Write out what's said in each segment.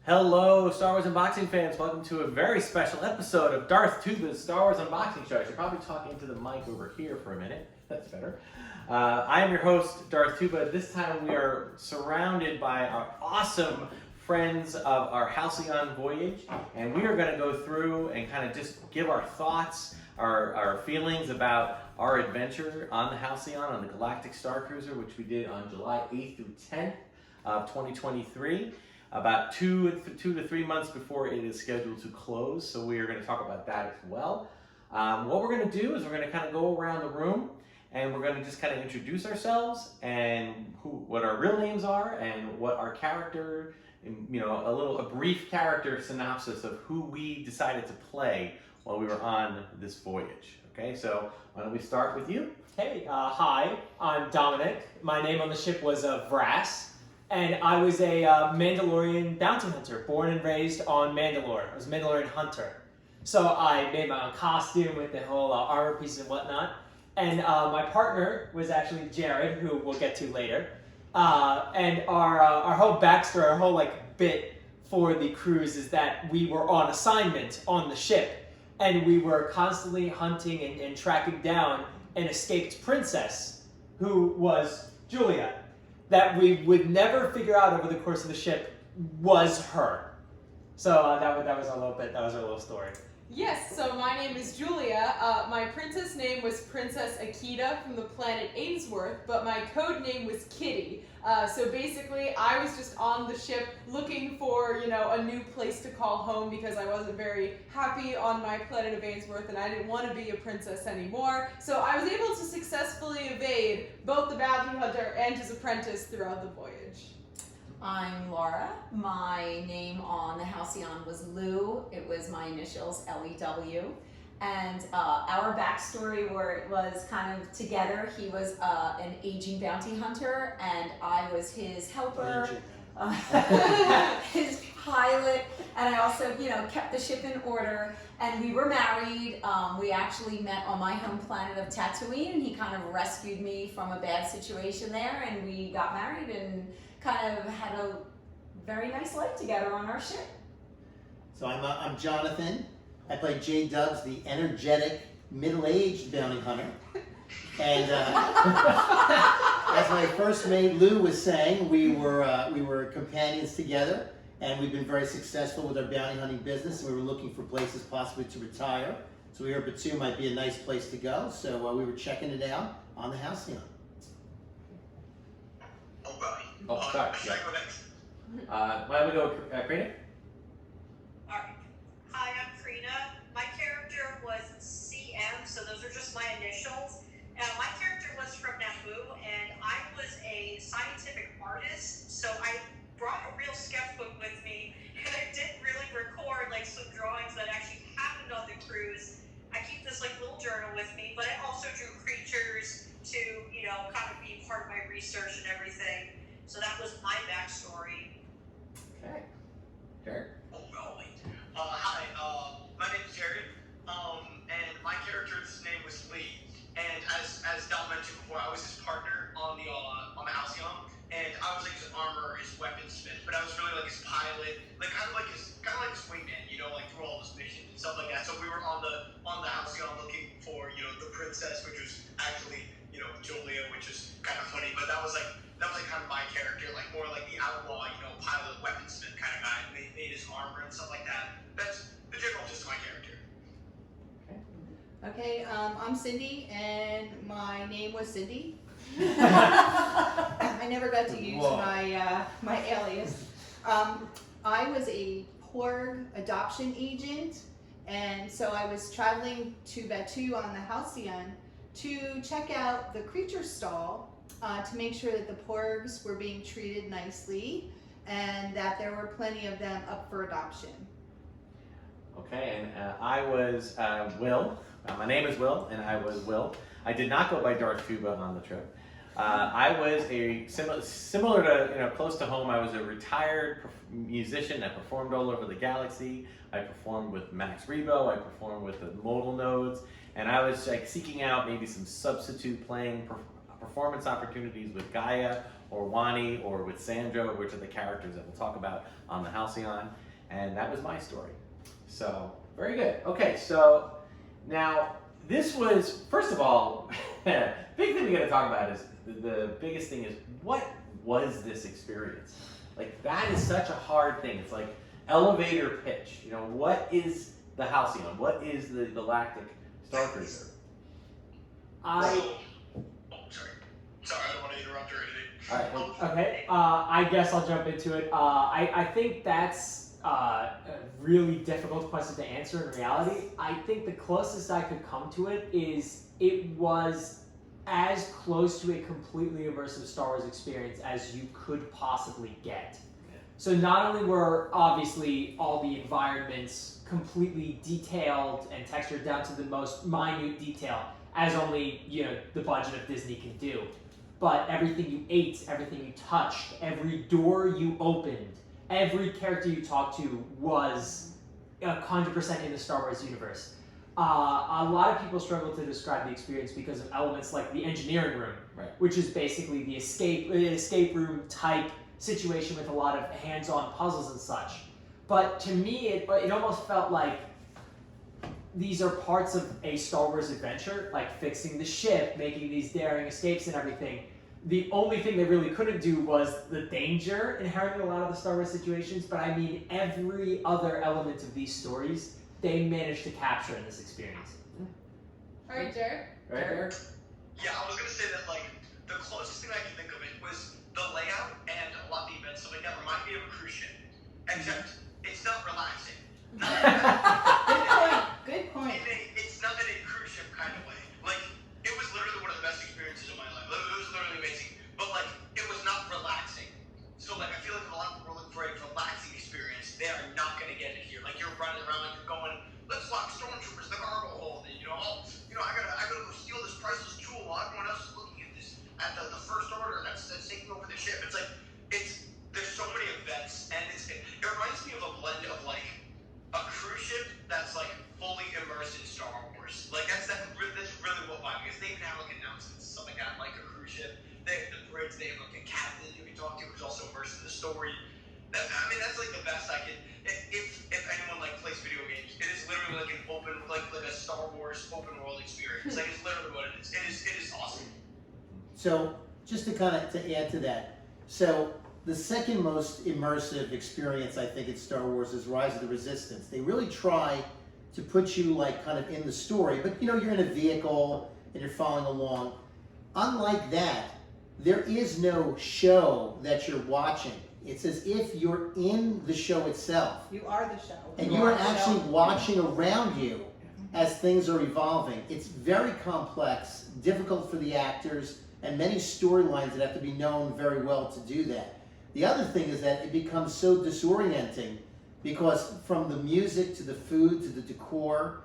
Hello, Star Wars Unboxing fans. Welcome to a very special episode of Darth Tuba's Star Wars Unboxing Show. I should probably talk into the mic over here for a minute. That's better. I am your host, Darth Tuba. This time we are surrounded by our awesome friends of our Halcyon voyage, and we are going to go through and kind of just give our thoughts, our feelings about our adventure on the Halcyon, on the Galactic Starcruiser, which we did on July 8th through 10th of 2023. About two to 3 months before it is scheduled to close. So we are going to talk about that as well. What we're going to do is we're going to kind of go around the room and we're going to just kind of introduce ourselves and what our real names are and what our character, a brief character synopsis of who we decided to play while we were on this voyage. Okay, so why don't we start with you? Hey, hi, I'm Dominic. My name on the ship was Vrass. And I was a Mandalorian bounty hunter, born and raised on Mandalore. I was a Mandalorian hunter. So I made my own costume with the whole armor piece and whatnot. And my partner was actually Jared, who we'll get to later. And our whole backstory, our whole bit for the cruise is that we were on assignment on the ship. And we were constantly hunting and tracking down an escaped princess who was Julia, that we would never figure out over the course of the ship was her. So that was our little bit. That was our little story. Yes, so my name is Julia. My princess name was Princess Akita from the planet Ainsworth, but my code name was Kitty. So basically, I was just on the ship looking for, a new place to call home because I wasn't very happy on my planet of Ainsworth and I didn't want to be a princess anymore. So I was able to successfully evade both the bounty hunter and his apprentice throughout the voyage. I'm Laura. My name on the Halcyon was Lou. It was my initials, L-E-W. And our backstory was kind of together. He was an aging bounty hunter, and I was his helper, his pilot, and I also, kept the ship in order. And we were married. We actually met on my home planet of Tatooine, and he kind of rescued me from a bad situation there, and we got married and kind of had a very nice life together on our ship. So I'm Jonathan. I play J-Dubs, the energetic, middle-aged bounty hunter. And as my first mate Lou was saying, we were companions together, and we've been very successful with our bounty hunting business. And we were looking for places possibly to retire. So we heard Batu might be a nice place to go. So we were checking it out on the Halcyon. Oh, sorry. Should I go next? Why don't we go, Karina? Alright. Hi, I'm Karina. My character was CM, so those are just my initials. My character was from Naboo, and I was a scientific artist, so I brought a real sketchbook with me, and I did really record some drawings that actually happened on the cruise. I keep this little journal with me, but I also drew creatures to, kind of be part of my research and everything. So that was my backstory. Okay. Jared? Oh, golly. Hi, my name is Jared, and my character's name was Lee. And as Dal mentioned before, I was his partner on the Halcyon, and I was his armor, his weaponsmith, but I was really his pilot, kind of like his wingman, through all his missions and stuff like that. So we were on the Halcyon looking for, the princess, which was actually, Julia, which is kind of funny, but that was kind of my character, more like the outlaw, pilot, weaponsmith kind of guy. Made his armor and stuff like that. That's the general gist of my character. Okay, I'm Cindy, and my name was Cindy. I never got to use my alias. I was a Porg adoption agent, and so I was traveling to Batu on the Halcyon to check out the creature stall to make sure that the Porgs were being treated nicely and that there were plenty of them up for adoption. Okay, and I was Will. My name is Will, and I was Will. I did not go by Darth Tuba on the trip. I was a similar to close to home. I was a retired musician that performed all over the galaxy. I performed with Max Rebo. I performed with the modal nodes, and I was seeking out maybe some substitute playing performance opportunities with Gaia or Wani or with Sandro, which are the characters that we'll talk about on the Halcyon. And that was my story. So, very good. Okay, so now this was, first of all, big thing we got to talk about is the biggest thing is what was this experience? Like that is such a hard thing. It's like elevator pitch. You know, what is the Halcyon? What is the Galactic Starcruiser? Sorry, I don't want to interrupt or anything. All right. Well, Okay, I guess I'll jump into it. I think that's a really difficult question to answer in reality. I think the closest I could come to it is it was as close to a completely immersive Star Wars experience as you could possibly get. So not only were obviously all the environments completely detailed and textured down to the most minute detail, as only the budget of Disney can do, but everything you ate, everything you touched, every door you opened, every character you talked to was 100% in the Star Wars universe. A lot of people struggle to describe the experience because of elements like the engineering room, right, which is basically the escape room type situation with a lot of hands-on puzzles and such. But to me, it almost felt like these are parts of a Star Wars adventure, like fixing the ship, making these daring escapes and everything. The only thing they really couldn't do was the danger inherent in a lot of the Star Wars situations, but I mean every other element of these stories they managed to capture in this experience. All right, Jared. right, Eric? Yeah, I was gonna say that like the closest thing I can think of it was the layout and a lot of the events, stuff like that remind me of a cruise ship, except it's not relaxing. Good point. It's not in a cruise ship kind of way. Like it was literally one of the best experiences of my life. It was literally amazing, but like it was not relaxing. So like I feel like a lot of people are looking for a relaxing experience. They are not gonna get it here. Like you're running around, like you're going, let's lock stormtroopers in the cargo hold, and I gotta go steal this priceless tool while everyone else is looking at this at the first order that's taking over the ship. It's like there's so many events, and it reminds me of a blend of like a cruise ship that's like fully immersed in Star Wars. Like that's really what vibe, because they even have like announcements and stuff like that, like a cruise ship. They have the bridge, they have like a captain you can talk to who's also immersed in the story. That's like the best I can. If anyone like plays video games, it is literally like an open, like a Star Wars open world experience. Like it's literally what it is. It is awesome. So just to add to that, so the second most immersive experience I think in Star Wars is Rise of the Resistance. They really try to put you like kind of in the story, but you're in a vehicle and you're following along. Unlike that, there is no show that you're watching. It's as if you're in the show itself. You are the show. And you are actually watching around you as things are evolving. It's very complex, difficult for the actors, and many storylines that have to be known very well to do that. The other thing is that it becomes so disorienting because from the music to the food to the decor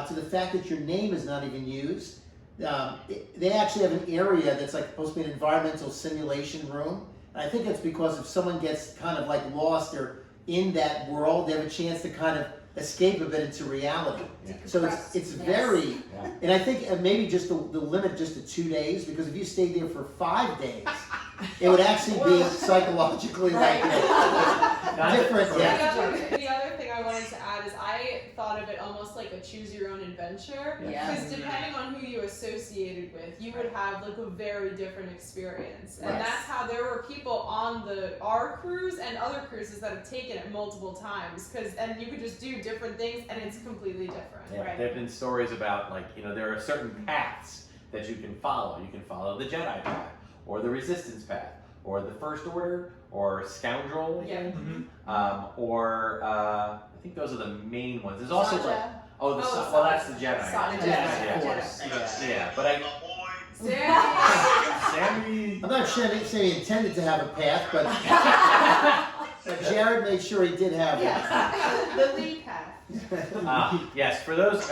to the fact that your name is not even used. They actually have an area that's like supposed to be an environmental simulation room. And I think that's because if someone gets kind of like lost or in that world, they have a chance to kind of escape a bit into reality. Yeah. So it's very, and I think maybe just the limit just to 2 days, because if you stayed there for 5 days, it would actually be psychologically like different. The other thing I wanted to add is I thought of it almost like a choose your own adventure. Yeah. Because depending on who you associated with, you would have like a very different experience. And Right. that's how there were people on our cruise and other cruises that have taken it multiple times. And you could just do different things and it's completely different. Yeah, Right. there have been stories about there are certain paths that you can follow. You can follow the Jedi path, or the Resistance path, or the First Order, or Scoundrel, Yeah. or I think those are the main ones. There's also Saja. that's the Jedi. Saja. Yeah, but Sammy. I'm not sure he intended to have a path, but Jared made sure he did have one. Yes, the lead path. Yes, for those.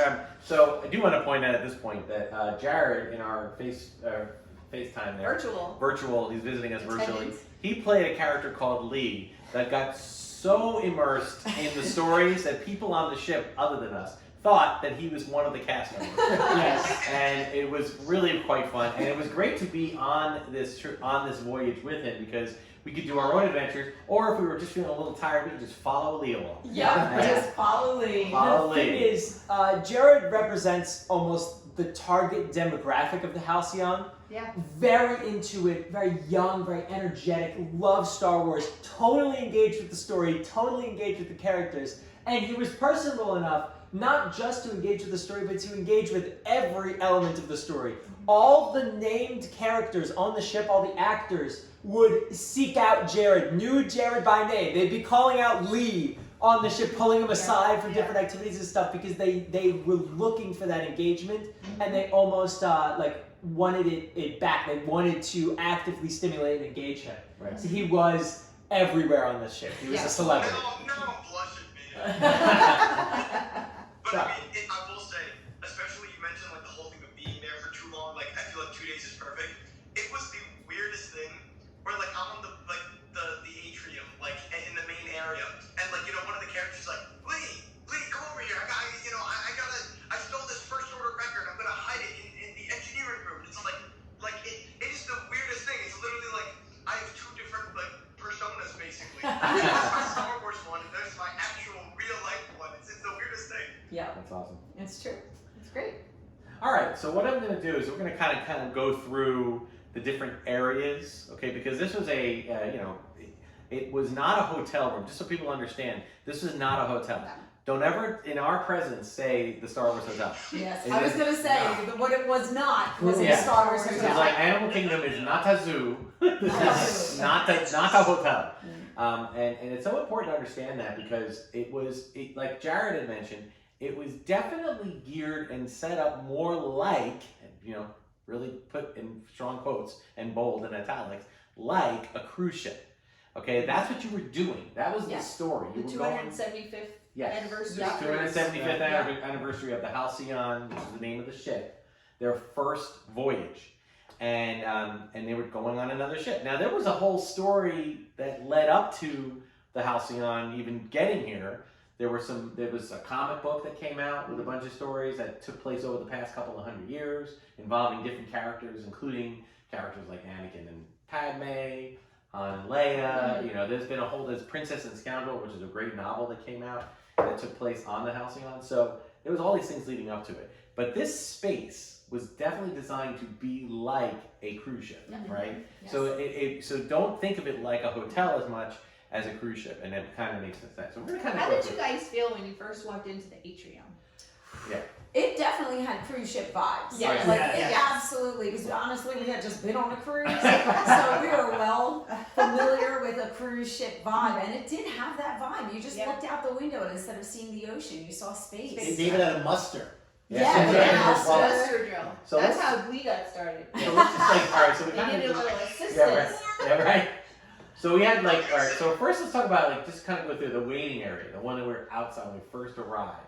So I do want to point out at this point that Jared in our FaceTime there, virtual, he's visiting us virtually. Attendance. He played a character called Lee that got so immersed in the stories that people on the ship, other than us, thought that he was one of the cast members. Yes. And it was really quite fun, and it was great to be on this voyage with him because we could do our own adventures, or if we were just feeling a little tired, we could just follow Lee along. Yeah, Right? just follow Lee. Follow The thing Lee. is, Jared represents almost the target demographic of the Halcyon. Yeah. Very into it, very young, very energetic, loves Star Wars, totally engaged with the story, totally engaged with the characters, and he was personable enough not just to engage with the story, but to engage with every element of the story. All the named characters on the ship, all the actors, would seek out Jared, knew Jared by name. They'd be calling out Lee on the ship, pulling him aside for different activities and stuff because they were looking for that engagement, and they almost wanted it back. They wanted to actively stimulate and engage him. Right. So he was everywhere on the ship. He was a celebrity. No, I'm blushing, man. But Stop. I mean, I will say, especially you mentioned like the whole thing of being there for too long. Like I feel like 2 days is perfect. It was the weirdest thing where like I'm on the atrium, like in the main area, and like one of the characters is like, Lee, come over here. I stole this first order record. I'm gonna hide it in the engineering room. It's like it is the weirdest thing. It's literally like I have two different like personas basically. There's my Star Wars one, and there's my actual real life one. It's the weirdest thing. Yeah, That's awesome. it's true. It's great. All right, so what I'm going to do is we're going to kind of go through the different areas, okay? Because this was it was not a hotel room. Just so people understand, this is not a hotel. Don't ever, in our presence, say the Star Wars Hotel. Yes, It I was is going to say not. what it was not was Yeah. a Star Wars This is hotel. like Animal Kingdom is not a zoo. This is not a hotel. And it's so important to understand that because like Jared had mentioned, it was definitely geared and set up more like, really put in strong quotes and bold and italics, like a cruise ship. Okay, that's what you were doing. That was the story. You The were going. 275th Yes. anniversary. Yeah. 275th Yeah. anniversary of the Halcyon, which is the name of the ship, their first voyage. And they were going on another ship. Now, there was a whole story that led up to the Halcyon even getting here. There was a comic book that came out with a bunch of stories that took place over the past couple of 100 years involving different characters, including characters like Anakin and Padme, Han and Leia. There's Princess and Scoundrel, which is a great novel that came out that took place on the Halcyon. So there was all these things leading up to it. But this space was definitely designed to be like a cruise ship, right? Yes. So don't think of it like a hotel as much as a cruise ship, and it kind of makes sense. So we're gonna kind of How did you guys feel when you first walked into the atrium? It definitely had cruise ship vibes. Yes. Like, Yes. absolutely. Because honestly, we had just been on a cruise, so we were well familiar with a cruise ship vibe, and it did have that vibe. You just looked out the window, and instead of seeing the ocean, you saw space. David had a muster. Muster drill. So That's let's- how we got started. So let's just all right. So we They kind needed a of little assistance. yeah, right. So we had all right. So first, let's talk about just kind of go through the waiting area, the one that we were outside when we first arrived.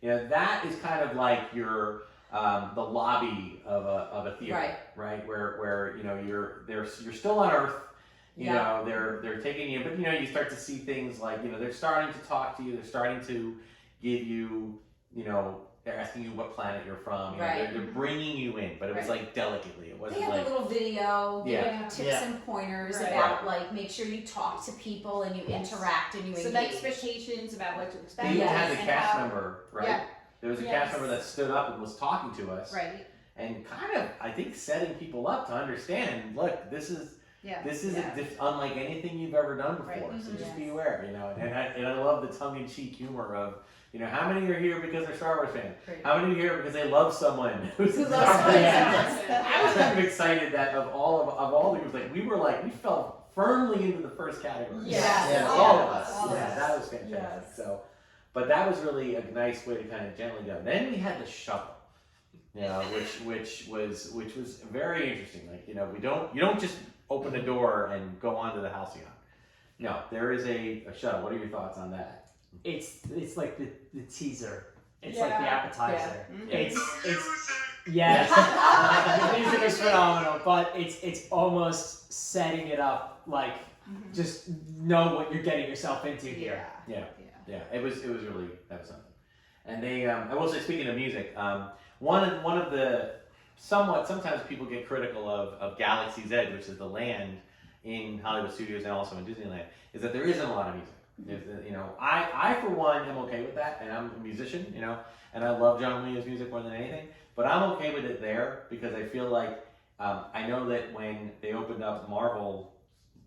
That is kind of like your the lobby of a theater, right? Where you're still on Earth. They're taking you, but you start to see things like they're starting to talk to you. They're starting to give you they're asking you what planet you're from. They're bringing you in, but it was like delicately. It wasn't They had like a little video giving tips Yeah. and pointers Right. about like make sure you talk to people and you interact and you Some engage. expectations about what to expect. they even had the and cast how- member, right? Yeah. There was a Yes. cast member that stood up and was talking to us, Right. and kind of I think setting people up to understand. Look, this is Yeah. unlike anything you've ever done before. Right. So Mhm. just be aware, And I love the tongue-in-cheek humor of how many are here because they're Star Wars fans? Right. How many are here because they love someone who's a Who Star loves Wars someone, fan? yes. I was kind of excited that of all the groups, we fell firmly into the first category. Yes. Yeah. All of us. All of Yeah, us. that was fantastic. Yes. So, but that was really a nice way to kind of gently go. Then we had the shuttle, which was very interesting. You don't just open the door and go onto the Halcyon. No, there is a shuttle. What are your thoughts on that? It's like the teaser. It's like the appetizer. Yeah. It's yes. The music is phenomenal, but it's almost setting it up like just know what you're getting yourself into here. Yeah, it was really that was something. And they, I will say, speaking of music, one of the sometimes people get critical of Galaxy's Edge, which is the land in Hollywood Studios and also in Disneyland, is that there isn't a lot of music. You know, I for one am okay with that, and I'm a musician, you know, and I love John Williams' music more than anything. But I'm okay with it there because I feel like I know that when they opened up Marvel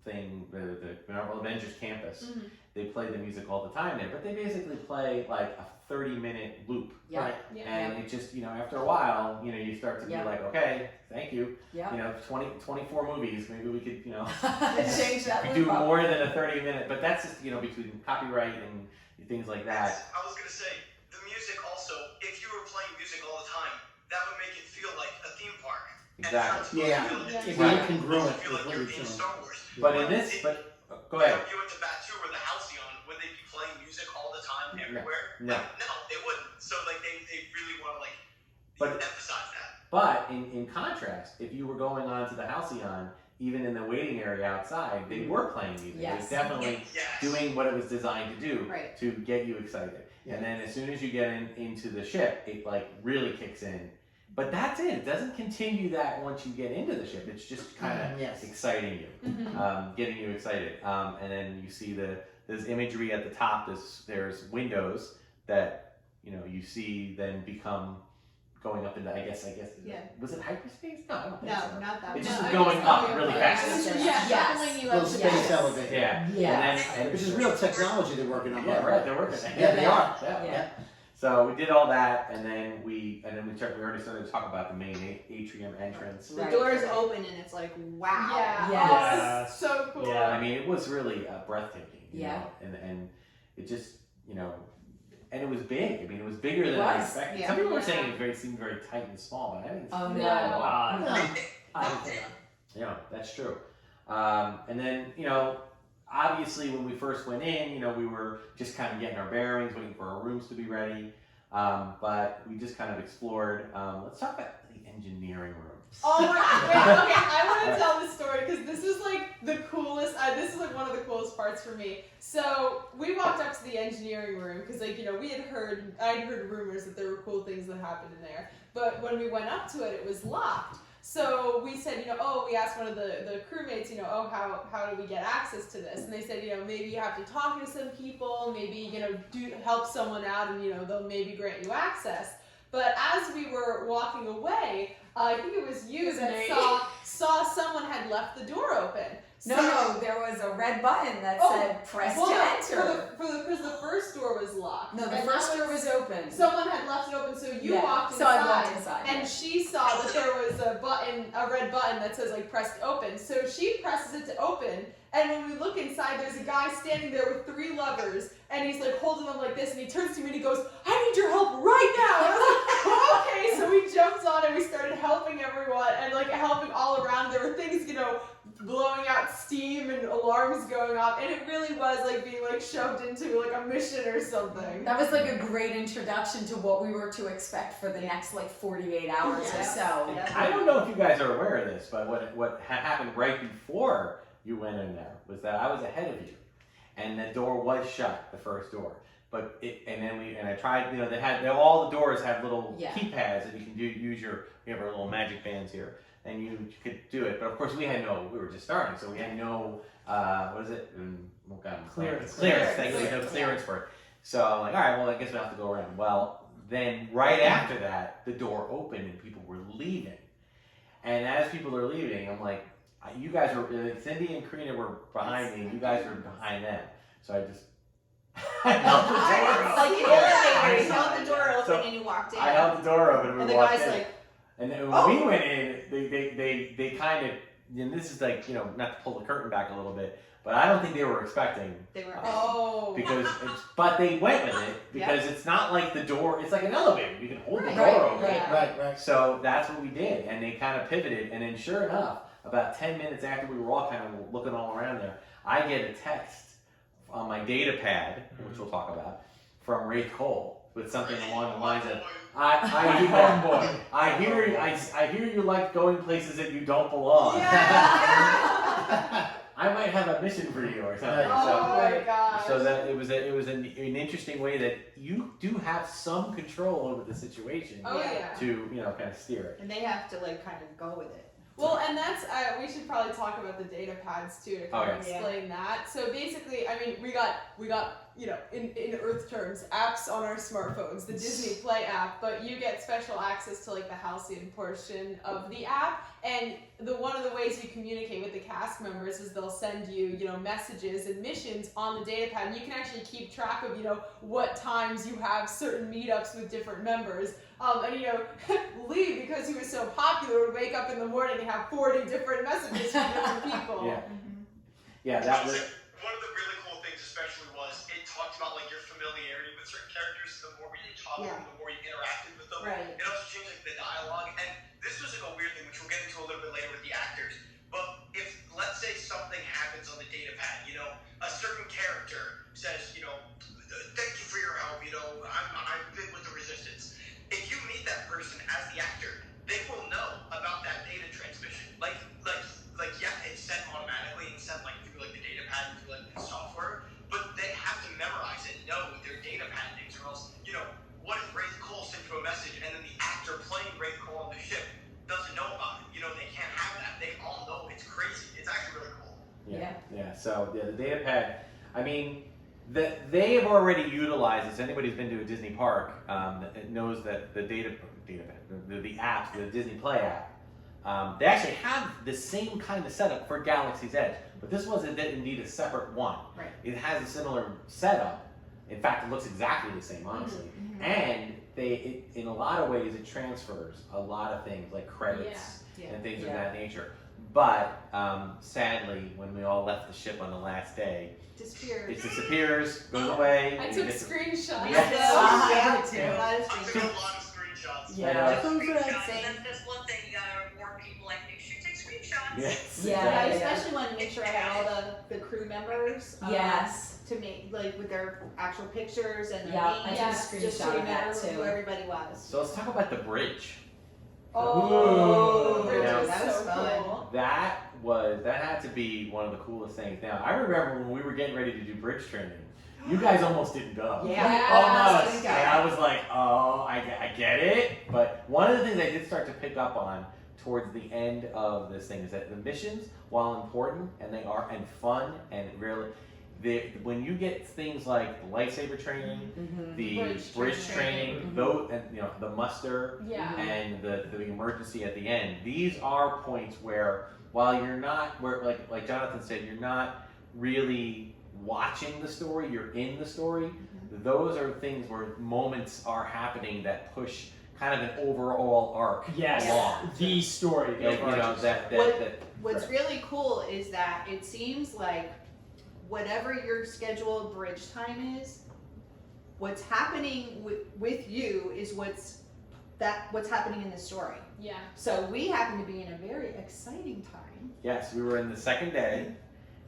thing, the Marvel Avengers campus, they play the music all the time there. But they basically play like a 30-minute loop, Yeah. Yeah. and it just, you know, after a while, you know, you start to be like, okay, thank you. Yeah. You know, 24 movies, maybe we could, you know, Change that do loop up. more than a 30-minute. But that's just, you know, between copyright and things like that. I was gonna say, the music also, if you were playing music all the time, that would make it feel like a theme park. Exactly. Yeah. It's It'd not be supposed to incongruent feel with like what you're you're in doing. Star Wars. But in this, go ahead. If you went to Batuu or the Halcyon, would they be playing music all the time everywhere? No. Like, no, they wouldn't. So like they really want to like But- emphasize that. But in contrast, if you were going on to the Halcyon, even in the waiting area outside, they were playing music. It was Yes. definitely Yes. doing what it was designed to do Right. to get you excited. Yeah. And then as soon as you get into the ship, it like really kicks in. But that's it. It doesn't continue that once you get into the ship. It's just kind of Yes. exciting you, getting you excited. And then you see there's imagery at the top. There's windows that, you know, you see then become going up into, I guess, Yeah. was it hyperspace? No, I don't think No, so. not that It's one. just No, I going guess up not. really Yeah. fast. Yeah, Yes. shuffling you Little up to space the- elevator. Yeah. Yes. And Which is real technology they're working on. yeah, right. They're working. Yeah, they are. Yeah. Yeah. So we did all that, and then we already started to talk about the main atrium entrance. The Right. doors open and it's like, wow. Yeah. Yes. Oh, it's so cool. Yeah. I mean, it was really breathtaking. You Yeah. know? And it just, you know, and it was big. I mean, it was bigger than It I was. expected. Yeah. Some people were Yeah. saying it seemed very tight and small, but I didn't. Oh, feel no. that at all. No. I don't think. Yeah, that's true. And then, you know, obviously when we first went in, you know, we were just kind of getting our bearings, waiting for our rooms to be ready. But we just kind of explored. Let's talk about the engineering room. Oh my god, wait, okay, I want to tell this story because this is like the coolest, this is like one of the coolest parts for me. So we walked up to the engineering room because like, you know, I'd heard rumors that there were cool things that happened in there. But when we went up to it, it was locked. So we said, you know, we asked one of the crewmates, you know, how do we get access to this? And they said, you know, maybe you have to talk to some people, maybe, you know, help someone out and, you know, they'll maybe grant you access. But as we were walking away, I think it was you that saw someone had left the door open. No, there was a red button that said press to enter. Because the first door was locked. No, the And first that door was open. Someone had left it open, so you Yeah, walked so inside. I walked inside, And yeah. she saw that there was a red button that says like press to open. So she presses it to open, and when we look inside, there's a guy standing there with 3 levers, and he's like holding them like this, and he turns to me and he goes, "I need your help right now." And I was like, "Oh, okay." So we jumped on and we started helping everyone and like helping all around. There were things, you know, blowing out steam and alarms going off, and it really was like being like shoved into like a mission or something. That was like a great introduction to what we were to expect for the next like 48 hours or so. Yeah. I don't know if you guys are aware of this, but what happened right before you went in there was that I was ahead of you, and the door was shut, the first door. But I tried, you know, all the doors have little keypads that you can we have our little magic bands here, and you could do it. But of course we were just starting, so we had no, what is it? Clearance. Thank you, we had no clearance for it. So I'm like, all right, well I guess we'll have to go around. Well, then right after that, the door opened and people were leaving. And as people are leaving, I'm like, you guys were, Cindy and Karina were behind me, and you guys were behind them. So I just, I held the door open. Like in elevator, you held the door open So and you walked in. I held the door open and and we the walked guy's in. like, And then when we went in, they kind of, and this is like, you know, not to pull the curtain back a little bit, but I don't think they were expecting, they were. Oh. because but they went with it because it's not like the door, it's like an elevator. You can hold the door open. Right. So that's what we did, and they kind of pivoted, and then sure enough, about 10 minutes after we were all kind of looking all around there, I get a text on my data pad, which we'll talk about, from Ray Cole with something along the lines of, I hear you like going places that you don't belong. Yeah. I might have a mission for you or something. Right. Oh my gosh. So that it was an interesting way that you do have some control over the situation Oh yeah. to kind of steer it. And they have to like kind of go with it. Well, and that's we should probably talk about the data pads too to kind of explain that. So basically, I mean, we got in Earth terms, apps on our smartphones, the Disney Play app, but you get special access to like the Halcyon portion of the app. And one of the ways you communicate with the cast members is they'll send you, messages and missions on the data pad, and you can actually keep track of, what times you have certain meetups with different members. Lee, because he was so popular, would wake up in the morning and have 40 different messages from different people. Yeah. Mm-hmm. Yeah, that was. One of the really cool things, especially, was it talked about like your familiarity with certain characters. The more you talked to them, the more you interacted with them. Right. It also changed like the dialogue, and this was like a weird thing, which we'll get into a little bit later with the actors. But if let's say something happens on the data pad, a certain character says, thank you for your help. I've been with the Resistance. If you meet that person as the actor, they will know about that data transmission. Yeah, it's sent automatically and sent like through like the data pad and through like the software, but they have to memorize it, know their data pad names, or else, what if Wraith Cole sent you a message and then the actor playing Wraith Cole on the ship doesn't know about it? They can't have that. They all know. It's crazy. It's actually really cool. Yeah. So the data pad, I mean, they have already utilized this. Anybody who's been to a Disney park knows that the the app, the Disney Play app, they actually have the same kind of setup for Galaxy's Edge, but this was indeed a separate one. Right. It has a similar setup. In fact, it looks exactly the same, honestly. Mm-hmm. And in a lot of ways, it transfers a lot of things like credits and things of that nature. But sadly, when we all left the ship on the last day, Disappears. it disappears, goes away. I and took you get to- screenshots. Yeah, So- too. A lot of I took a screenshots. lot of screenshots. I know. Screenshots. That's one thing you gotta warn people, like, make sure you take screenshots. Yes. Yeah. I especially wanted to make sure I had all the crew members. Yes. To make with their actual pictures and their Yeah, I names, took a just to screenshot of that, remember too. who everybody was. So let's talk about the bridge. Oh, Ooh. that was That was so fun. cool. That had to be one of the coolest things. Now, I remember when we were getting ready to do bridge training, you guys almost didn't go. Yeah. Almost. Didn't go. And I was like, oh, I get it. But one of the things I did start to pick up on towards the end of this thing is that the missions, while important and fun and really, when you get things like the lightsaber training, the bridge training, those, and the muster, Yeah. and the emergency at the end, these are points where while you're not, like Jonathan said, you're not really watching the story, you're in the story. Those are things where moments are happening that push kind of an overall arc along. The story. What's really cool is that it seems like whatever your scheduled bridge time is, what's happening with you is what's happening in the story. Yeah. So we happen to be in a very exciting time. Yes, we were in the second day,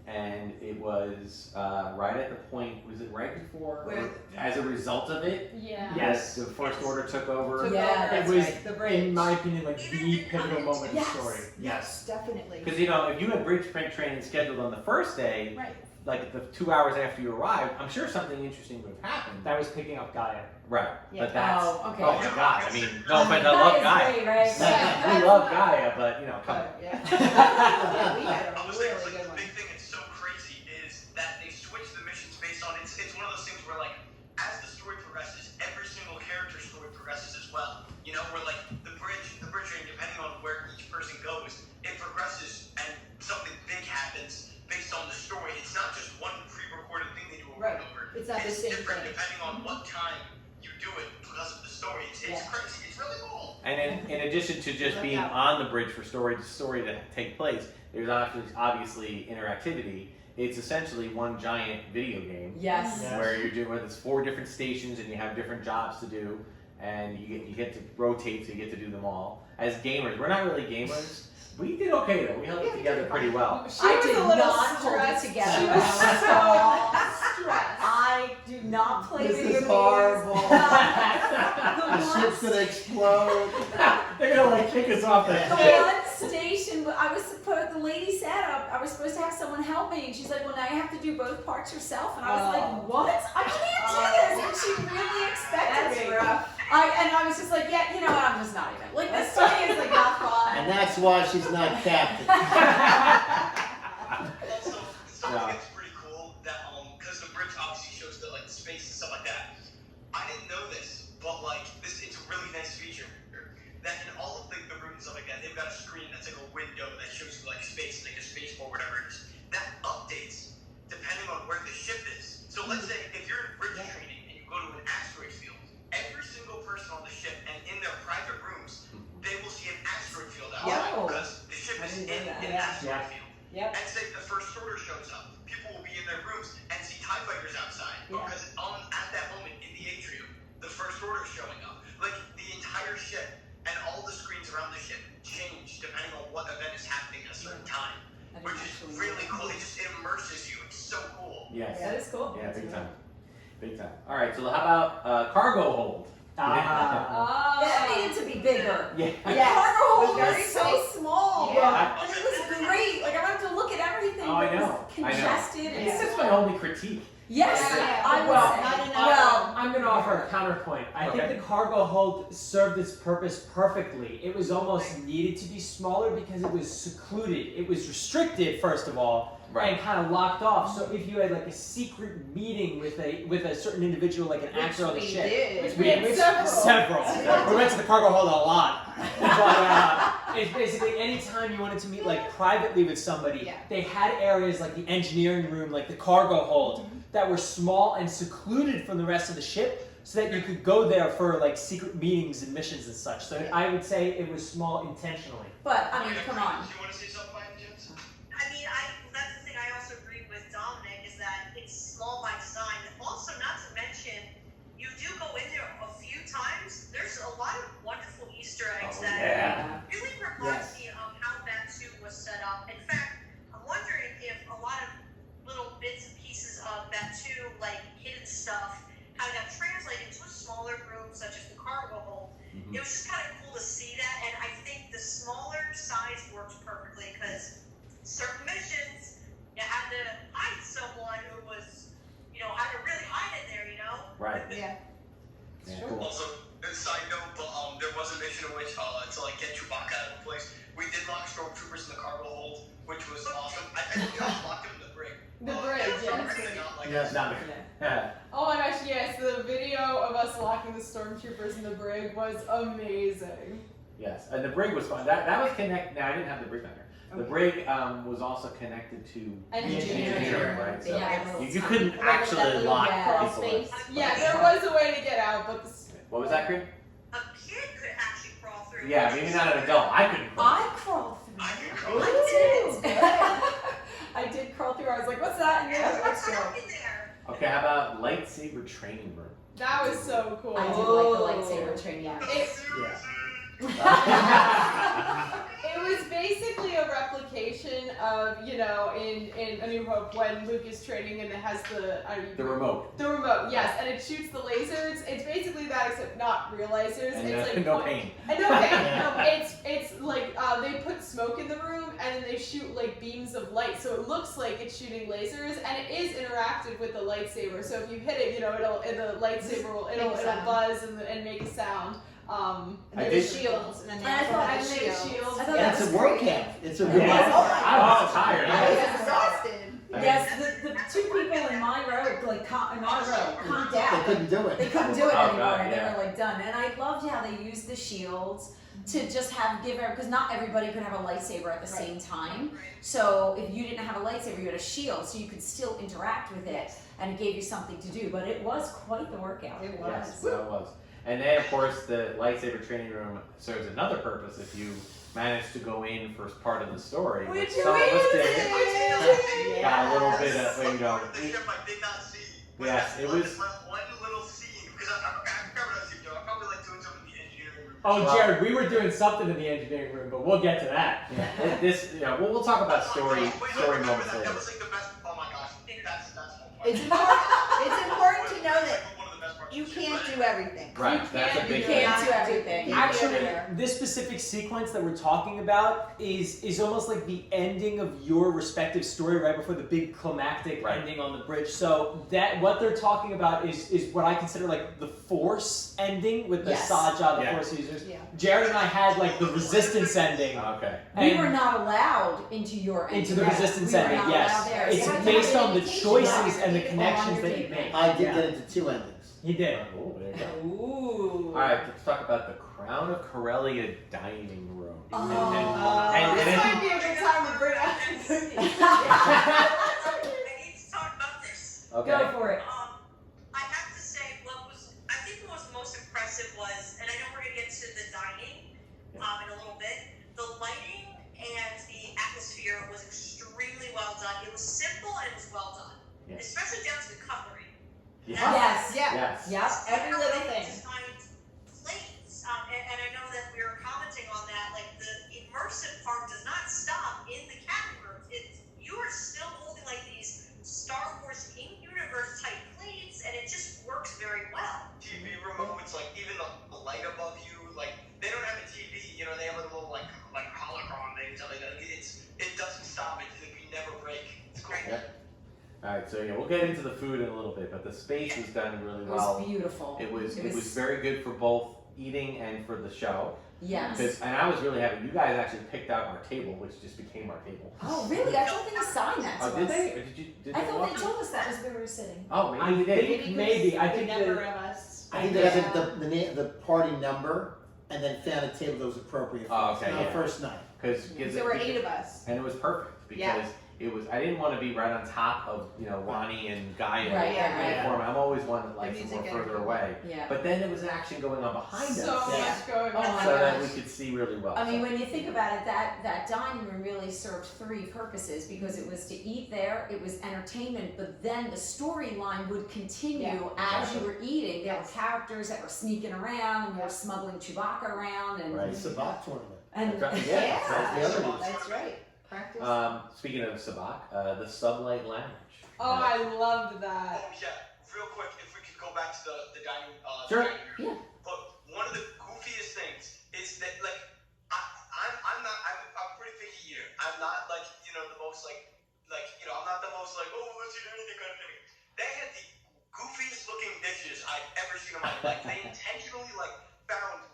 and it was right at the point, was it right before, or as a result of it, Yeah. Yes. the First Order took over. Yeah, It that's was, right. The bridge. in my opinion, like the pivotal moment in the story. Yes, definitely. Because, if you had bridge training scheduled on the first day, Right. like the 2 hours after you arrived, I'm sure something interesting would have happened. That was picking up Gaia. Right, Yeah. but that's, Oh, okay. oh my god, I mean, no offense, I That love is Gaia. great, right? Yeah. We love Gaia, but, come on. Yeah. Yeah, we had I a was saying, really good the one. big thing that's so crazy is that they switch the missions based on it's one of those things where like as the story progresses, every single character's story progresses as well. Where like the bridge training, depending on where each person goes, it progresses and something big happens based on the story. It's not just one pre-recorded thing they do over and over. It's not the same different thing. depending on what time you do it because of the story. It's crazy. It's really cool. And in addition to just being on the bridge for story to take place, there's obviously interactivity. It's essentially one giant video game Yes. where there's 4 different stations and you have different jobs to do, and you get to rotate, so you get to do them all. As gamers, we're not really gamers. We did okay though. We held it together pretty well. She I was did a little not hold it stressed. together. She when was I was so stressed. I do not play This video is games. horrible. The The ship's gonna explode. They're gonna kick us off The the one station, I was supposed, the lady said I was supposed to have someone help me, and she's like, well, now you have to do both parts yourself. And I was like, what? I can't do this. And she really expected me. rough. And I was just like, yeah, you know what? I'm just not even. Like, this to me is like not fun. And that's why she's not captain. Also, something that's pretty cool that because the bridge obviously shows the like space and stuff like that. I didn't know this, but like it's a really nice feature that in all of like the rooms and stuff like that, they've got a screen that's like a window that shows you like space, like a space or whatever it is. That updates depending on where the ship is. So let's say if you're in bridge training and you go to an asteroid field, every single person on the ship and in their private rooms, they will see an asteroid field outside because the ship is in an asteroid field. Yep. And say the first order shows up, people will be in their rooms and see TIE fighters outside because at that moment in the atrium, the first order is showing up. Like the entire ship and all the screens around the ship change depending on what event is happening at a certain time, which is really cool. It just immerses you. It's so cool. Yes. That is cool. Yeah, big time. Big time. All right, so how about cargo hold? Oh. That needed to be bigger. Yeah. The Yes. cargo hold Very was so small. Yeah. And it was great. Like, I don't have to look at everything. Oh, I It was know. congested. I guess that's my only critique. Yes, Yeah. I would Well, say. not enough. Well, I'm going to offer a counterpoint. I Okay. think the cargo hold served its purpose perfectly. It was almost needed to be smaller because it was secluded. It was restricted, first of all, and kind of locked off. So if you had like a secret meeting with a certain individual, like an actor on the ship, did. We had several. We went to the cargo hold a lot. But it's basically anytime you wanted to meet like privately with somebody, Yeah. they had areas like the engineering room, like the cargo hold, that were small and secluded from the rest of the ship, so that you could go there for like secret meetings and missions and such. So I would say it was small intentionally. but, I mean, come on. Do you want to say something by any chance? I mean, that's the thing I also agree with Dominic is that it's small by design. Also, not to mention, you do go in there a few times. There's a lot of wonderful Easter eggs Oh, that yeah. really reminds me of how that too was set up. In fact, I'm wondering if a lot of little bits and pieces of that too, like hidden stuff, how that translated to a smaller room such as the cargo hold. Mhm. It was just kind of cool to see that, and I think the smaller size works perfectly because certain missions, you had to hide someone who was, had to really hide in there, Right. Yeah. Yeah, cool. Also, a side note, but there was a mission in which to like get Chewbacca out of the place, we did lock stormtroopers in the cargo hold, which was awesome. I think we also locked them in the brig. The brig, Yes. Not yeah. Oh my gosh, yes, the video of us locking the stormtroopers in the brig was amazing. Yes, and the brig was fun. That was connected. No, I didn't have the brig on there. The brig was also connected to Engineering. engineering, right? So Yeah. you couldn't actually lock crawl people in. space. Yeah, there was a way to get out, but What was that, Creed? A kid could actually crawl through. Yeah, maybe not an adult. I couldn't. I crawled through. I could I crawl did. I did crawl through. I was like, what's that? And yeah, let's go. in there. Okay, how about lightsaber training room? that was so cool. I did like the lightsaber training. It was basically a replication of, in A New Hope when Luke is training and it has The remote. the remote, yes, and it shoots the lasers. It's basically that except not real lasers. And it's like no pain. And no pain. No, it's like they put smoke in the room and then they shoot like beams of light, so it looks like it's shooting lasers, and it is interactive with the lightsaber. So if you hit it, the lightsaber will it'll buzz and make a sound. And I then did- the shields, and then I thought I the made shields. shields. I thought Yeah, that it's was a great. workout. It's a Yeah. workout. I was tired. I was exhausted. Yes, the two people in my row, like in our row, conked They out. couldn't do They it. couldn't do it Oh, anymore. God, They yeah. were like done. And I loved how they used the shields to just because not everybody could have a lightsaber at the same time. So if you didn't have a lightsaber, you had a shield, so you could still interact with it, and it gave you something to do. But it was quite the workout. It was. Yes, that was. And then, of course, the lightsaber training room serves another purpose if you manage to go in for part of the story, which some of us did. Got a little bit of, The ship I did not see. Yes, that it was- one little scene because I forgot what I was doing. I probably like doing something in the engineering room. Oh, Jared, we were doing something in the engineering room, but we'll get to that. We'll talk about story Wait, moments that later. was like the best. Oh my gosh, that's one part. It's important to know that One of the best parts you of the ship, can't but do everything. Right, You that's a can't- big you thing. Can't do everything. You Actually, can't. this specific sequence that we're talking about is almost like the ending of your respective story right before the big climactic Right. ending on the bridge. So that what they're talking about is what I consider like the Force ending with the Yes. Saja, the Yeah. Force users. Yeah. Jared and I had like the Resistance ending. Okay. We And were not allowed into your into the ending. Resistance We were ending, not yes. allowed there. It's You had to based have on the invitation choices on and the your connections date. that you make. I did Yeah. get into 2 endings. He did. Oh, there you go. Ooh. All right, let's talk about the Crown of Corellia dining room. Oh. And This then- might be a good time to bring up cookies. I need to talk about this. okay. Go for it. I have to say, I think what was most impressive was, and I know we're going to get to the dining in a little bit, the lighting and the atmosphere was extremely well done. It was simple and it was well done, Yeah. especially down to the cutlery. Yes. Yeah. Yes. Yep. Every little thing. Designed plates, and I know that we were commenting on that. Like the immersive part does not stop in the cabin room. You are still holding like these Star Wars in-universe type plates, and it just works very well. TV remotes, like even the light above you, like they don't have a TV, you know, they have a little like holocron thing, something like that. It doesn't stop. You never break. It's great. Yeah. All right, so yeah, we'll get into the food in a little bit, but the space was done really It well. was beautiful. It was very good for both eating and for the show. Yes. And I was really happy. You guys actually picked out our table, which just became our table. Oh, really? I thought they assigned that to Oh, us. did they? Or did you? Did I they thought walk they through? told us that was where we were sitting. Oh, maybe you did. Maybe. I think never that- of us. I think they got the party number and then found a table that was appropriate for Oh, us okay, on the yeah. first night. Because There were 8 of us. and it was perfect because Yeah. it was. I didn't want to be right on top of Wani and Gaia. Right, right. Form. I'm always one that likes The them more music further and- away. Yeah. But then there was action going on behind So us, Yeah. much going Oh on. my so that we gosh. could see really well. I mean, when you think about it, that dining room really served 3 purposes because it was to eat there, it was entertainment, but then the storyline would continue as you were eating. There were characters that were sneaking around, and we were smuggling Chewbacca around, and Right. The Sabak tournament. and Yeah. That's the other one. That's right. Practice. Speaking of Sabak, the Sublight Lounge. Oh, I loved that. Oh yeah, real quick, if we could go back to the dining. Sure. The dining room. Yeah. But one of the goofiest things is that like I'm pretty picky eater. I'm not like the most I'm not the most like let's eat anything kind of thing. They had the goofiest looking dishes I've ever seen in my life. They intentionally found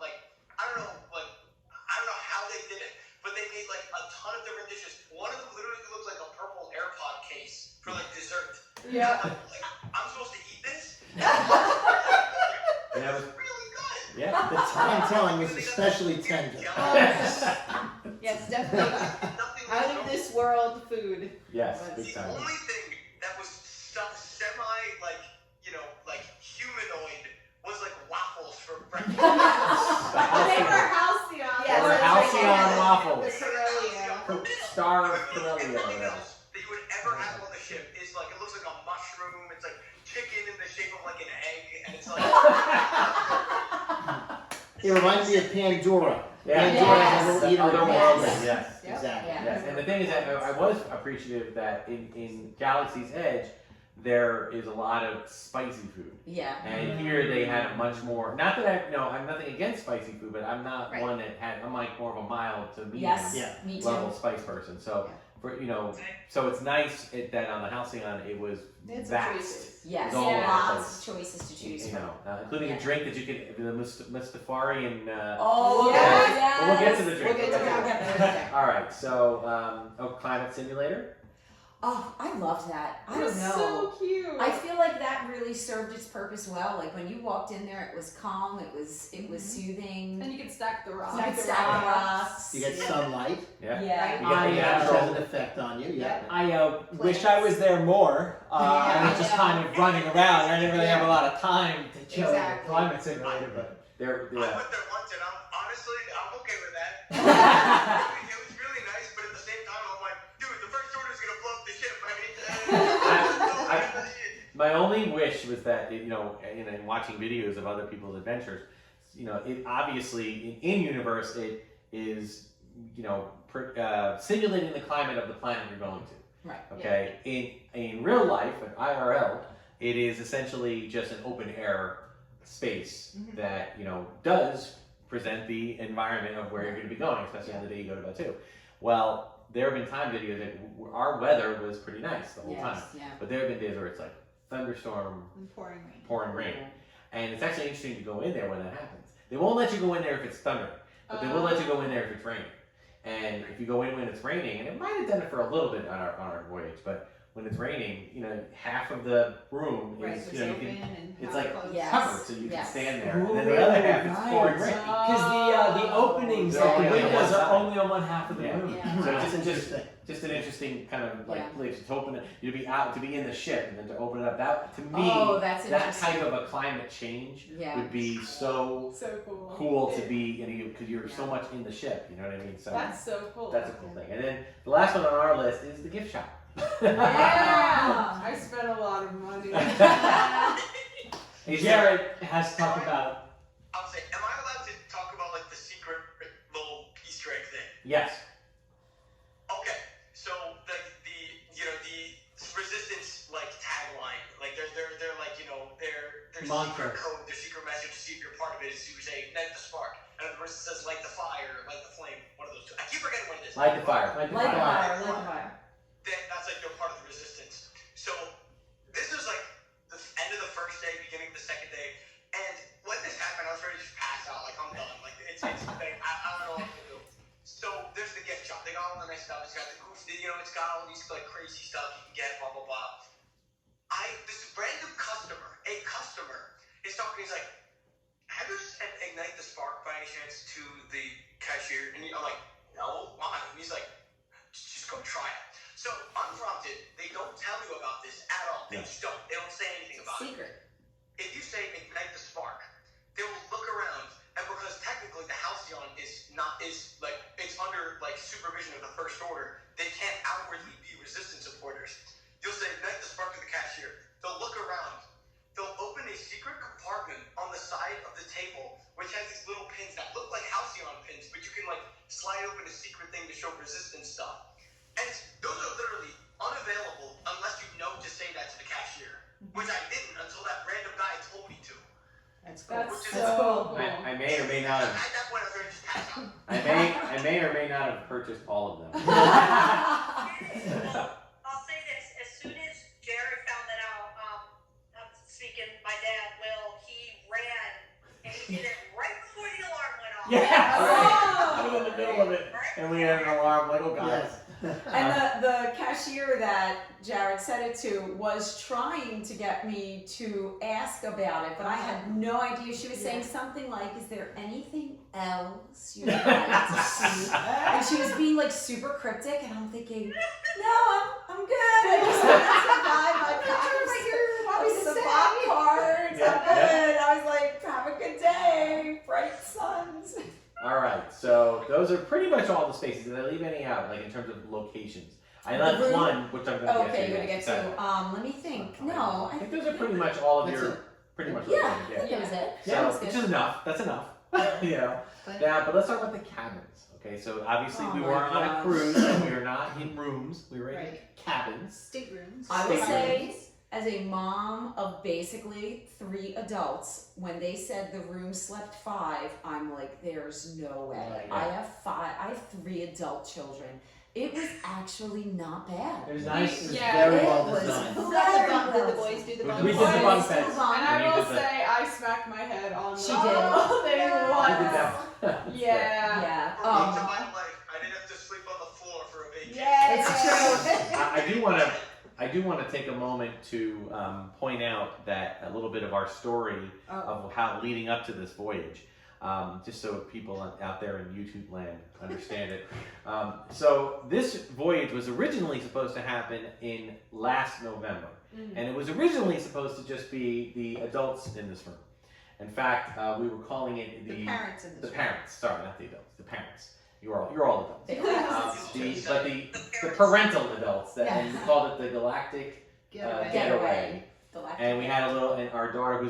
I don't know how they did it, but they made a ton of different dishes. One of them literally looks like a purple AirPod case for dessert. Yeah. I'm supposed to eat this? And that was Really good. yeah. The time telling was especially tender. Yes, definitely. Nothing Out of this world food. Yes, That's- big The time. only thing that was semi humanoid was waffles for breakfast. They were Halcyon. Yes, Or that's Halcyon right. waffles. The Corellia. Star of Everything Corellia. else that you would ever have on the ship is it looks like a mushroom. It's chicken in the shape of an egg, and it's It reminds me of Pandora. Yeah. Pandora has a Yes. little eater. Otherworldly, yes. Yep. Exactly. Yeah. Yes, and the thing is that I was appreciative that in Galaxy's Edge, there is a lot of spicy food. yeah. And here they had a much more, not that I'm nothing against spicy food, but I'm not Right. one that I'm more of a mild to medium Yes. Yeah. Me level too. spice person. So, Yeah. for, so it's nice that on the Halcyon it was It's vast. choices. Yes. all over the Lots place. of choices to choose from. Including Yeah. a drink that you could, the Mustafari and, Oh Yes. yes. But we'll get to the We'll drink. get to that. All right, so, Climate Simulator. Oh, I loved that. I It was don't know. so cute. I feel like that really served its purpose well. Like when you walked in there, it was calm. It was soothing. And you could stack the rocks. You could the stack the rocks. rocks. You get sunlight. Yeah. Yeah. You get the I, Which natural. has an effect on you. Yeah. I wish I was there more. I was just kind of running around. I didn't really have a lot of time to chill in the Exactly. climate simulator, but They're, I went there once, and I'm okay with that. yeah. It was really nice, but at the same time, I'm like, dude, the first order's gonna blow up the ship. My only wish was that, in watching videos of other people's adventures, it obviously in universe it is, simulating the climate of the planet you're going to. Right. Okay. In real life, in IRL, it is essentially just an open air space that, you know, does present the environment of where you're going to be going, especially on the day you go to bed too. Well, there have been times that our weather was pretty nice the whole time, but there have been days where it's like thunderstorm, And pouring rain. pouring rain, and it's actually interesting to go in there when that happens. They won't let you go in there if it's thunder, but they will let you go in there if it's raining. And if you go in when it's raining, and it might have done it for a little bit on our voyage, but when it's raining, you know, half of the room Right, is, it's you know, open you can, and it's half like closed. Yes. covered, so you can Yes. stand there, and Ooh, then the other half is nice. pouring rain. Because the openings They're at the only on windows one are side. only on one half of the Yeah. room. Yeah. So Wow. it's Interesting. just an interesting kind of like Yeah. place to open it, you to be out, to be in the ship, and then to open it up. That to me, Oh, that's that interesting. type of a climate change Yeah. would be so So cool. cool to be in, because you're so Yeah. much in the ship. You know what I mean? So That's so cool. that's a cool thing. And then the last one on our list is the gift shop. Yeah, I spent a lot of money. Hey, Jared has talked about. I'll say, am I allowed to talk about like the secret little Easter egg thing? Yes. Okay, so the you know the resistance like tagline, like they're like, you know, their Mantra. secret code, their secret message to see if you're part of it is to say ignite the spark, and the person says light the fire, light the flame, one of those two. I keep forgetting what it is. Light the fire. Light the Light the fire. fire, light the fire. That's like they're part of the resistance. So this is like the end of the first day, beginning of the second day, and when this happened, I was ready to just pass out. Like, I'm done. Like, it's I don't know what to do. So there's the gift shop. They got all the nice stuff. It's got the goof, you know, it's got all these like crazy stuff you can get, blah blah blah. This random customer, is talking. He's like, have you sent Ignite the Spark by any chance to the cashier? And I'm like, no, why? And he's like, just go try it. So unprompted, they don't tell you about this at all. They just don't. They don't say anything about it. Secret. If you say Ignite the Spark, they will look around, and because technically the Halcyon is like it's under like supervision of the First Order, they can't outwardly be resistance supporters. You'll say Ignite the Spark to the cashier. They'll look around. They'll open a secret compartment on the side of the table, which has these little pins that look like Halcyon pins, but you can like slide open a secret thing to show resistance stuff. And those are literally unavailable unless you know to say that to the cashier, which I didn't until that random guy told me to. That's cool. That's Which is so cool. I may or may not have. At that point, I was ready to just pass out. I may or may not have purchased all of them. Well, I'll say this: as soon as Jared found that out, I'm speaking my dad, Will, he ran and he did it right before the alarm went off. Yes. Oh. I was in the middle of it, and we had an alarm. Like, oh god. Yes. And the cashier that Jared said it to was trying to get me to ask about it, but I had no idea. She was saying something like, is there anything else you'd like to see? And she was being like super cryptic, and I'm thinking, no, I'm good. I just want to buy my package of supply cards. Yeah, I'm good. I was like, have a good day, bright suns. All right, so those are pretty much all the spaces. Did I leave any out, like in terms of locations? I left room? one, which I'm going to Okay, you're get gonna to. get to. Let me think. No, I think those are pretty much all of That's your, it. pretty much. Yeah, what I you're think gonna that was it. get. That was So, good. which is enough. That's enough. You know. But- Yeah, but let's talk about the cabins. Okay, so obviously Oh we my were on a gosh. cruise, and we were not in rooms. We were in Right. cabins. Staterooms. I would Staterooms. say, as a mom of basically 3 adults, when they said the room slept 5, I'm like, there's no way. Right. I have 3 adult children. It was actually not bad. It was nice. It was Yeah. very It well was designed. Who got the very bunk? Did the well boys do the We bunk? did the beds? bunk beds. Hold on. And I And you will did the- say, I smacked my head on the She did. thing No. We did once. that. Yeah. Yeah. For once in my life, I didn't have to sleep on the floor for a vacation. Yeah. It's true. I do want to take a moment to point out that a little bit of our story Oh. of how leading up to this voyage, just so people out there in YouTube land understand it. So this voyage was originally supposed to happen in last November, and it was originally supposed to just be the adults in this room. In fact, we were calling it The parents in the this parents. Sorry, not the adults. The parents. You're all adults. They But the parental adults, and we called it the Galactic Getaway. Getaway. Galactic. And we had a little, and our daughter, who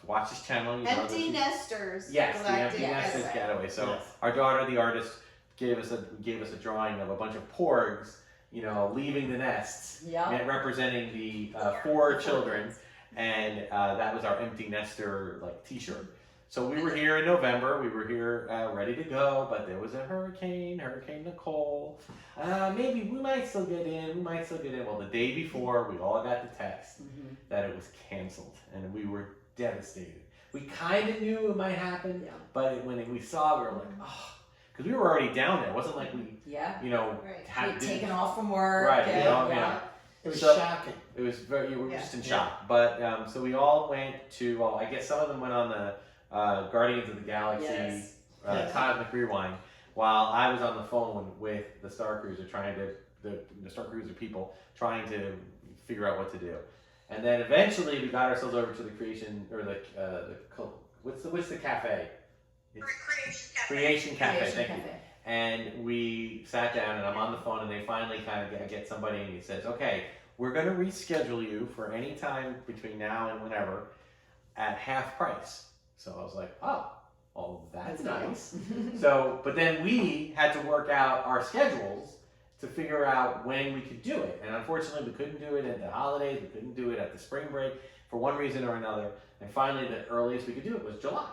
watches this channel, you know that Empty she- nesters. Yes, the Galactic Empty Nesters Getaway. Getaway. So Yes. our daughter, the artist, gave us a drawing of a bunch of porgs, leaving the nests, Yep. and representing the 4 children. and that was our empty nester like T-shirt. So we were here in November. We were here ready to go, but there was a Hurricane Nicole. Maybe we might still get in. Well, the day before, we all got the text that it was canceled, and we were devastated. We kind of knew it might happen, but when we saw, we were like, oh, because we were already down there. It wasn't like we, you know, had taken off from work. Right. It was So, shocking. It was we were just in shock. But so we all went to. Well, I guess some of them went on the Guardians of the Galaxy Cosmic Rewind, while I was on the phone with the Starcruiser the Starcruiser people trying to figure out what to do. And then eventually we got ourselves over to the creation or what's the cafe? Creation Cafe. Thank you. And we sat down, and I'm on the phone, and they finally kind of get somebody, and he says, "Okay, we're going to reschedule you for any time between now and whenever at half price." So I was like, "Oh, that's nice." So, but then we had to work out our schedules to figure out when we could do it, and unfortunately, we couldn't do it at the holidays. We couldn't do it at the spring break for one reason or another. And finally, the earliest we could do it was July.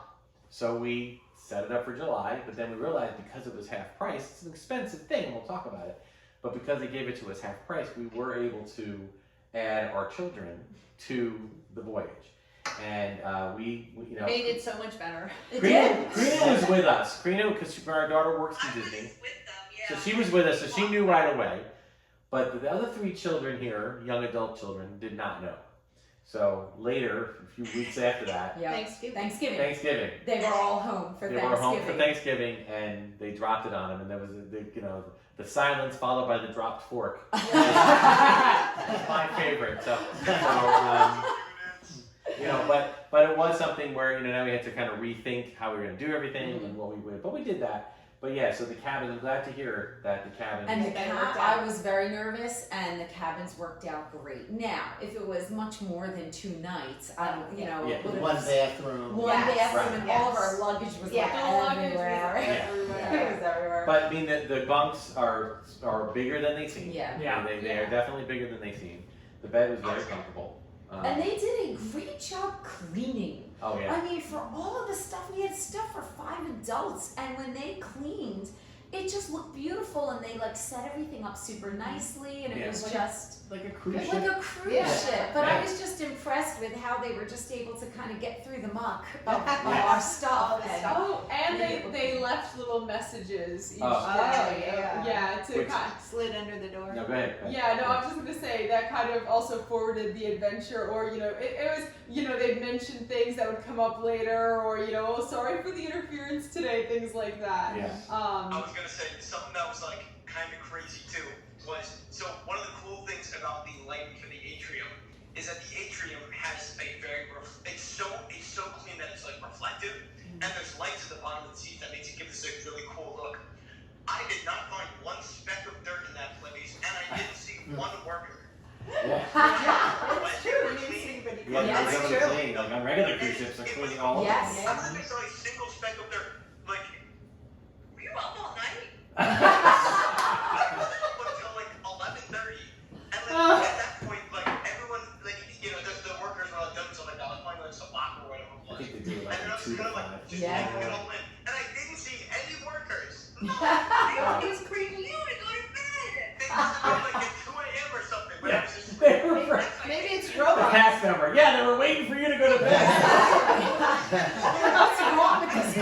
So we set it up for July, but then we realized because it was half price, it's an expensive thing, we'll talk about it, but because they gave it to us half price, we were able to add our children to the voyage. And we you know, made it so much better. Karina was with us. Karina, because our daughter works for Disney. So she was with us, so she knew right away. But the other 3 children here, young adult children, did not know. So later, a few weeks after that, Thanksgiving, they were all home for Thanksgiving. They were home for Thanksgiving, and they dropped it on them, and there was the silence followed by the dropped fork. That's my favorite. So but it was something where now we had to kind of rethink how we were going to do everything and what we would. But we did that. But yeah, so the cabin, I'm glad to hear that the cabin. And I was very nervous, and the cabins worked out great. Now, if it was much more than 2 nights, One bathroom. And all of our luggage was everywhere. It was everywhere. But I mean, the bunks are bigger than they seem. Yeah. They are definitely bigger than they seem. The bed was very comfortable. And they did a great job cleaning. Oh yeah. I mean, for all of the stuff, we had stuff for 5 adults, and when they cleaned, it just looked beautiful, and they set everything up super nicely, and it was just like a cruise ship. Like a cruise ship. But I was just impressed with how they were just able to kind of get through the muck of our stuff. And they left little messages each day. To kind of slid under the door. No, go ahead. Yeah, no, I was just gonna say that kind of also forwarded the adventure, or it was they'd mention things that would come up later, or oh, sorry for the interference today, things like that. Yeah. I was gonna say something that was kind of crazy too was one of the cool things about the lighting for the atrium is that the atrium has a very it's so clean that it's reflective, and there's lights at the bottom of the seats that makes it give this a really cool look. I did not find one speck of dirt in that place, and I didn't see one worker. Yeah. It's true. We didn't see anybody. Yeah, it's true. Clean. On regular cruise ships, they're cleaning all over. Yes. I don't think I saw a single speck of dirt. Were you up all night? I was up until 11:30, and at that point, everyone, the workers were all done, so I was playing some locker or whatever it was. I think they do And then I was 2 to 5. just taking it all in, and I didn't see any workers. No, It was creeping you to go to bed. they must have been at 2 a.m. or something. But I was just Maybe it's The robots. cast member. Yeah, they were waiting for you to go to bed. What's wrong with this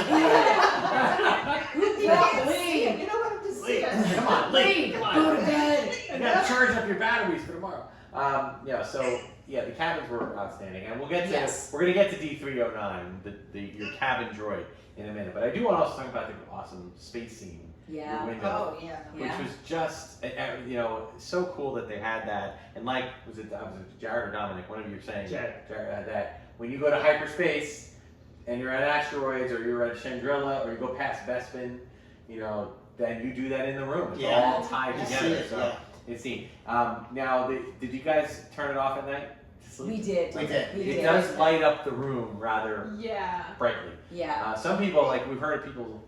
Leave. You don't want them to see us. Come on, leave. Come on. Go to bed. You gotta charge up your batteries for tomorrow. The cabins were outstanding, and we're gonna get to D309, your cabin droid, in a minute. But I do want to also talk about the awesome space scene. Yeah. Your window, Oh, yeah. which was just so cool that they had that. And was it Jared or Dominic? One of you were saying Jared that when you go to hyperspace and you're at asteroids or you're at Chandrilla or you go past Bespin, then you do that in the room. It's all tied together. So it's neat. Now, did you guys turn it off at night to sleep? We did. It does light up the room rather brightly. Yeah. Some people, we've heard of people.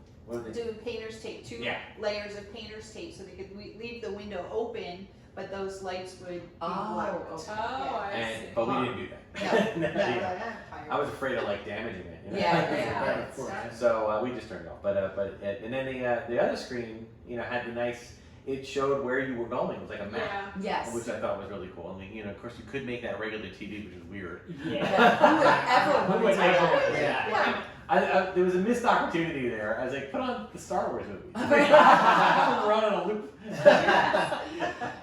Do painter's tape, 2 layers of painter's tape, so they could leave the window open, but those lights would be blocked. I see. but we didn't do that. No, Yeah. I was afraid of like damaging it. You know? Yeah. Of course. So we just turned it off. But and then the other screen, you know, had the nice. It showed where you were going. It was like a map, Yeah. Yes. which I thought was really cool. I mean, you know, of course, you could make that regular TV, which is weird. Yeah. Who would ever want Who would to do ever that? want that? Yeah. There was a missed opportunity there. I was like, put on the Star Wars movie. Run on a loop.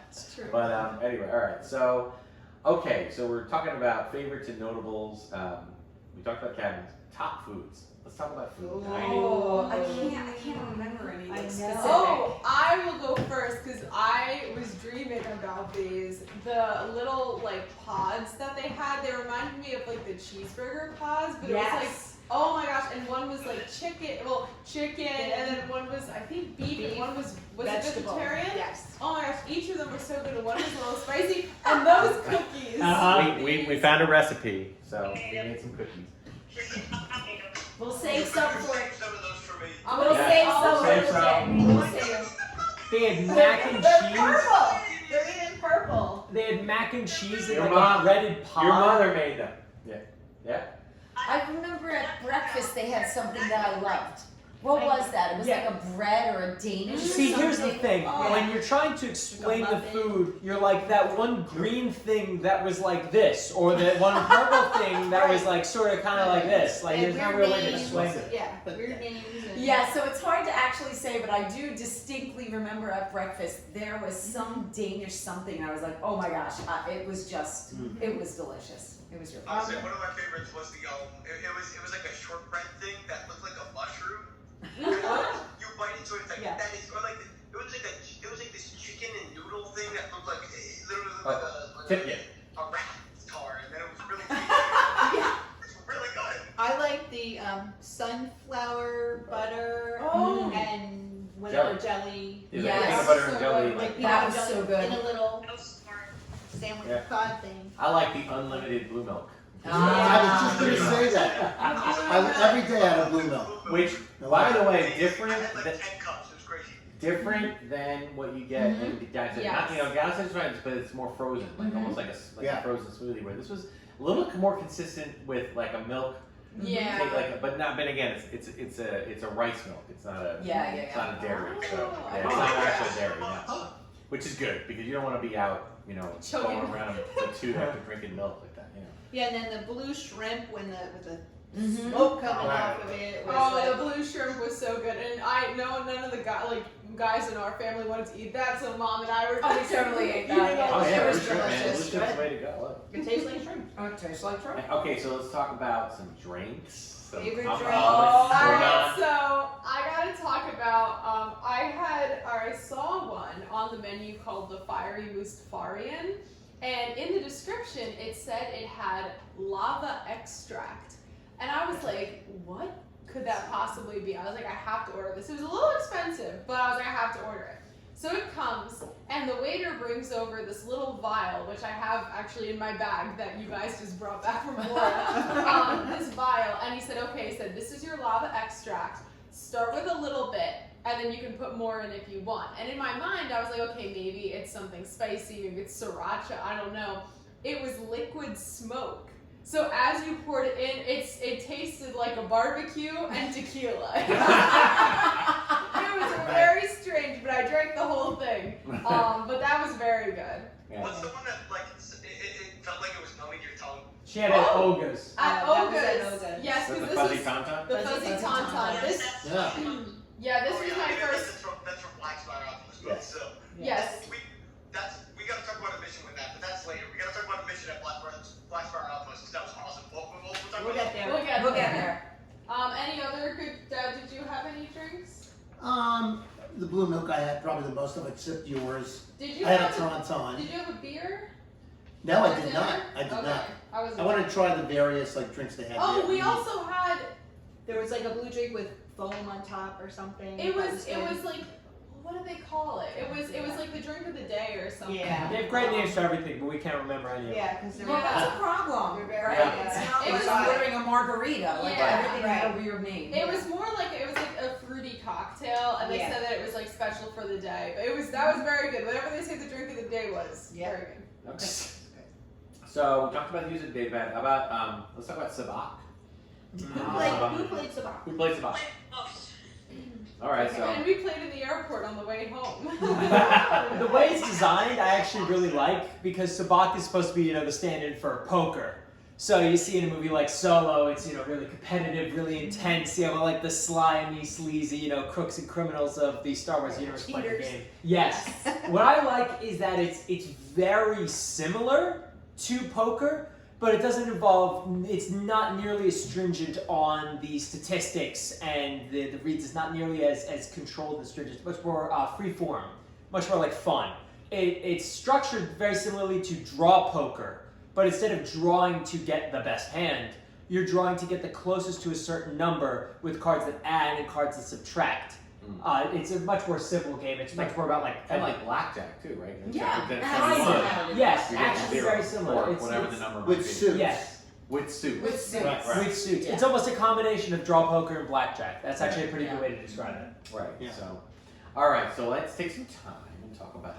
It's true. But anyway, all right. So, okay, so we're talking about favorites and notables. We talked about cabinets. Top foods. Let's talk about food. Oh, I can't remember anything I know. specific. Oh, I will go first because I was dreaming about these. The little like pods that they had, they reminded me of like the cheeseburger pods, but it was like, oh my gosh, and one was like chicken, and then one was I think beef, and one was it vegetable. vegetarian? Yes. Oh my gosh, each of them were so good, and one was a little spicy, and those cookies. We found a recipe, so we made some cookies. We'll save some for it. Some of those for me. We'll save some Save for some. We'll save. They had mac and They're cheese. purple. They're even purple. They had mac and cheese in Your like mom- a breaded pod. Your mother made them. Yeah. I remember at breakfast they had something that I loved. What was that? It was like a bread or a Danish. See, or here's the something. thing. Oh. When you're trying to explain the muffin. food, you're like that one green thing that was like this, or that one purple thing that was like sort of kind of like this. Like there's no real way to explain it. Yeah, weird names. And Yeah, so it's hard to actually say, but I do distinctly remember at breakfast there was some Danish something, and I was like, oh my gosh, it was just, it was delicious. It was really I'll say one of my favorites was the it was like a shortbread thing that looked like a mushroom. You bite into it, it's like that is, or like it was like this chicken and noodle thing that looked like it literally looked like a rat tar, and then it was really it's really good. I like the sunflower butter Oh. and vanilla jelly. Yeah, Yes. peanut butter and So jelly. good. Like That peanut was jelly so good. in a little That was smart. sandwich Yeah. pod thing. I like the unlimited blue milk. I was just gonna say that. Every day out of blue milk. Which, by the way, different. I had like 10 cups. It was crazy. Different than what you get in Galactic. Yes. Not, you know, Galactic Starcruiser, but it's more frozen, like almost like a frozen smoothie. Where this was a little more consistent with like a milk. Yeah. But again, it's a rice milk. It's not a it's not a dairy. So Oh. it's not actually a dairy. No. Which is good because you don't want to be out, you know, Choking. going around the tube after drinking milk like that. You know. Yeah, and then the blue shrimp with the Mhm. smoke coming Right. off of it was Oh, like, the blue shrimp was so good, and I know none of the guys in our family wanted to eat that, so Mom and I were. Oh, we totally ate that, eating yeah. all Oh the yeah, shrimp. blue shrimp, man. Blue delicious. shrimp's the way to go. Look. it tastes like shrimp. Oh, it tastes like shrimp. Okay, so let's talk about some drinks. Some Favorite alcoholic- drinks. Alright, so I gotta talk about, I saw one on the menu called the Fiery Mustafarian, and in the description it said it had lava extract. And I was like, what could that possibly be? I was like, I have to order this. It was a little expensive, but I was like, I have to order it. So it comes, and the waiter brings over this little vial, which I have actually in my bag that you guys just brought back from Florida. This vial, and he said, okay, this is your lava extract. Start with a little bit, and then you can put more in if you want. And in my mind, I was like, okay, maybe it's something spicy, maybe it's sriracha, I don't know. It was liquid smoke. So as you poured it in, it tasted like a barbecue and tequila. It was very strange, but I drank the whole thing. But that was very good. Yeah. What's the one that like it felt like it was numbing your tongue? She had an Ogas. At that was Oga's, at Oga's. yes, With because the this fuzzy was tauntaun? the fuzzy tauntaun. This, Yeah. yeah, this Oh, was yeah, my yeah, first. That's from Black Spire Optimus. Yes. So Yes. we gotta talk about a mission with that, but that's later. We gotta talk about a mission at Black Spire Outpost because that was awesome. We'll talk We'll about get that. there. We'll get there. Any other good? Did you have any drinks? The blue milk I had probably the most of, except yours. Did you I had a have? tauntaun. Did you have a beer? No, I for did dinner? not. I did Okay. not. I was. I wanted to try the various like drinks they had. Oh, there. we also had. There was like a blue drink with foam on top or something. It That was good. like, what do they call it? It was like the drink of the day or something. Yeah. They have great names for everything, but we can't remember any of them. Yeah, because there Yeah. were That's a problem, You're very right? right. It's Yeah. not It like was- ordering a margarita. Like Yeah. everything had a Right. weird name. It was more like it was like a fruity cocktail, and they Yeah. said that it was like special for the day. But that was very good. Whatever they say the drink of the day was, Yeah. very good. Okay. So we talked about the user data pad. How about let's talk about Sabak. Who played Sabak? Who plays Sabak? All right, so And we played in the airport on the way home. The way it's designed, I actually really like because Sabak is supposed to be, the stand-in for poker. So you see in a movie like Solo, it's really competitive, really intense. You have like the slimy, sleazy, crooks and criminals of the Star Wars universe playing the Cheaters. game. Yes. What I like is that it's very similar to poker, but it doesn't involve. It's not nearly as stringent on the statistics, and the reads is not nearly as controlled and stringent. Much more free form, much more like fun. It's structured very similarly to draw poker. But instead of drawing to get the best hand, you're drawing to get the closest to a certain number with cards that add and cards that subtract. It's a much more simple game. It's much more about kind of like blackjack too, right? Yeah. Except Kind that of. Yes, you're getting actually zero very similar. or It's- whatever it's- the number might With be. suits. Yes, With suits. With suits. Right. with suits. Yeah. It's almost a combination of draw poker and blackjack. That's actually a pretty good way to describe it. Right. Yeah. So, all right. So let's take some time and talk about.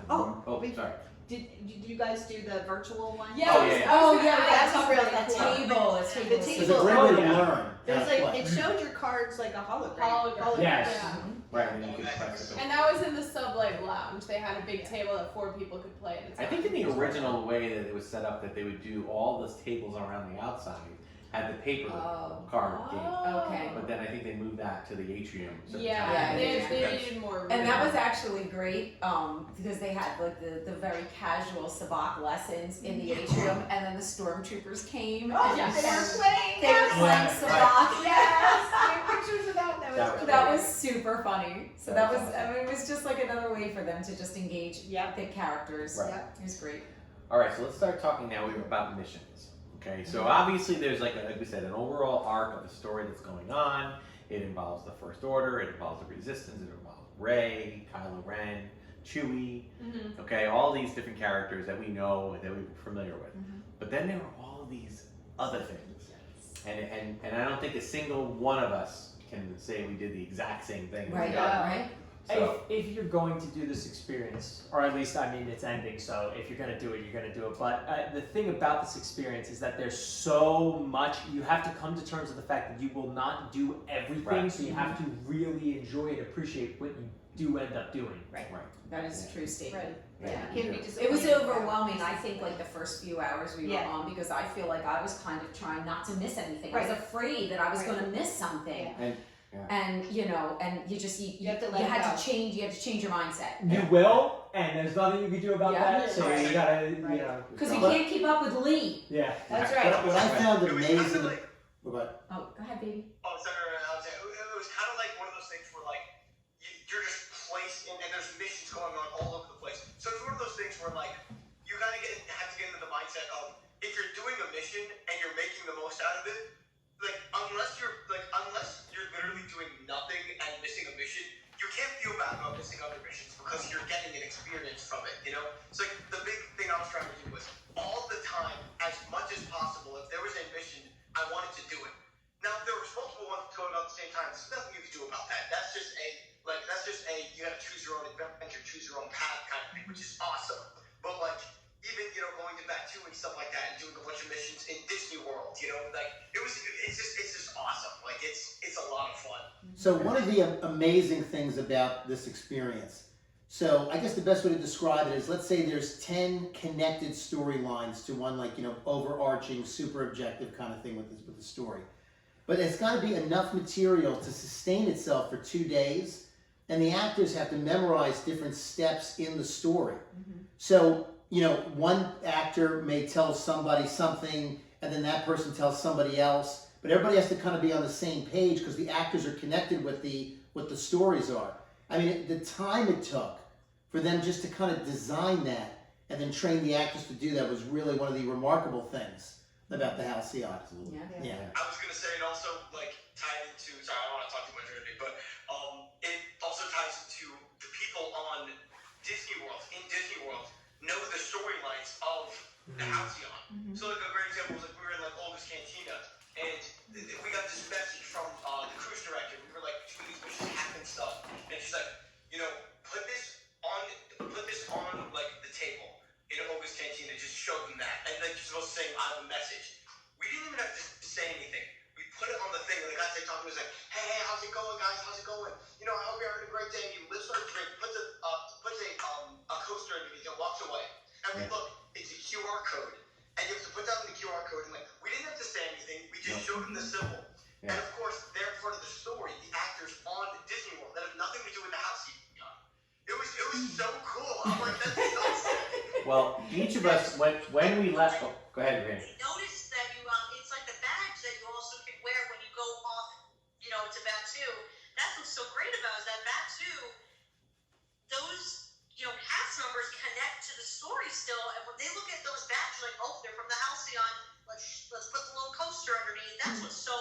Sorry. Did you guys do the virtual one? Yeah. Oh, yeah. Oh yeah, That's that's really really that cool. table. It's The table. It's table. a great way to yeah. learn. how There's to like play. it showed your cards like a hologram. Hologram. Yes. Yeah. Right. And then you can press it. And that was in the Sublight Lounge. They had a big table that 4 people could play at a time. I think in the original way that it was set up, that they would do all the tables around the outside had the paper card game. Okay. But then I think they moved that to the atrium. Yeah, Yeah, they needed more room. And that was actually great because they had like the very casual sabacc lessons in the atrium, and then the stormtroopers came. Oh, and yes. They were playing. They were playing Yeah. sabacc. Yes, I have pictures of that. That was super funny. So That that was was, I mean, it was just like another way for them to just engage Yep. the characters. Right. Yep. It was great. All right, so let's start talking now about missions. Okay, so obviously there's like we said, an overall arc of the story that's going on. It involves the First Order, it involves the Resistance, it involves Rey, Kylo Ren, Chewie. Mhm. Okay, all these different characters that we know, that we're familiar with. But then there are all of these other things, and I don't think a single one of us can say we did the exact same thing. as Right. the other. Right. So, If you're going to do this experience, or at least, I mean, it's ending, so if you're going to do it, you're going to do it. But the thing about this experience is that there's so much, you have to come to terms with the fact that you will not do everything, Right. so you have to really enjoy and appreciate what you do end up doing. right. That is a true statement. Right. Yeah. Yeah. you Can be do. It was disappointing. overwhelming, I think, like the first few hours we were Yeah. on, because I feel like I was kind of trying not to miss anything. I Right. was afraid that I was Right. going to miss something. Yeah. And you know, and you just you have to let it had go. to change. You have to change your mindset You will, and there's nothing you can do about Yeah. that, so Right. you gotta, Right. because you But- can't keep up with Lee. yeah. That's right. What I found It was kind of amazing. like, What? Oh, go ahead, baby. oh, sorry, it was kind of like one of those things where like you're just placed in, and there's missions going on all over the place. So it's one of those things where like you kind of have to get into the mindset of if you're doing a mission and you're making the most out of it, like unless you're literally doing nothing and missing a mission, you can't feel bad about missing other missions because you're getting an experience from it. You know, so like the big thing I was trying to do was all the time, as much as possible. If there was a mission, I wanted to do it. Now, if there was multiple ones going on at the same time, there's nothing you can do about that. That's just a you got to choose your own adventure, choose your own path kind of thing, which is awesome. But like even going to Batuu and stuff like that, and doing a bunch of missions in Disney World, like it's just awesome. Like it's a lot of fun. So one of the amazing things about this experience, so I guess the best way to describe it is, let's say there's 10 connected storylines to one, like, overarching, super objective kind of thing with the story. But it's got to be enough material to sustain itself for 2 days, and the actors have to memorize different steps in the story. So, one actor may tell somebody something, and then that person tells somebody else, but everybody has to kind of be on the same page because the actors are connected with what the stories are. I mean, the time it took for them just to kind of design that and then train the actors to do that was really one of the remarkable things about the Halcyon. Yeah. Yeah. I was gonna say it also like tied into. Sorry, I don't want to talk too much or anything, but it also ties into the people on Disney World. In Disney World, know the storylines of the Halcyon. So like a great example was like we were in like Olga's Cantina, and we got this message from the cruise director. We were like doing these missions hacking stuff, and she's like, put this on like the table in Olga's Cantina. Just show them that, and like you're supposed to say message. We didn't even have to say anything. We put it on the thing, and the guy talking was like, hey, how's it going, guys? How's it going? You know, I hope you're having a great day. He lifts our drink, puts a coaster underneath, and walks away. And we look, it's a QR code. And you have to put down the QR code, and we didn't have to say anything. We just showed him the symbol. Yeah. And of course, they're part of the story, the actors on Disney World that have nothing to do with the Halcyon. It was so cool. I'm like, that's so sick. Well, each of us, when we left, oh, go ahead, Randy. I noticed that you, it's like the badge that you also can wear when you go off, to Batu. That's what's so great about it, is that Batu, those, cast members connect to the story still, and when they look at those badges, like, oh, they're from the Halcyon, let's put the little coaster underneath. That's what's so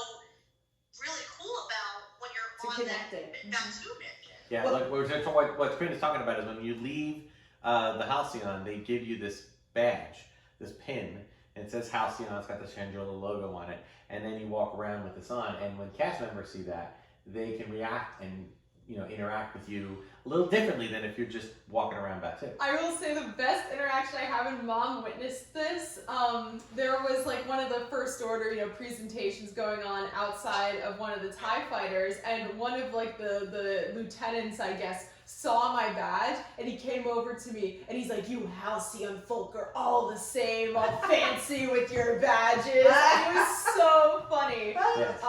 really cool about when you're on connected. that Batu mission. Yeah, like what Quinn is talking about is when you leave the Halcyon, they give you this badge, this pin, and it says Halcyon. It's got the Shangri-La logo on it, and then you walk around with this on. And when cast members see that, they can react and interact with you a little differently than if you're just walking around Batu. I will say the best interaction I have, and Mom witnessed this. There was like one of the First Order, presentations going on outside of one of the TIE fighters, and one of like the lieutenants, I guess, saw my badge, and he came over to me, and he's like, "You Halcyon folk are all the same, all fancy with your badges." It was so funny. Yes.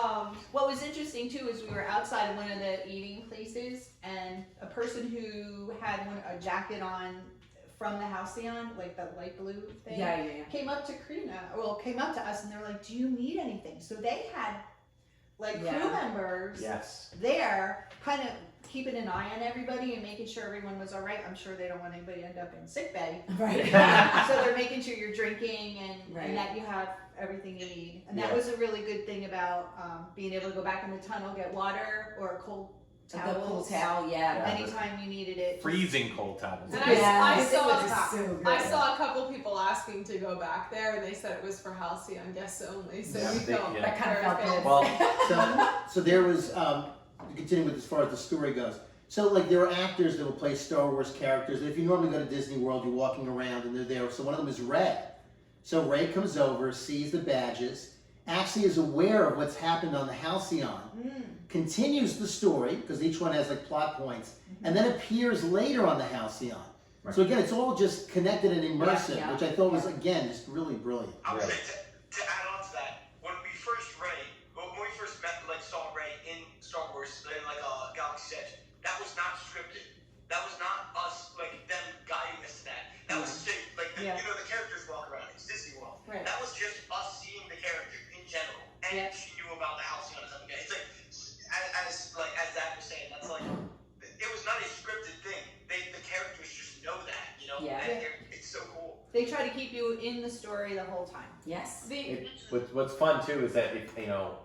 What was interesting too is we were outside of one of the eating places, and a person who had a jacket on from the Halcyon, like the light blue thing, came up to came up to us, and they're like, "Do you need anything?" So they had crew members there, kind of keeping an eye on everybody and making sure everyone was all right. I'm sure they don't want anybody to end up in sick bay. Right. So they're making sure you're drinking and that you have everything you need. And that was a really good thing about being able to go back in the tunnel, get water or a cold towel. The cool towel, Anytime you needed it. Freezing cold towels. And I I saw a couple people asking to go back there, and they said it was for Halcyon guests only. So we felt that kind of felt good. Well, So there was, continuing with as far as the story goes. So there are actors that will play Star Wars characters. If you normally go to Disney World, you're walking around and they're there. So one of them is Rey. So Rey comes over, sees the badges, actually is aware of what's happened on the Halcyon, continues the story, because each one has plot points, and then appears later on the Halcyon. Right. So again, it's all just connected and immersive, which I thought was, again, just really brilliant. I would say to add on to that, when we first saw Rey in Star Wars, in Galaxy's Edge, that was not scripted. That was not us, them guiding us to that. That was the characters walk around. It's Disney World. Right. That was just us seeing the character in general, and she knew about the Halcyon or something. It's as Zach was saying, that's it was not a scripted thing. The characters just know that, and it's so cool. They try to keep you in the story the whole time. Yes. What's fun too is that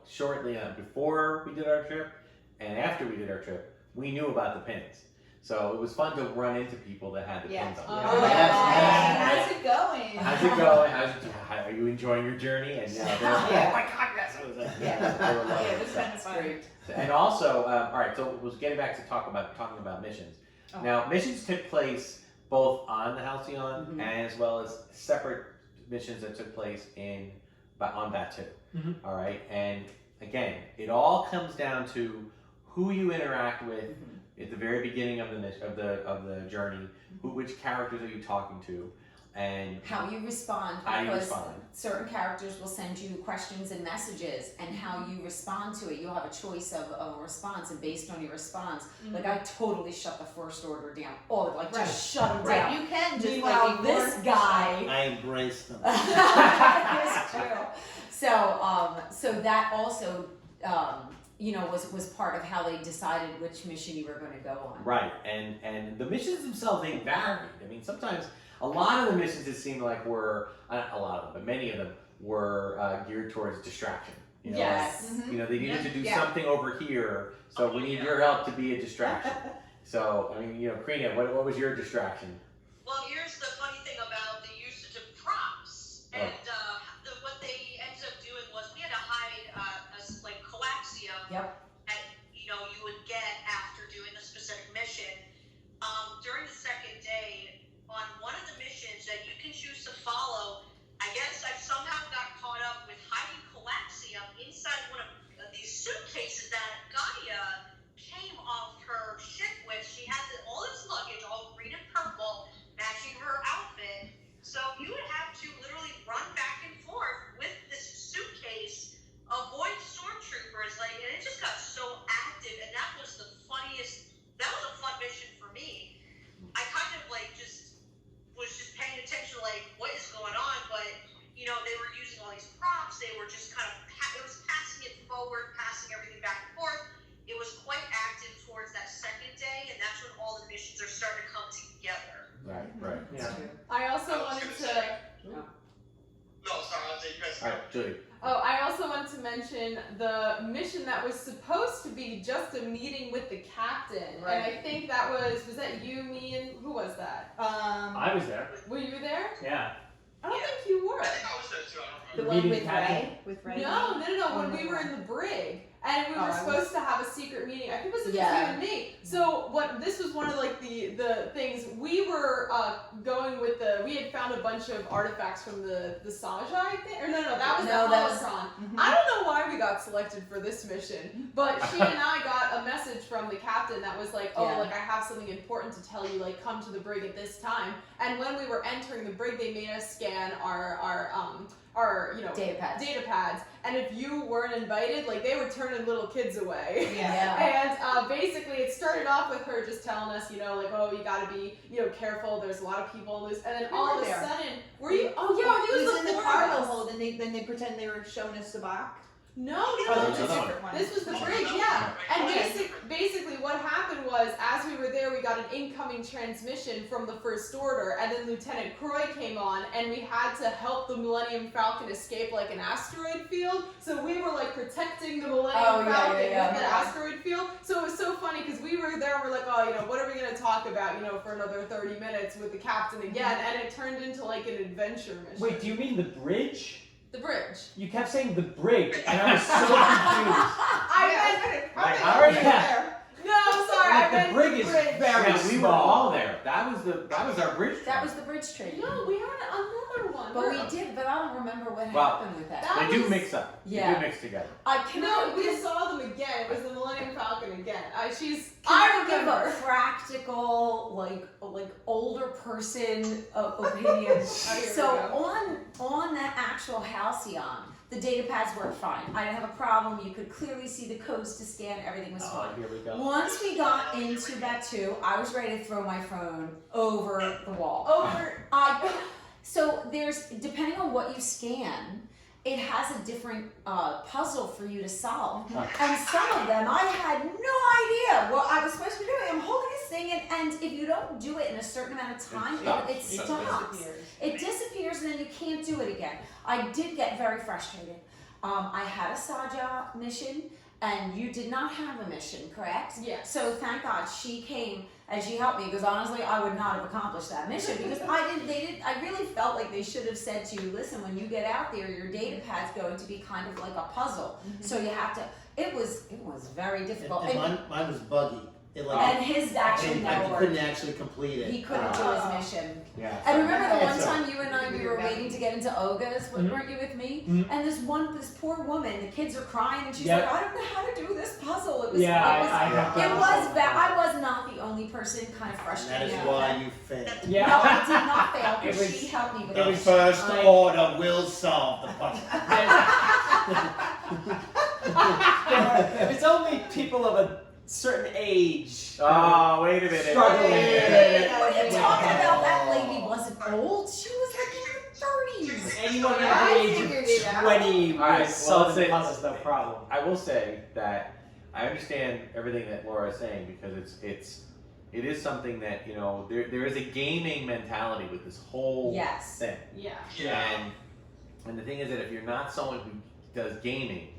shortly before we did our trip and after we did our trip, we knew about the pins. So it was fun to run into people that had the pins on. How's it going? How's it going? Are you enjoying your journey? And they're like, oh my God, yes! It was It was kind of fun. And also, all right. So was getting back to talking about missions. Now, missions took place both on the Halcyon as well as separate missions that took place on Batu. All right, and again, it all comes down to who you interact with at the very beginning of the journey. Which characters are you talking to? And how you respond, because certain characters will send you questions and messages, and how you respond to it. You'll have a choice of a response, and based on your responance, I totally shut the First Order down. Just shut them down. You can just Meanwhile, this guy. I embrace them. It's true. So that also, was part of how they decided which mission you were going to go on. Right, and the missions themselves, they varied. I mean, sometimes. A lot of the missions, it seemed like were, not a lot of them, but many of them were geared towards distraction. Yes. They needed to do something over here, so we need your help to be a distraction. So, Karina, what was your distraction? Well, here's the funny thing about the usage of props. And what they ended up doing was we had to hide coaxium that, you would get after doing a specific mission. During the second day, on one of the missions that you can choose to follow, I guess I somehow got caught up making all these props. They were just kind of, it was passing it forward, passing everything back and forth. It was quite active towards that second day, and that's when all the missions are starting to come together. Right, right. Yeah. I also I was wanted gonna to. say- No, sorry, I'll say you guys. All right, Julie. Oh, I also wanted to mention the mission that was supposed to be just a meeting with the captain, and I think that was that you, me, and who was that? I was there. Were you there? Yeah. I don't think you were. I think I was there too. I The don't one meeting with captain. Ray? With Ray? No, Oh, when no, we were right. in the brig, and we Oh, were I supposed to have a secret meeting. I think it was just you Yeah. and me. So this was one of like the things we were going with we had found a bunch of artifacts from the Saja, I think, or no, that was No, the that was- Holocron. Mhm. I don't know why we got selected for this mission, but she and I got a message from the captain that was like, oh, Yeah. like I have something important to tell you, like come to the brig at this time. And when we were entering the brig, they made us scan our Data pads. and if you weren't invited, like they were turning little kids away. Yeah. And basically, it started off with her just telling us, like, oh, you gotta be, careful. There's a lot of people in this, and then We all were of a there. sudden, were you? Oh yeah, It was in the four of cargo us. hold, and then they pretend they were showing us the box. No, Oh, no, that's this, a is- different one. this was the Oh, brig, no. yeah. And Okay. basically, what happened was, as we were there, we got an incoming transmission from the First Order, and then Lieutenant Croy came on, and we had to help the Millennium Falcon escape like an asteroid field. So we were like protecting the Millennium Oh, yeah, Falcon yeah, with the yeah. asteroid field. So it was so funny because we were there, we're like, oh, what are we gonna talk about, for another 30 minutes with the captain again? And it turned into like an adventure mission. Wait, do you mean the bridge? The bridge. You kept saying the brig, and I was so confused. I How are you? no, sorry, I Like, the meant brig is bridge. very Yeah, we were small. all there. That was our bridge. That was the bridge trade. No, we had another one. But we did, but I don't remember what Well, happened with that. that They do was- mix up. Yeah. They do mix together. I No, cannot we saw them again. It was the Millennium Falcon again. I I give a remember. practical, like older person opinion. Oh, here we So go. on that actual Halcyon, the data pads worked fine. I didn't have a problem. You could clearly see the codes to scan. Everything was Oh, fine. here we go. Once we got into Batu, I was ready to throw my phone over the wall. Over. So there's, depending on what you scan, it has a different puzzle for you to solve. And some of them I had no idea what I was supposed to be doing. I'm holding this thing, and if you don't do it in a certain amount of time, it stops. It disappears, and then you can't do it again. I did get very frustrated. I had a Saja mission, and you did not have a mission, correct? Yes. So thank God she came and she helped me, because honestly I would not have accomplished that mission, because I really felt like they should have said to you, listen, when you get out there, your data pad's going to be kind of like a puzzle. So you have to, it was very difficult. And mine was buggy. It like And his actually I never couldn't worked. actually complete it. He couldn't do his mission. Yeah. And remember the one It's a- time you and I, we were waiting to get into Oga's, weren't you with me? Mhm. And this poor woman, the kids are crying, and she's Yep. like, I don't know how to do this puzzle. It was, Yeah, I I was not the only person kind of And that frustrated. is with why that. you failed. Yeah. No, I did not fail, It because was- she helped me with The it. first I- order will solve the puzzle. It's only people of a certain age. Oh, wait a minute. Struggling. What are you talking about? That lady wasn't old. She was like in her 30s. Anyone under I the age figured of it out. 20 All right, was well, solving the let's say- puzzles, no problem. I will say that I understand everything that Laura is saying, because it is something that there is a gaming mentality with this whole Yes. thing. Yeah. And the thing is that if you're not someone who does gaming,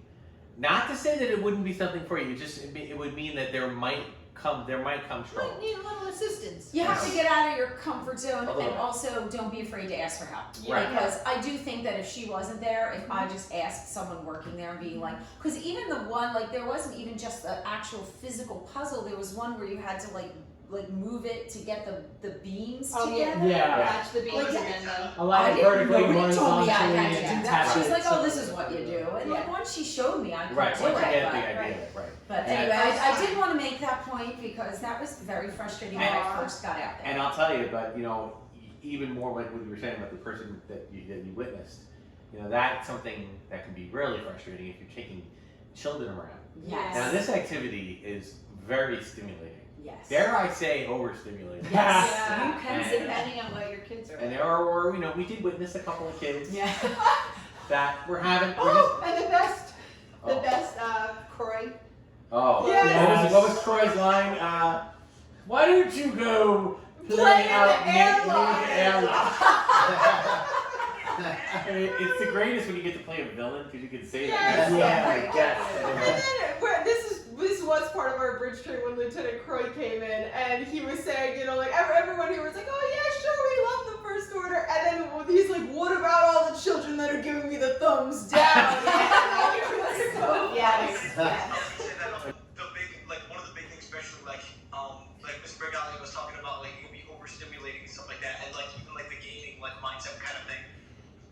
not to say that it wouldn't be something for you, it would mean that there might come trouble. Might need a little assistance. You have to get out of your comfort zone, A little and bit. also don't be afraid to ask for help. Right. Because I do think that if she wasn't there, if I just asked someone working there and being like, because even the one, like there wasn't even just the actual physical puzzle, there was one where you had to like move it to get the beams together. Yeah. Match the beams Like, and then the. Align it vertically, Nobody told me I horizontally, had to and do that. attach She's it. like, oh, this is what you do. And like Yeah. once she showed me, I could Right, do once you it. get the but- idea of it, right. But And anyway, I- I did want to make that point because that was very frustrating when I first got out there. And I'll tell you, but even more what you were saying about the person that you witnessed, that's something that can be really frustrating if you're taking children around. Yes. Now this activity is very stimulating. Yes. Dare I say overstimulating. Yes. Yeah. You can And- sit Depending on what your kids are And like. there were, we did witness a couple of kids. Yeah. that we're having. Oh, and the best, Oh. Croy. Oh, Yes. what was Troy's line? Why don't you go play Play in out the airlock. I mean, it's the greatest when you get to play a villain because you can say Yes. that. Yeah. Yes. And then this was part of our bridge trip when Lieutenant Croy came in, and he was saying, you know, like everyone here was like, oh yeah, sure, we love the First Order, and then he's like, what about all the children that are giving me the thumbs down? Yes. The big, like one of the big things, especially like Mr. Magalios was talking about, like you'll be overstimulating and stuff like that, and like even like the gaming like mindset kind of thing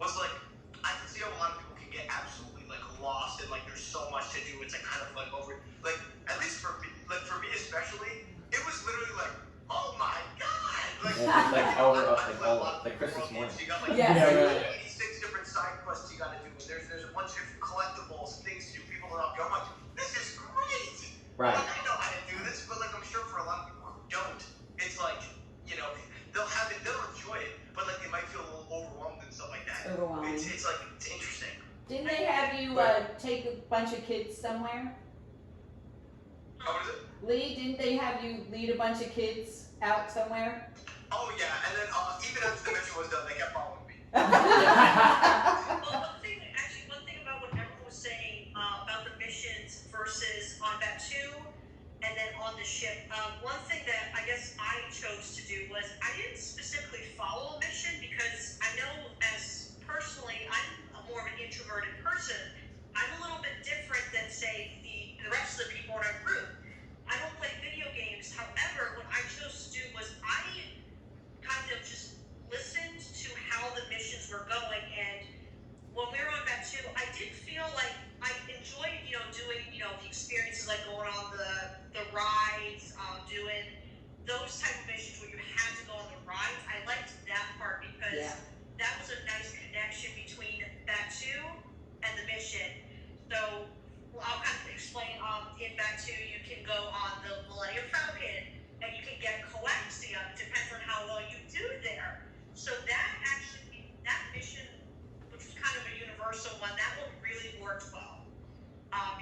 was like I can see how a lot of people can get absolutely like lost and like there's so much to do. It's like kind of like over, like at least for me especially, it was literally like, oh my god, like Christmas morning. You got like Yes. 86 different side quests you got to do, and there's a bunch of collectibles, things to do. People don't know. I'm like, this is great. Right. Like, I know how to do this, but like I'm sure for a lot of people who don't, it's like, you know, they'll enjoy it, but like they might feel a little overwhelmed and stuff like that. Overwhelming. It's like it's interesting. Didn't they have you take a bunch of kids somewhere? How is it? Lee, didn't they have you lead a bunch of kids out somewhere? Oh yeah, and then even after the mission was done, they kept following me. Well, one thing about what everyone was saying about the missions versus on that 2 and then on the ship. One thing that I guess I chose to do was I didn't specifically follow a mission because I know as personally I'm more of an introverted person. I'm a little bit different than say the rest of the people in our group. I don't play video games. However, what I chose to do was I kind of just listened to how the missions were going, and when we were on that 2, I did feel like I enjoyed, you know, doing, you know, the experiences like going on the rides, doing those type of missions where you had to go on the rides. I liked that part because that was a nice connection between that 2 and the mission. So I'll kind of explain. In that 2, you can go on the Millennium Falcon and you can get Coaxium. Depends on how well you do there. So that mission, which was kind of a universal one, that one really worked well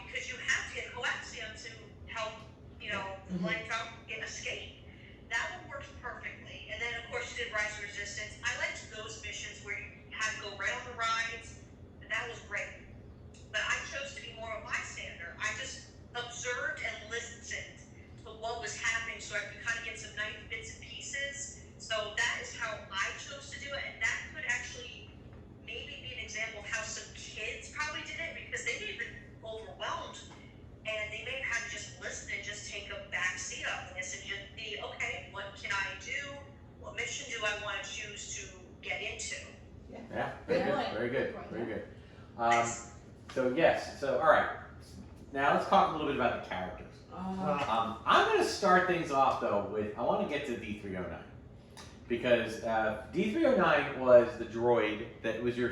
because you have to get Coaxium to help, you know, Millennium Falcon get escape. That one worked perfectly. And then of course you did Rise of Resistance. I liked those missions where you had to go right on the rides, and that was great. But I chose to be more of a bystander. I just observed and listened to what was happening so I could kind of get some nice bits and pieces. So that is how I chose to do it, and that could actually maybe be an example of how some kids probably did it because they may have been overwhelmed and they may have had to just listen and just take a back seat on this and just be, okay, what can I do? What mission do I want to choose to get into? Yeah, very Good good, point. very good, very good. So all right. Now let's talk a little bit about the characters. I'm going to start things off though with I want to get to D309 because D309 was the droid that was your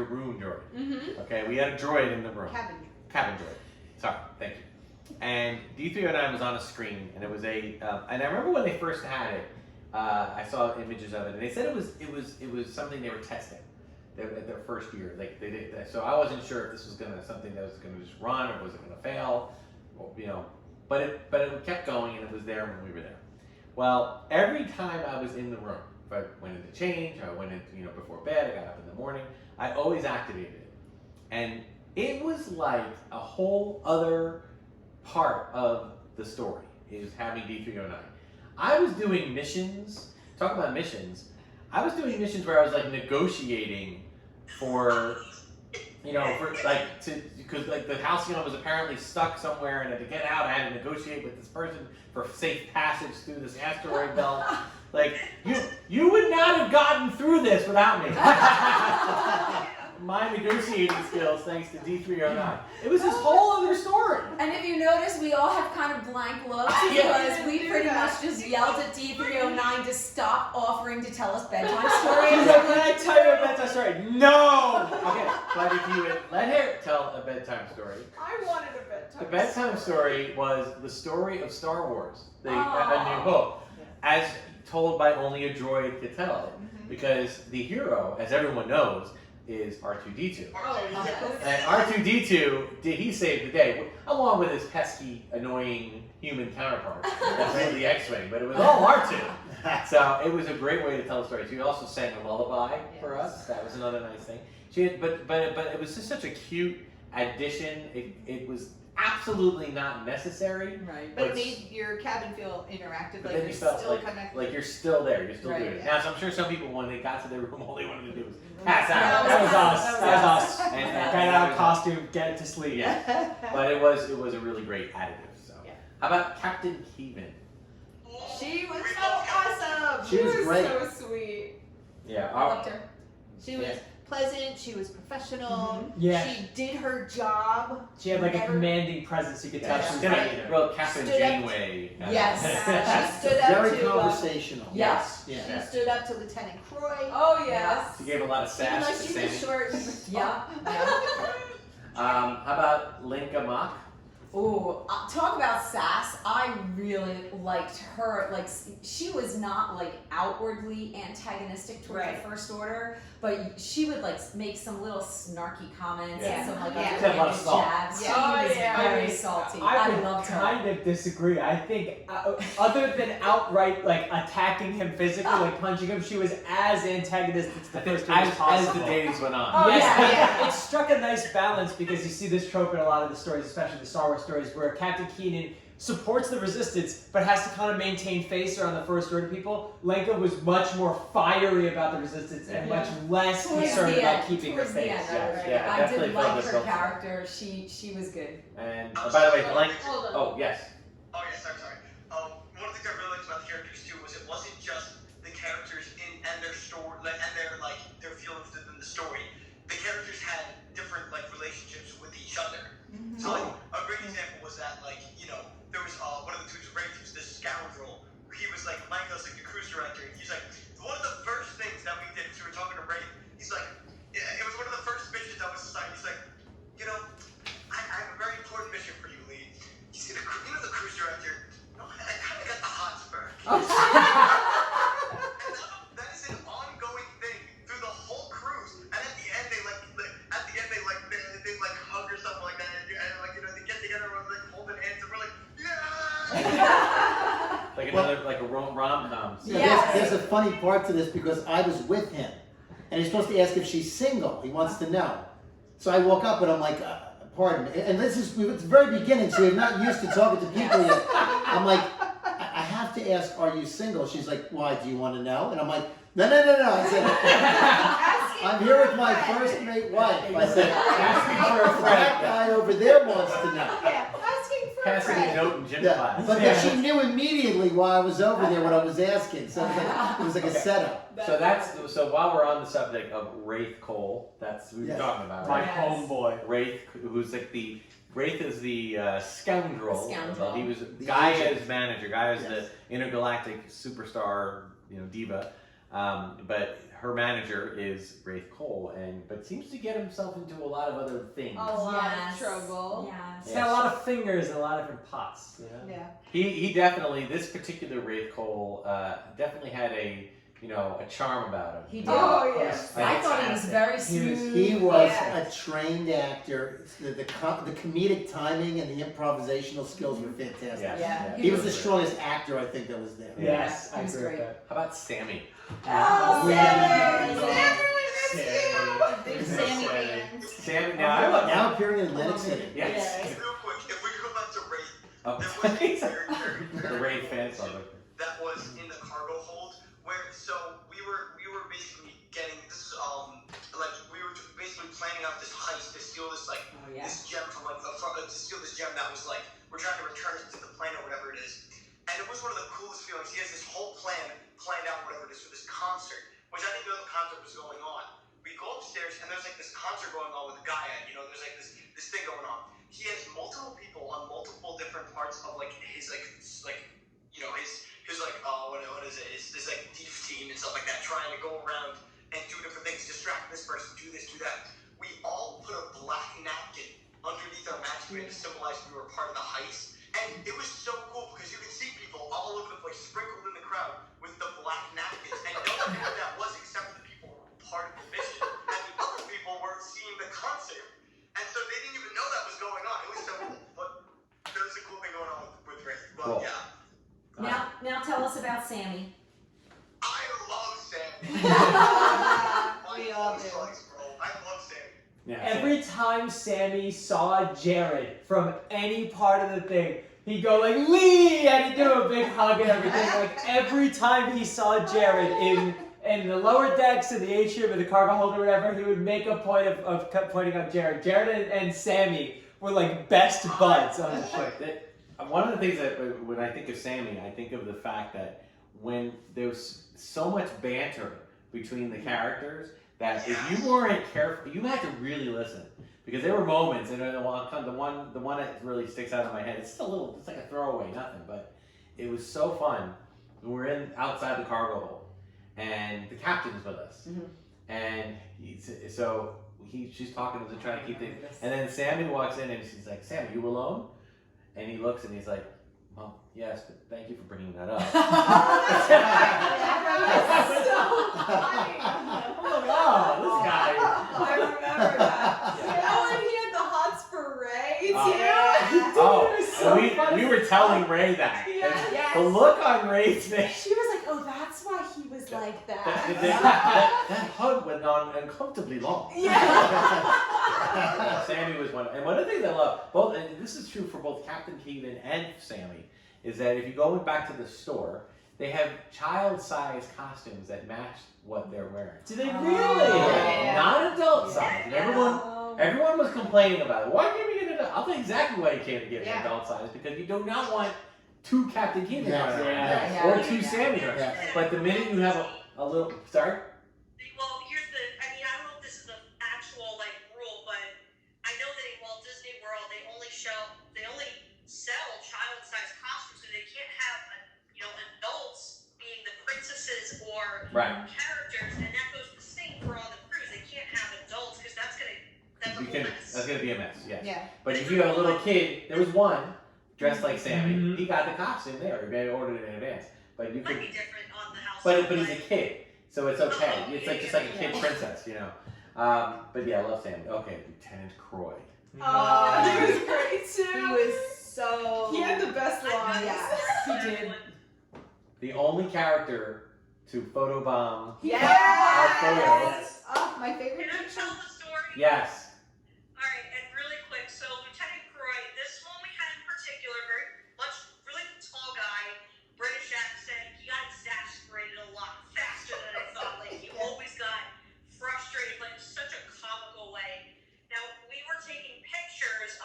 room droid. Mm-hmm. Okay, we had a droid in the room. Cabin. Droid. Sorry, thank you. And D309 was on a screen, and it was and I remember when they first had it, I saw images of it, and they said it was something they were testing. At their first year, like they did. So I wasn't sure if this was something that was gonna just run or was it gonna fail, well, you know. But it kept going, and it was there when we were there. Well, every time I was in the room, if I went in to change, I went in, you know, before bed, I got up in the morning, I always activated it, and it was like a whole other part of the story is having D309. I was doing missions. Talk about missions. I was doing missions where I was like negotiating for, you know, because like the Halcyon was apparently stuck somewhere, and to get out, I had to negotiate with this person for safe passage through this asteroid belt. Like you would not have gotten through this without me. My negotiating skills, thanks to D309. It was this whole other story. And if you notice, we all have kind of blank looks because we pretty much just yelled at D309 to stop offering to tell us bedtime stories. She's like, can I tell you a bedtime story? No! Okay, but if you would let her tell a bedtime story. I wanted a bedtime. The bedtime story was the story of Star Wars, A New Hope, as told by only a droid could tell it. Because the hero, as everyone knows, is R2-D2. Oh, yes. And R2-D2, he saved the day, along with his pesky, annoying human counterpart that played the X-Wing, but it was all R2. So it was a great way to tell the story. She also sang a lullaby for us. That was another nice thing. She had, but it was just such a cute addition. It was absolutely not necessary. Right. But it made your cabin feel interactive, But like then you're you felt still like, connected. like you're still there. You're still Right, doing it. yeah. Now, so I'm sure some people, when they got to their room, all they wanted to do was pass out. That was us. That was us. And Get out of costume, get to sleep. Yeah. But it was a really great additive. So, Yeah. how about Captain Keevan? She was so awesome. She was great. so sweet. Yeah. I loved her. She was pleasant. She was professional. Yeah. She did her job. She had like a Never- commanding presence. You could tell Yeah, she was she's ready got to. a real Captain Stood up- Janeway. Yes. She stood up Very to. conversational. Yes. Yeah. She stood up to Lieutenant Croy. Oh, yes. She gave a lot of Even though sass to she Sammy. was short. Yeah. Yeah. How about Linka Mock? Ooh, talk about sass. I really liked her. Like, she was not like outwardly antagonistic toward Right. the First Order, but she would like make some little snarky comments Yeah. and some like Yeah. She had a lot of salt. jabs. Yeah. She Oh, was yeah. very I mean, salty. I I would loved her. kind of disagree. I think, other than outright like attacking him physically, like punching him, she was as antagonistic to the first one as As possible. the days went on. Oh, Yes, yeah. it struck a nice balance because you see this trope in a lot of the stories, especially the Star Wars stories, where Captain Keenan supports the Resistance but has to kind of maintain face around the First Order people. Lenka was much more fiery about the Resistance and much less Towards concerned the about end, keeping her towards the face. end, Yes, I- yeah, I definitely did felt like this her felt- character. She was good. And by the way, Blank. Hold on. Oh yes. Oh yeah, sorry. One of the things I really liked about the characters too was it wasn't just the characters and their story, and their feelings within the story. The characters had different relationships with each other. So a great example was that there was one of the dudes Wraith, he was this scoundrel. He was Magalios, the cruise director. He's like, one of the first things that we did, we were talking to Wraith. He's like, it was one of the first missions that was assigned. He's like, I have a very important mission for you, Lee. You see, the cruise director, I kind of got the hots for her. And that is an ongoing thing through the whole cruise. And at the end, they hug or something like that, and they get together and holding hands, and we're like, yeah. Like a rom-com. So Yes. there's a funny part to this because I was with him, and he's supposed to ask if she's single. He wants to know. So I walk up and I'm like, pardon me. And it's the very beginning, so we're not used to talking to people yet. I'm like, I have to ask, are you single? She's like, why? Do you want to know? And I'm like, no. I said, I'm here with my first mate wife. I said, Asking for a that friend. guy over there wants to know. Yeah, asking for a Passing a friend. note in gym Yeah, class. but then she knew immediately why I was over there, what I was asking. So it was like a setup. So while we're on the subject of Wraith Cole, that's who we're Yes. talking about, My right? Yes. homeboy. Wraith, who's Wraith is the scoundrel. Scoundrel. He was The Gaia's agent. manager. Gaia's Yes. the intergalactic superstar, diva. But her manager is Wraith Cole, but seems to get himself into a lot of other things. A lot of Yes. trouble. Yes. He's got a lot of fingers and a lot of different pots. Yeah. He definitely, this particular Wraith Cole definitely had a charm about him. He did. Oh, yes. I thought he was very He was- smooth. He was Yeah. a trained actor. The comedic timing and the improvisational skills were fantastic. Yeah. Yeah. He was the strongest actor I think that was there. Yes, He I was agree with great. that. How about Sammy? Oh, Big Sammy fans. Sammy, now Now appearing in Atlantic City. Yes. Real quick, if we could go back to Wraith, Oh, there was a character the Wraith fan song. that was in the cargo hold where we were basically getting this we were basically planning out this heist to steal this this gem from to steal this gem that was we're trying to return it to the plane or whatever it is. And it was one of the coolest feelings. He has this whole planned out whatever it is for this concert, which I didn't know the concert was going on. We go upstairs and there's this concert going on with Gaia, there's this thing going on. He has multiple people on multiple different parts of his what is it? His thief team and stuff like that, trying to go around and do different things, distract this person, do this, do that. We all put a black napkin underneath our match band to symbolize we were part of the heist. And it was so cool because you could see people all over the place sprinkled in the crowd with the black napkins. And no one knew who that was except for the people who were part of the mission. And the other people But Cool. yeah, Now tell us about Sammy. I love Sammy. We all do. Bro. I love Sammy. Yeah. Every time Sammy saw Jared from any part of the thing, he'd go like, Lee! And he'd give him a big hug and everything. Like, every time he saw Jared in the lower decks, in the atrium, in the cargo hold or whatever, he would make a point of pointing out Jared. Jared and Sammy were like best buds on the ship. One of the things that when I think of Sammy, I think of the fact that when there's so much banter between the characters that if you weren't careful, you had to really listen, because there were moments, and the one that really sticks out in my head. It's like a throwaway, nothing, but it was so fun. We're outside the cargo hold, and the captain's with us, and she's talking to trying to keep things, and then Sammy walks in and she's like, "Sam, are you alone?" And he looks and he's like, "Well, yes, but thank you for bringing that up." Oh, this guy. I remember that. Oh, and he had the hots for Ray too. And we were telling Ray that. Yes. And the look on Ray's face. She was like, "Oh, that's why he was like that." That hug went on uncomfortably long. Yeah. Sammy was one. And one of the things I love, both, and this is true for both Captain Keenan and Sammy, is that if you go back to the store, they have child-sized costumes that match what they're wearing. Do they really? Not adult size. And everyone was complaining about it. Why can't we get an adult? I'll tell you exactly why you can't get an adult size, because you do not want two Captain Keenan or two Sammy. But the minute you have a little, sorry? Well, I don't know if this is the actual rule, but I know that in Walt Disney World they only sell child-sized costumes, so they can't have adults being the princesses or characters, and that goes the same for all the crews. They can't have adults because that's a mess. That's gonna be a mess. Yes. Yeah. But if you have a little kid, there was one dressed like Sammy. He got the costume there. He ordered it in advance. But you Might could. be different on the house. But he's a kid, so it's okay. It's just like a kid princess, But yeah, I love Sammy. Okay, Lieutenant Croy. Oh, he was great too. He was so. He had the best lines. Yes, He did. The only character to photobomb. Yes. Oh, my favorite Can I picture. tell the story? Yes. All right, and really quick. So Lieutenant Croy, this one we had in particular, really tall guy, British accent. He got exasperated a lot faster than I thought. He always got frustrated, but in such a comical way. Now we were taking pictures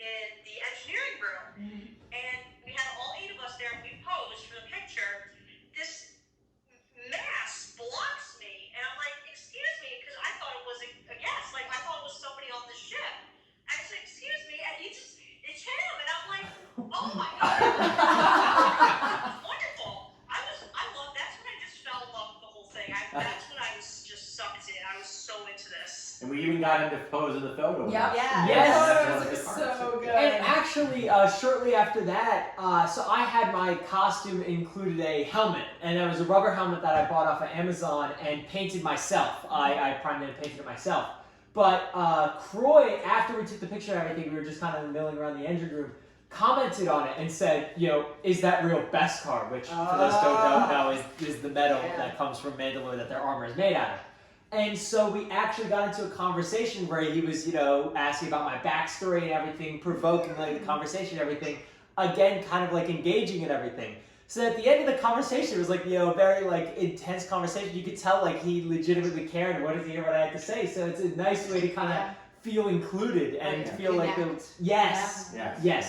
in the engineering room, and we had all 8 of us there, and we posed for the picture. This mass blocks me, and I'm like, "Excuse me," because I thought it was a guest. I thought it was somebody on the ship. I said, "Excuse me," and it's him, and I'm like, "Oh my god." Wonderful. That's when I just fell in love with the whole thing. That's when I was just sucked in. I was so into this. And we even got him to pose in the photo. Yes. It was so good. And actually, shortly after that, so I had my costume included a helmet, and it was a rubber helmet that I bought off of Amazon and painted myself. I primed it and painted it myself. But Croy, after we took the picture and everything, we were just kind of milling around the engine room, commented on it and said, "Is that real Beskar?" Which, for those who don't know, is the metal that comes from Mandalore that their armor is made out of. And so we actually got into a conversation where he was, asking about my backstory and everything, provoking the conversation and everything. Again, kind of engaging and everything. So at the end of the conversation, it was a very intense conversation. You could tell he legitimately cared and wanted to hear what I had to say. So it's a nice way to kind of feel included and feel yes.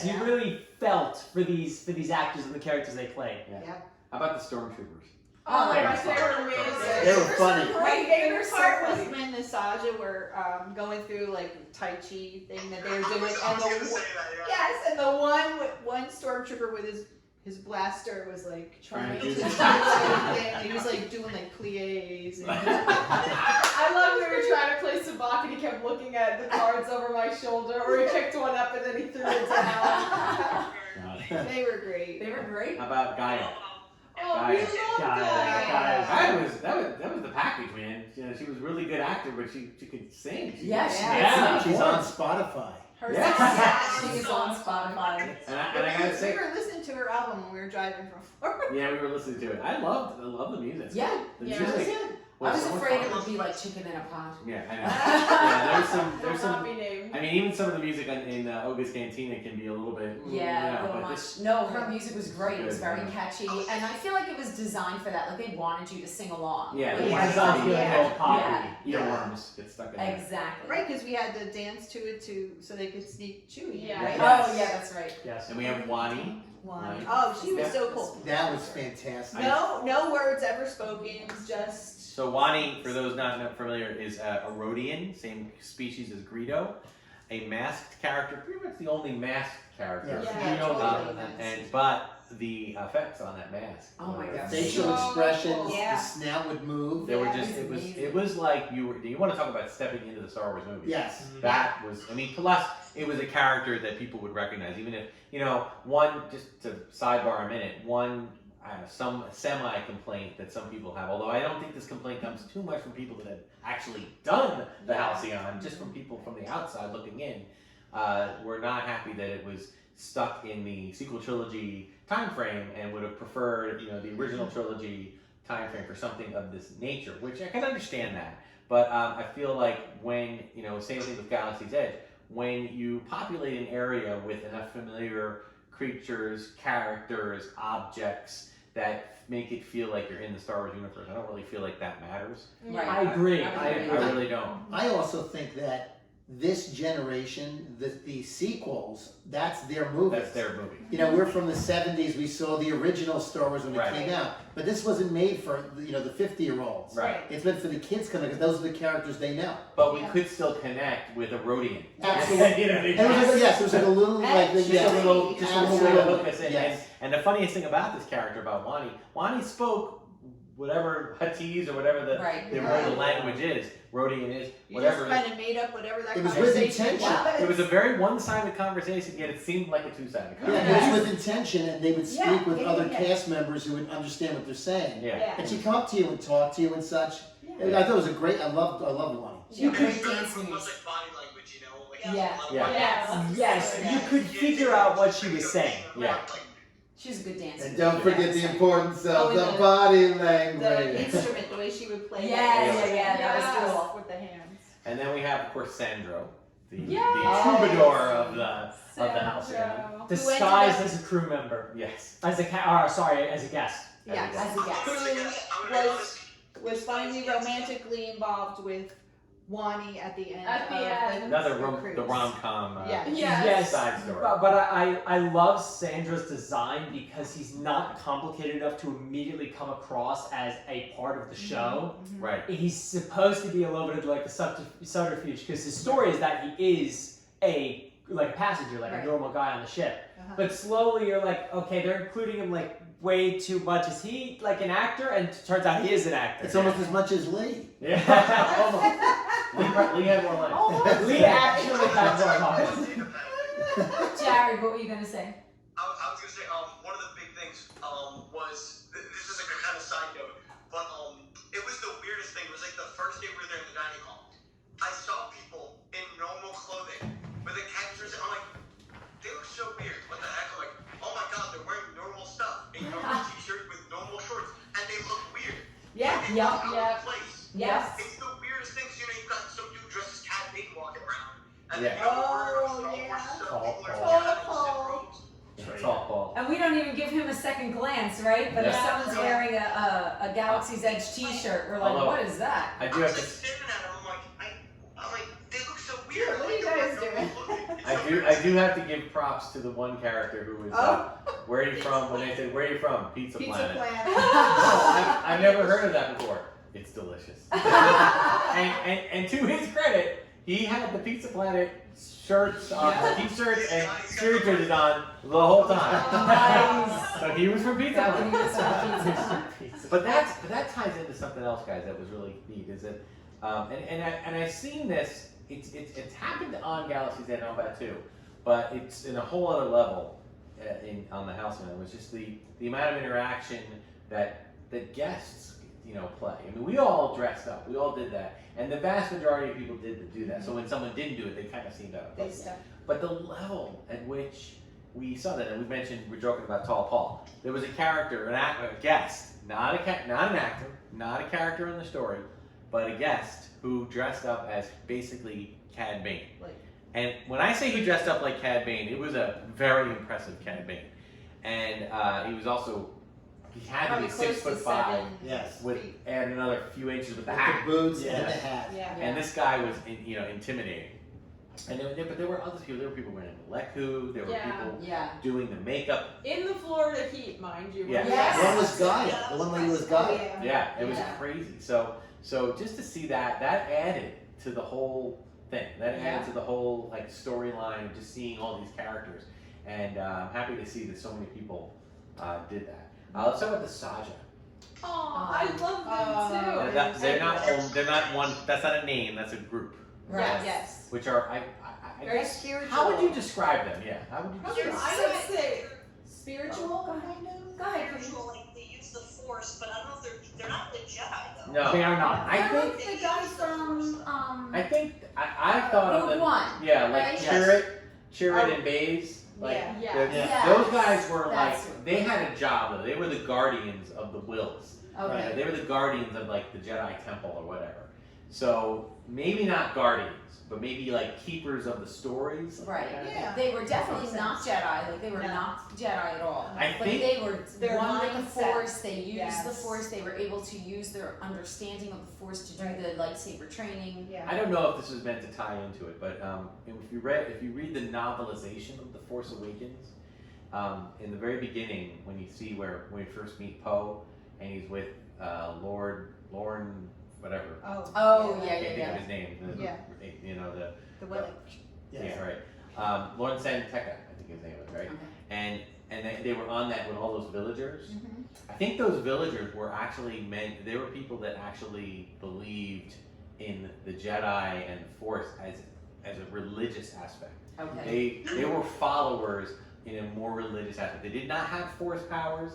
You really felt for these actors and the characters they played. Yeah. How about the Stormtroopers? Oh, my favorite amazing. They were funny. My favorite part was when the Saja were going through Tai Chi thing that they were doing, and the one stormtrooper with his blaster was trying to do the thing, and he was doing plies. I love when we were trying to play Sabak and he kept looking at the cards over my shoulder, or he picked one up and then he threw it down. They were great. They were great. How about Gaia? Oh, we love that. That was the package, man. She was a really good actor, but she could sing. Yes, She's on Spotify. Her Yes. She is on Spotify. And I gotta say, we were listening to her album when we were driving from Florida. yeah, we were listening to it. I love the music. Yeah. The Yeah. music I was so much afraid fun. it would be like chicken in a pot. Yeah, I know. Yeah, there's Will not some. be named. I mean, even some of the music in Oga's Cantina can be a little bit. Yeah, a little but much. this- No, her music was great. It was Good, very yeah. catchy, and I feel like it was designed for that. Like they wanted you to sing along. Yeah, Like, the Yeah, wanted it's all you to- feeling yeah. all poppy. Yeah. Earworms get stuck in there. Exactly. Right, because we had to dance to it so they could sneak Chewie in. Yeah. Right? Oh yeah, that's right. Yes. And we have Wani. Wani. Right. Oh, she was Yeah. so cool. That was fantastic. No words ever spoken, just So Wani, for those not familiar, is a Rhodian, same species as Greedo, a masked character, pretty much the only masked character. Yeah, totally. But the effects on that mask. Oh my were- God. Facial So expressions, cool. Yeah. the snout would move. They were Yeah, just it was it amazing. was like you want to talk about stepping into the Star Wars movie. Yes. That was, I mean, plus it was a character that people would recognize, even if, just to sidebar a minute, some semi-complaint that some people have, although I don't think this complaint comes too much from people that have actually done the Halcyon, just from people from the outside looking in, were not happy that it was stuck in the sequel trilogy time frame and would have preferred, the original trilogy time frame for something of this nature, which I can understand that. But I feel like when, same thing with Galaxy's Edge, when you populate an area with enough familiar creatures, characters, objects that make it feel like you're in the Star Wars universe, I don't really feel like that matters. Right. I agree. I really don't. I also think that this generation, the sequels, that's their movie. That's their movie. We're from the 70s, we saw the original Star Wars when it Right. came out. But this wasn't made for, the 50-year-olds. Right. It's meant for the kids coming, because those are the characters they know. But we could still connect with a Rhodian. Absolutely. You know what I mean? And it was like a little, Just a little way to Absolutely. hook us in. Yes. And the funniest thing about this character, about Wani spoke whatever Huttese or whatever Right. the language is, Rhodian is, you whatever. just kind of made up whatever that It was with conversation intention. It was a very one-sided conversation, yet it seemed like a two-sided Yeah, conversation. it was with intention, and they would speak Yeah, with yeah, other yeah. cast members who would understand what they're saying. Yeah. And she'd come up to you and talk to you and such. Yeah. I thought it was a great. I loved Wani. You And could it's very dance much moves. like body language, you know? Like, Yeah. Yeah. Yes, you could figure out what she was saying. Yeah. She's a good dancer. And don't forget the importance Oh, of and the the- body The language. instrument, the way she would play. Yeah, that. that was cool. With the hands. And then we have, of course, Sandro, the Yes. troubadour of the Halcyon. Sandro. Disguised as a crew member. Yes. As a as a guest. Yes. As a guest. Who was finally romantically involved with Wani at the end. At the of end. Another cruise. the rom-com Yeah. Yes. side story. But I love Sandra's design because he's not complicated enough to immediately come across as a part of the show. Right. He's supposed to be a little bit of like a subterfuge because his story is that he is a passenger, like Right. a normal guy on the ship. Uh-huh. But slowly you're like, okay, they're including him like way too much. Is he like an actor? And it turns out he is an actor. It's almost as much as Lee. Yeah. Lee had more lines. Lee actually had more lines. Jared, what were you gonna say? I was gonna say, one of the big things, was, this is a kind of side note, but, it was the weirdest thing. It was like the first day we were there in the dining hall. I saw people in normal clothing with the characters, and I'm like, they look so weird. What the heck? I'm like, oh my god, they're wearing normal stuff. A normal t-shirt with normal shorts, and they look weird. Yeah. They look out yeah. of place. Yes. It's the weirdest thing, 'cause, you've got some dude dressed as Cat Bane walking around. And Yeah. then, we're Oh, Star Wars yeah. stuff, Tall people are Paul. walking out in Tall zip Paul. robes. Softball. And we don't even give him a second glance, right? But if Yeah. someone's wearing a Galaxy's Edge T-shirt, we're like, Although- what is that? I I'm do have just to. staring at them. I'm like, they look so weird. What are you Like, they're guys wearing doing? normal clothing. It's I so do. weird. I do have to give props to the one character who was. Where are you from? When they say, "Where are you from?" Pizza Pizza Planet. Planet. I've never heard of that before. It's delicious. and to his credit, he had the Pizza Planet shirts on, t-shirts and stereotypes on the whole time. Nice. So he was from Pizza That Planet. one was from Pizza. But that ties into something else, guys. That was really neat. Is that and I've seen this. It's happened on Galaxy's Edge and all that too, but it's in a whole other level on the Halcyon. It was just the amount of interaction that guests play. I mean, we all dressed up. We all did that, and the vast majority of people did do that. So when someone didn't do it, they kind of seemed out of They place. stuff. But the level at which we saw that, and we mentioned, we're joking about Tall Paul. There was a character, a guest, not an actor, not a character in the story, but a guest who dressed up as basically Cad Bane. Like, And when I say he dressed up like Cad Bane, it was a very impressive Cad Bane. And he was also, he had to probably be close to 6'5", 7 Yes. with feet. add another few inches with the With hat. the boots Yeah. and the hat. Yeah. And this guy was, intimidating. And but there were other people. There were people wearing leku. There were Yeah. people Yeah. doing the makeup. In the Florida heat, mind you. Yeah. Yes. One was Gaia. The one lady was Oh, Gaia. yeah. Yeah, it was Yeah. crazy. So just to see that added to the whole thing. That added Yeah. to the whole like storyline of just seeing all these characters. And I'm happy to see that so many people did that. Let's talk about the Saja. Aw, I love Oh. them too. They're not one. That's not a name. That's a group. Right. Yes. Which are I Very guess, spiritual. how would you describe them? Yeah. How would you describe them? I would say Spiritual, kind of? Go ahead, Chris. Spiritual, like they use the Force, but I don't know if they're not the Jedi though. No, They are not. I They're think the guy from I thought of Rogue them. One. Yeah, like Right? Chirrut and Baze. Like Yeah. the- Yes. those guys were That's like it. they had a job though. They were the guardians of the wills. Okay. They were the guardians of like the Jedi Temple or whatever. So maybe not guardians, but maybe like keepers of the stories. like Right. that. Yeah. They were definitely Makes not Jedi. Like they were No. not Jedi at all. I But think- they were Their one with the mindset. Force. They used the Yes. Force. They were able to use their understanding of the Force to do Right. the lightsaber training. Yeah. I don't know if this was meant to tie into it, but if you read the novelization of The Force Awakens, in the very beginning when you see when we first meet Poe and he's with Lorne, whatever. Oh. Oh, I yeah, can't yeah, think yeah. of his name. Yeah. The The one. Yes. yeah, right. Lorne Santeca, I think his name was, right? Okay. And they were on that with all those villagers. Mhm. I think those villagers were actually meant. They were people that actually believed in the Jedi and the Force as a religious aspect. Okay. They were followers in a more religious aspect. They did not have Force powers,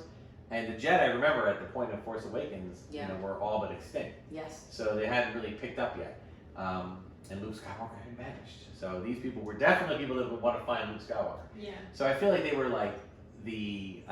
and the Jedi, remember, at the point of Force Awakens, Yeah. were all but extinct. Yes. So they hadn't really picked up yet. And Luke Skywalker had vanished. So these people were definitely people that would want to find Luke Skywalker. yeah. So I feel like they were like the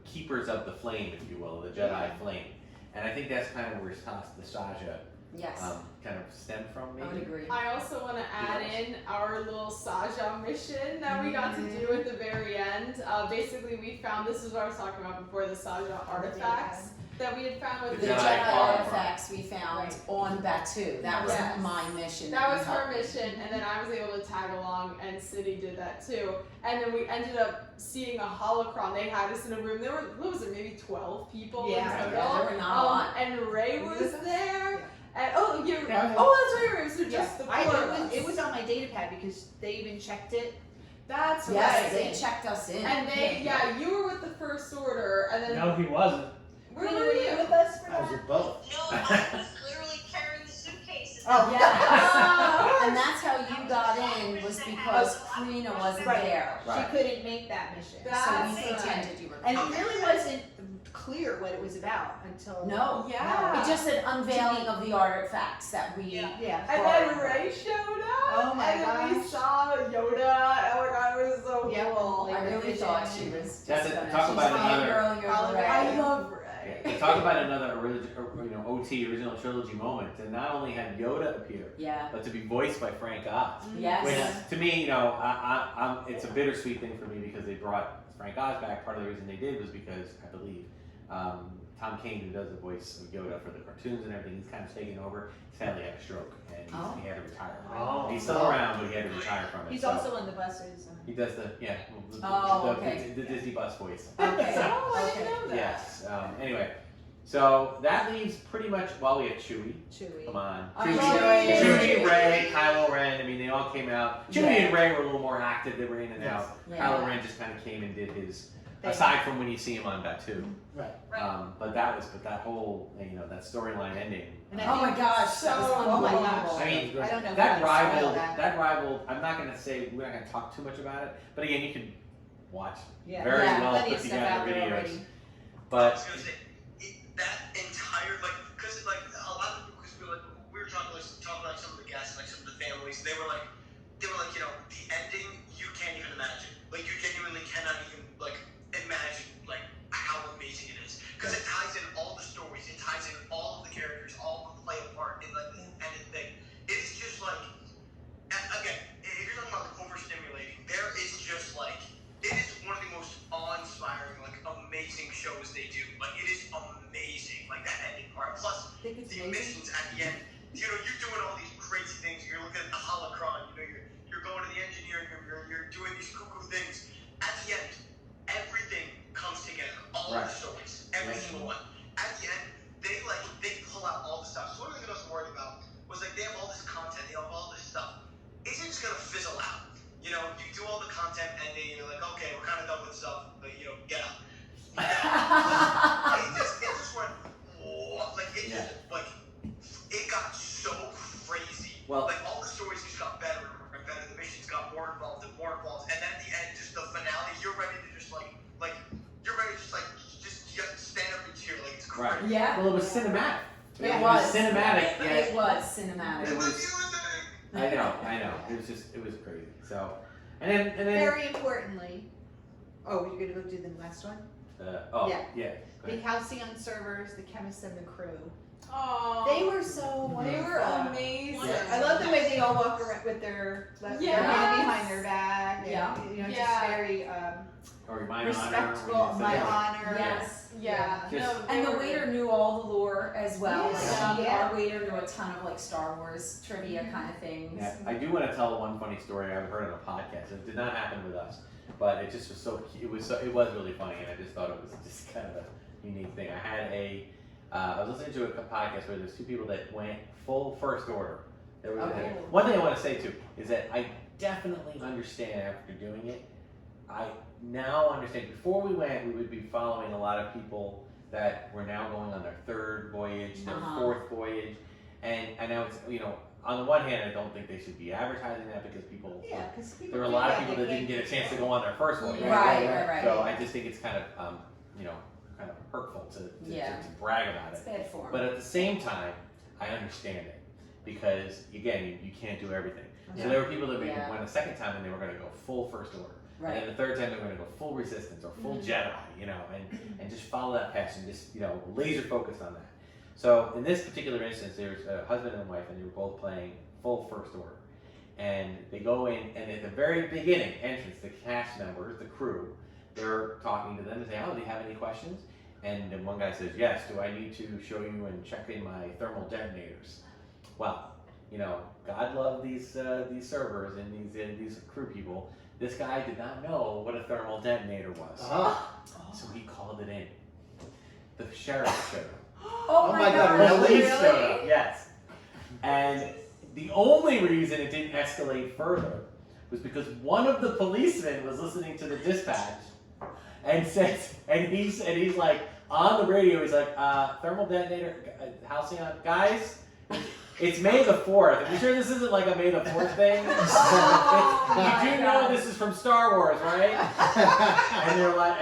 keepers of the flame, if you will, the Jedi flame. And I think that's kind of where the Saja Yes. kind of stemmed from, I would maybe. agree. I also want to add in our little Saja mission that we got to do at the very end. Basically, we found, this is what I was talking about before, the Saja artifacts that we had found with The The Jedi, Jedi artifacts we found Right. on Batu. That was Yes. my mission. That was we her helped with. mission, and then I was able to tag along, and City did that too. And then we ended up seeing a holocron. They had us in a room. There were, what was it, maybe 12 people Yeah. in Yeah, total. there were not a lot. And Ray was there. Yeah. And Yeah. that's right, Ray. So just the I, four of us. it was on my data pad because they even checked it. That's Yes, right. they checked us in. And you were with the First Order, and then No, he wasn't. where Were were you you? with us for I was that? with both. No, I was literally carrying the suitcases. Oh. Yes. And that's how you got in, was because Karina wasn't Right. there. Right. She couldn't make that mission. So That's we right. pretended you were. And it really wasn't clear what it was about until. No. Yeah. It just said unveiling of the artifacts that we. Yeah. Yeah. And then Ray showed up. Oh my and then we gosh. saw Yoda. Oh my god, it was so Yeah. cool. Like I really revision. thought she was just That's it. gonna, Talk she's about another- fangirling over Hologram. Ray. I love Ray. Yeah, talk about another OT original trilogy moment to not only have Yoda appear, Yeah. but to be voiced by Frank Oz. Yes. Which to me, it's a bittersweet thing for me because they brought Frank Oz back. Part of the reason they did was because I believe Tom Kane, who does the voice of Yoda for the cartoons and everything, he's kind of taken over. He sadly had a stroke and Oh. he had to retire. Oh. He's still around, but he had to retire from it. He's so also on the buses. he does the Oh, okay. the Disney bus voice. Okay. Oh, I Okay. didn't know that. Yes. Anyway, so that leaves pretty much. Well, we have Chewie. Chewie. Come on. Oh, Chewie, Chewie. Ray, Kylo Ren. I mean, they all came out. Chewie Yeah. and Ray were a little more active. They were in and out. Yeah. Kylo Ren just kind of came and did his. Aside from when you see him on Batu. Right. But that whole that storyline ending. And I Oh my think- gosh, that was So- oh my unbelievable. gosh. I mean, I don't know. that if I can spoil rivaled. I'm not gonna say we're not gonna talk too much about it. But again, you can watch Yeah. very Yeah, well plenty put of stuff together out there videos. already. But I was gonna say, hired, like, because like a lot of people, because we were talking about some of the guests, like some of the families. They were like, you know, the ending you can't even imagine. Like, you genuinely cannot even like imagine like how amazing it is, because it ties in all the stories, it ties in all of the characters, all of them play a part in like the ending thing. It is just like, again, if you're talking about like overstimulating, there is just like, it is one of the most awe-inspiring, like amazing shows they do. Like, it is amazing, like that ending part. Plus the missions at the end. You know, you're doing all these crazy things. You're looking at the holocron. You know, you're going to the engineering room. You're doing these cuckoo things. At the end, everything comes together. All of the stories, every single one. At the end, they pull out all the stuff. So one of the things I was worried about was like, they have all this content. They have all this stuff. Is it just gonna fizzle out? You know, you do all the content and then you're like, okay, we're kind of done with stuff, but you know, get out. It just went, like, it just, like, it got so crazy. Well, like, all the stories just got better and better. The missions got more involved and more involved. And then at the end, just the finale, you're ready to just you're ready to just stand up and cheer. Like, it's crazy. right. Yeah. Well, it was cinematic. It was cinematic. It was cinematic. It was. I know. It was crazy. So, and then. Very importantly, oh, you're gonna go do the last one? Yeah. The Halcyon servers, the chemists, and the crew. Oh, They were so wonderful. They were amazing. Yeah. I love the way they all walk around with their hand behind their back. And, Yeah. you know, Yeah. just very Or my respectful, honor. my honor. Yes. Yeah. Just- No, they And the were- waiter knew all the lore as well. Yeah. Like, Yeah. our waiter knew a ton of like Star Wars trivia kind of things. Yeah, I do want to tell one funny story I've heard on a podcast. It did not happen with us, but it just was so. It was really funny, and I just thought it was just kind of a unique thing. I had I was listening to a podcast where there's two people that went full first order. There was one thing I want to say too is that I definitely understand after doing it. I now understand. Before we went, we would be following a lot of people that were now going on their third voyage, their fourth voyage, and now it's, you know, on the one hand, I don't think they should be advertising that because people. Yeah, because people. There were a lot of people that didn't get a chance to go on their first voyage. Right. So I just think it's kind of, kind of hurtful to brag about It's it. bad form. But at the same time, I understand it because again, you can't do everything. So there were people that went a second time and they were going to go full first order. And then the third time they were going to go full resistance or full Jedi, you know, and just follow that passion, just, you know, laser focused on that. So in this particular instance, there's a husband and wife, and they were both playing full first order. And they go in, and at the very beginning entrance, the cast members, the crew, they're talking to them and say, "Oh, do you have any questions?" And then one guy says, "Yes. Do I need to show you and check in my thermal detonators?" Well, you know, God love these servers and these crew people. This guy did not know what a thermal detonator was, so he called it in. The sheriff showed up. Oh my God! really? Police showed up, yes. And the only reason it didn't escalate further was because one of the policemen was listening to the dispatch and he's like on the radio. He's like, "Thermal detonator, Halcyon, guys. It's May the 4th. Are you sure this isn't like a May the 4th thing? You do know this is from Star Wars, right?" And they're like,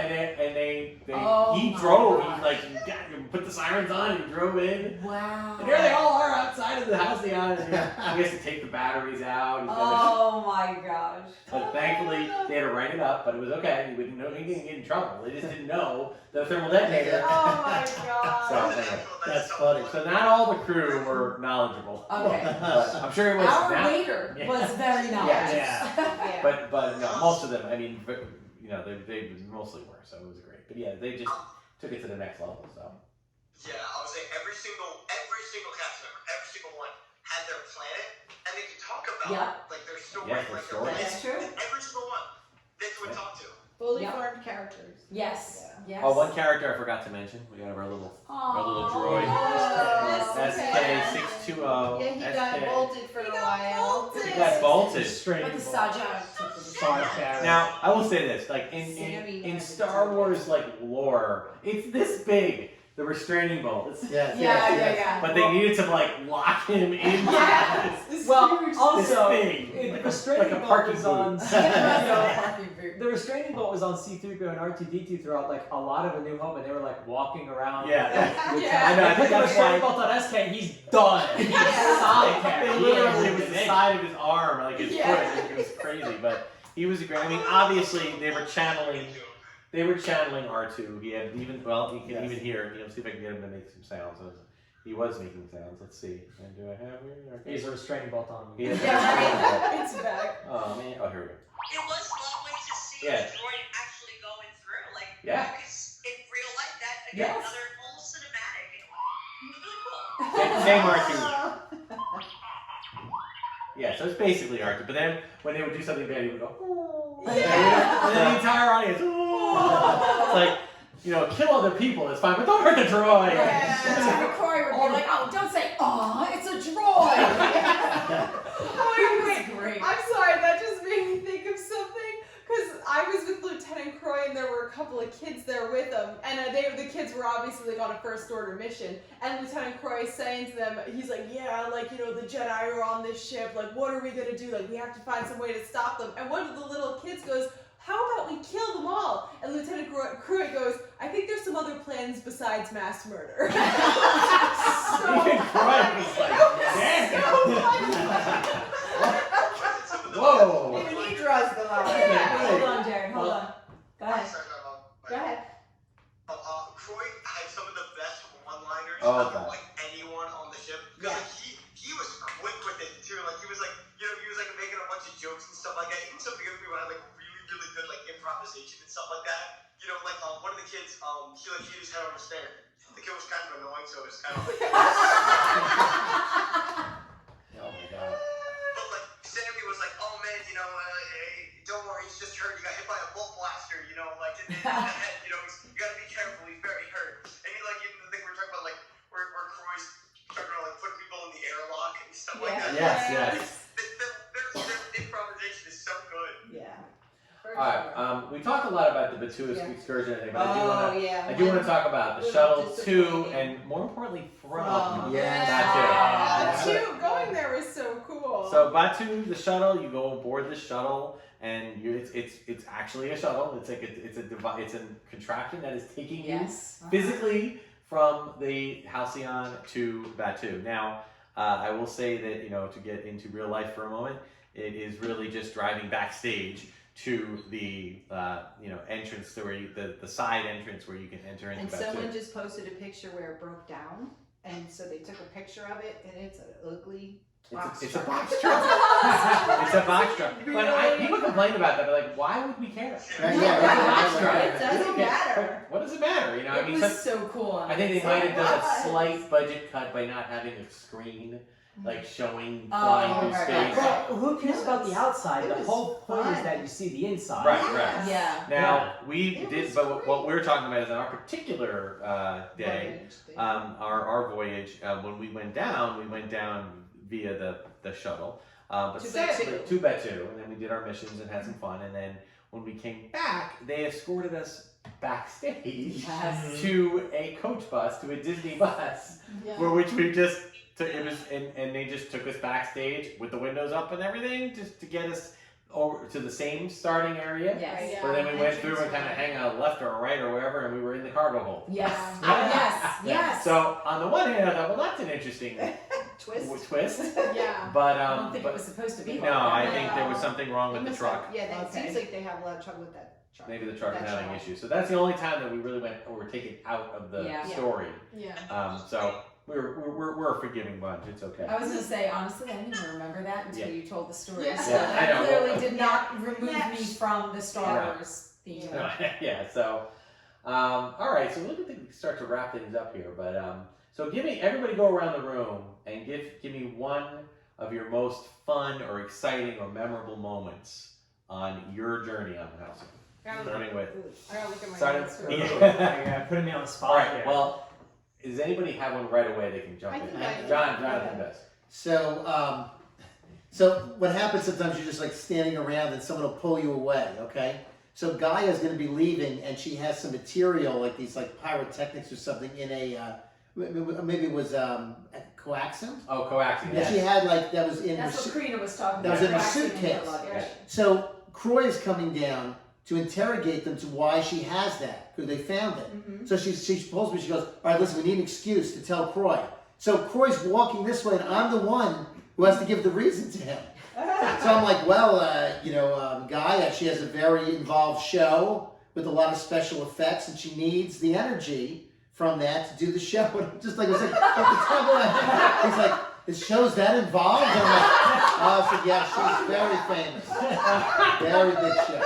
he drove. He put the sirens on. He drove in. Wow. And there they all are outside of the Halcyon. And he has to take the batteries out. Oh my gosh. But thankfully, they had to write it up. But it was okay. He didn't get in trouble. They just didn't know the thermal detonator. Oh my God. So, anyway. That's funny. So not all the crew were knowledgeable. Okay. But I'm sure it was. Our waiter was very knowledgeable. Yeah. But no, most of them. I mean, you know, they mostly were. So it was great. But yeah, they just took it to the next level. So. Yeah, I would say every single cast member, every single one had their planet, and they could talk about like their story, Yeah, like their story. their That's true. Every single one, they would talk to. Fully formed characters. Yes. Yes. Oh, one character I forgot to mention. We got our little droid. SK620. Yeah, he got bolted for a while. He got bolted. But the Sajak took the Now, I will say this: like in Star Wars like lore, it's this big. the restraining bolt. Yeah. But they needed to like lock him in. This Well, huge- also, thing. the restraining Like a bolt parking was on. boot. The restraining bolt was on C-3PO and R2-D2 throughout like a lot of A New Hope, and they were like walking around. Yeah. Yeah. I know. I Put think the that's restraining why. bolt on SK, he's done. He's Yeah. solid They literally, it was the side of his arm, like his foot. It was crazy, but he was a great. I mean, obviously they were channeling. They were channeling R2. He had even you can even hear. See if I can get him to make some sounds. He was making sounds. Let's see. And do I have here? He has a restraining bolt on him. Yeah. It's back. Oh man. Oh, here we go. It was lovely to see Yeah. the droid actually going through, like, Yeah. because in real life, that, again, Yes. another whole cinematic, and it was really cool. Same R2. Yeah, so it's basically R2. But then when they would do something bad, he would go. "Oh." And then the entire audience. "Oh." It's like, kill other people. It's fine, but don't hurt the droid. Lieutenant Croy would be like, oh, don't say, aw, it's a droid. Wait, Great. I'm sorry, that just made me think of something. Because I was with Lieutenant Croy and there were a couple of kids there with him. And the kids were obviously like on a first order mission. And Lieutenant Croy is saying to them, he's like, yeah, like, the Jedi are on this ship. Like, what are we going to do? Like, we have to find some way to stop them. And one of the little kids goes, how about we kill them all? And Lieutenant Croy goes, I think there's some other plans besides mass murder. Even Croy was like, damn. Whoa. Even he draws the line. Hold on, Jared, hold on. Go ahead. Go ahead. Croy had some of the best one-liners Oh, out God. of like anyone on the ship. Because he was quick with it too. Like he was like, he was like making a bunch of jokes and stuff like that. Even some of the other people had like really good like improvisation and stuff like that. Like one of the kids, he like hit his head on a stair. The kid was kind of annoying, so it was kind of like. Oh my god. But like Sammy was like, oh man, hey, don't worry, he's just hurt. He got hit by a bolt blaster, like in the head. You gotta be careful. He's very hurt. And even the thing we were talking about, like where Croy's talking about like putting people in the airlock and stuff like that. Yes. Their improvisation is so good. Yeah. Alright, we talked a lot about the Batu excursion, but I yeah. do want to talk about the Little shuttle to, disappointing. and more importantly, from Batu. Batu. Going there was so cool. So Batu, the shuttle, you go aboard the shuttle, and it's actually a shuttle. It's like it's a contraption that is taking you physically from the Halcyon to Batu. Now, I will say that to get into real life for a moment, it is really just driving backstage to the entrance to where the side entrance where you can enter into And Batu. someone just posted a picture where it broke down, and so they took a picture of it, and it's an ugly box It's a truck. box truck. It's a box truck. But people complain about that. They're like, why would we care? Right, It's yeah, a box right, truck. right. It doesn't matter. What does it matter? It I mean, was so cool. I think they might have done a was. slight budget cut by not having a screen, like showing Oh, flying through right, space. Well, who cares about the outside? It The was whole point is fun. that you see the inside. Right. Yeah. Now we It did, was but what great. we're talking about is on our particular day, Voyage thing. our voyage. When we went down via the shuttle, but To sadly Batu. to Batu, and then we did our missions and had some fun. And then when we came back, they escorted us backstage Yes. to a coach bus, to a Disney bus, for which we just took it was, and they just took us backstage with the windows up and everything, just to get us over to the same starting area. Yes. But then we went through and kind of hang out left or right or wherever, and we were in the cargo hold. Yes. Yeah. Yes. So on the one hand, I thought, well, that's an interesting twist. Yeah. But I don't think it was supposed to be. no, like I that. think there was something wrong They with the must truck. have- yeah, it Okay. seems like they have a lot of trouble with that truck. Maybe the truck is That having shuttle. issues. So that's the only time that we really went or were taken out of the Yeah. story. Yeah. So we're a forgiving bunch. It's okay. I was gonna say, honestly, I didn't even remember that until Yeah. you told the story. Yeah. So Yeah, I that know. clearly did not remove me Next. from the Star Yeah. Wars theme. Yeah. So, all right. So we can start to wrap things up here. But so everybody go around the room and give me one of your most fun or exciting or memorable moments on your journey on the Halcyon. Starting with. I gotta look at my Starting. notes. Yeah, putting me on the spot All right. here. Well, does anybody have one right away they can jump I in? think I do. Jonathan does. So, so what happens sometimes you're just like standing around and someone will pull you away, okay? So Gaia's going to be leaving, and she has some material, like these like pyrotechnics or something, in a maybe it was coaxium. Oh, coaxium. And she had like that was in. That's what Karina was talking That about. was in her Coaxium suitcase. luggage. So Croy is coming down to interrogate them to why she has that, because they found it. So she pulls me, she goes, all right, listen, we need an excuse to tell Croy. So Croy's walking this way, and I'm the one who has to give the reason to him. So I'm like, well, Gaia, she has a very involved show with a lot of special effects, and she needs the energy from that to do the show. And I'm just like, he's like, this show's that involved? And I'm like, oh, so yeah, she's very famous. Very big show.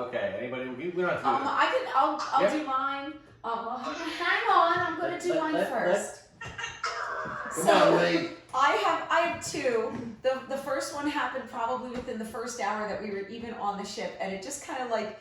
Okay. Anybody? We don't have to do this. I'll Yep. do mine. Well, hang on, I'm going to do mine first. Come on, Lee. I have two. The first one happened probably within the first hour that we were even on the ship, and it just kind of like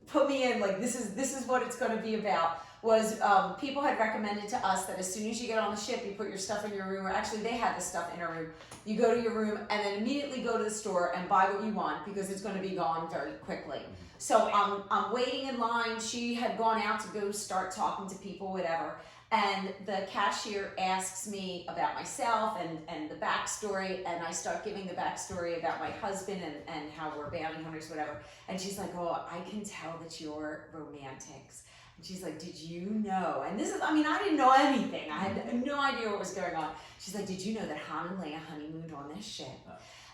put me in like this is what it's going to be about. Was people had recommended to us that as soon as you get on the ship, you put your stuff in your room, or actually they had the stuff in a room. You go to your room and then immediately go to the store and buy what you want because it's going to be gone very quickly. So I'm waiting in line. She had gone out to go start talking to people, whatever. And the cashier asks me about myself and the backstory, and I start giving the backstory about my husband and how we're bounty hunters, whatever. And she's like, oh, I can tell that you're romantics. And she's like, did you know? And this is, I didn't know anything. I had no idea what was going on. She's like, did you know that Han and Leia honeymooned on this ship?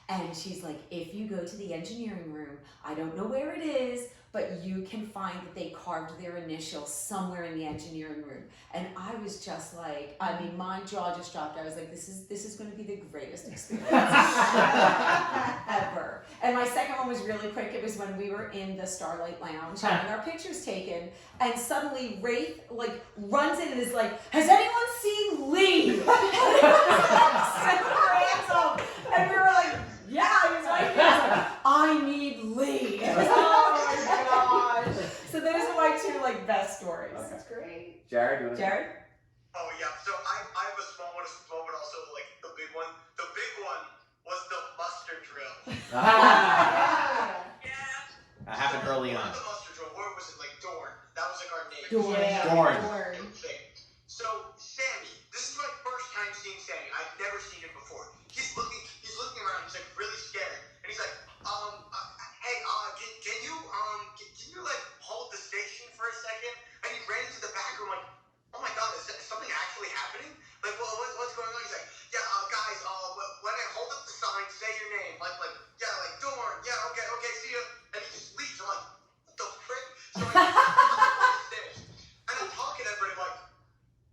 And she's like, if you go to the engineering room, I don't know where it is, but you can find that they carved their initials somewhere in the engineering room. And I was just like, my jaw just dropped. I was like, this is going to be the greatest experience ever. And my second one was really quick. It was when we were in the Starlight Lounge having our pictures taken, and suddenly Wraith like runs in and is like, has anyone seen Lee? And we were like, yeah, he was right here. I was like, I need Lee. Oh my gosh. So those are my two like best stories. Okay. That's great. Jared, you want to? Jared? Oh yeah, so I have a small one, but also like the big one. The big one was the muster drill. That Yeah. happened early on. The muster drill. Where was it? Like Dorn. That was like our name. Dorn. So Sammy, this is my first time seeing Sammy. I've never seen him before. He's looking around. He's like really scared, and he's like, hey, can you like hold the station for a second? And he ran into the back room like, oh my god, is something actually happening? Like, what's going on? He's like, yeah, guys, when I hold up the sign, say your name. Like, yeah, like Dorn. Yeah, okay, see ya. And he just leaves. I'm like, what the frick? So I get upstairs, and I'm talking to everybody like,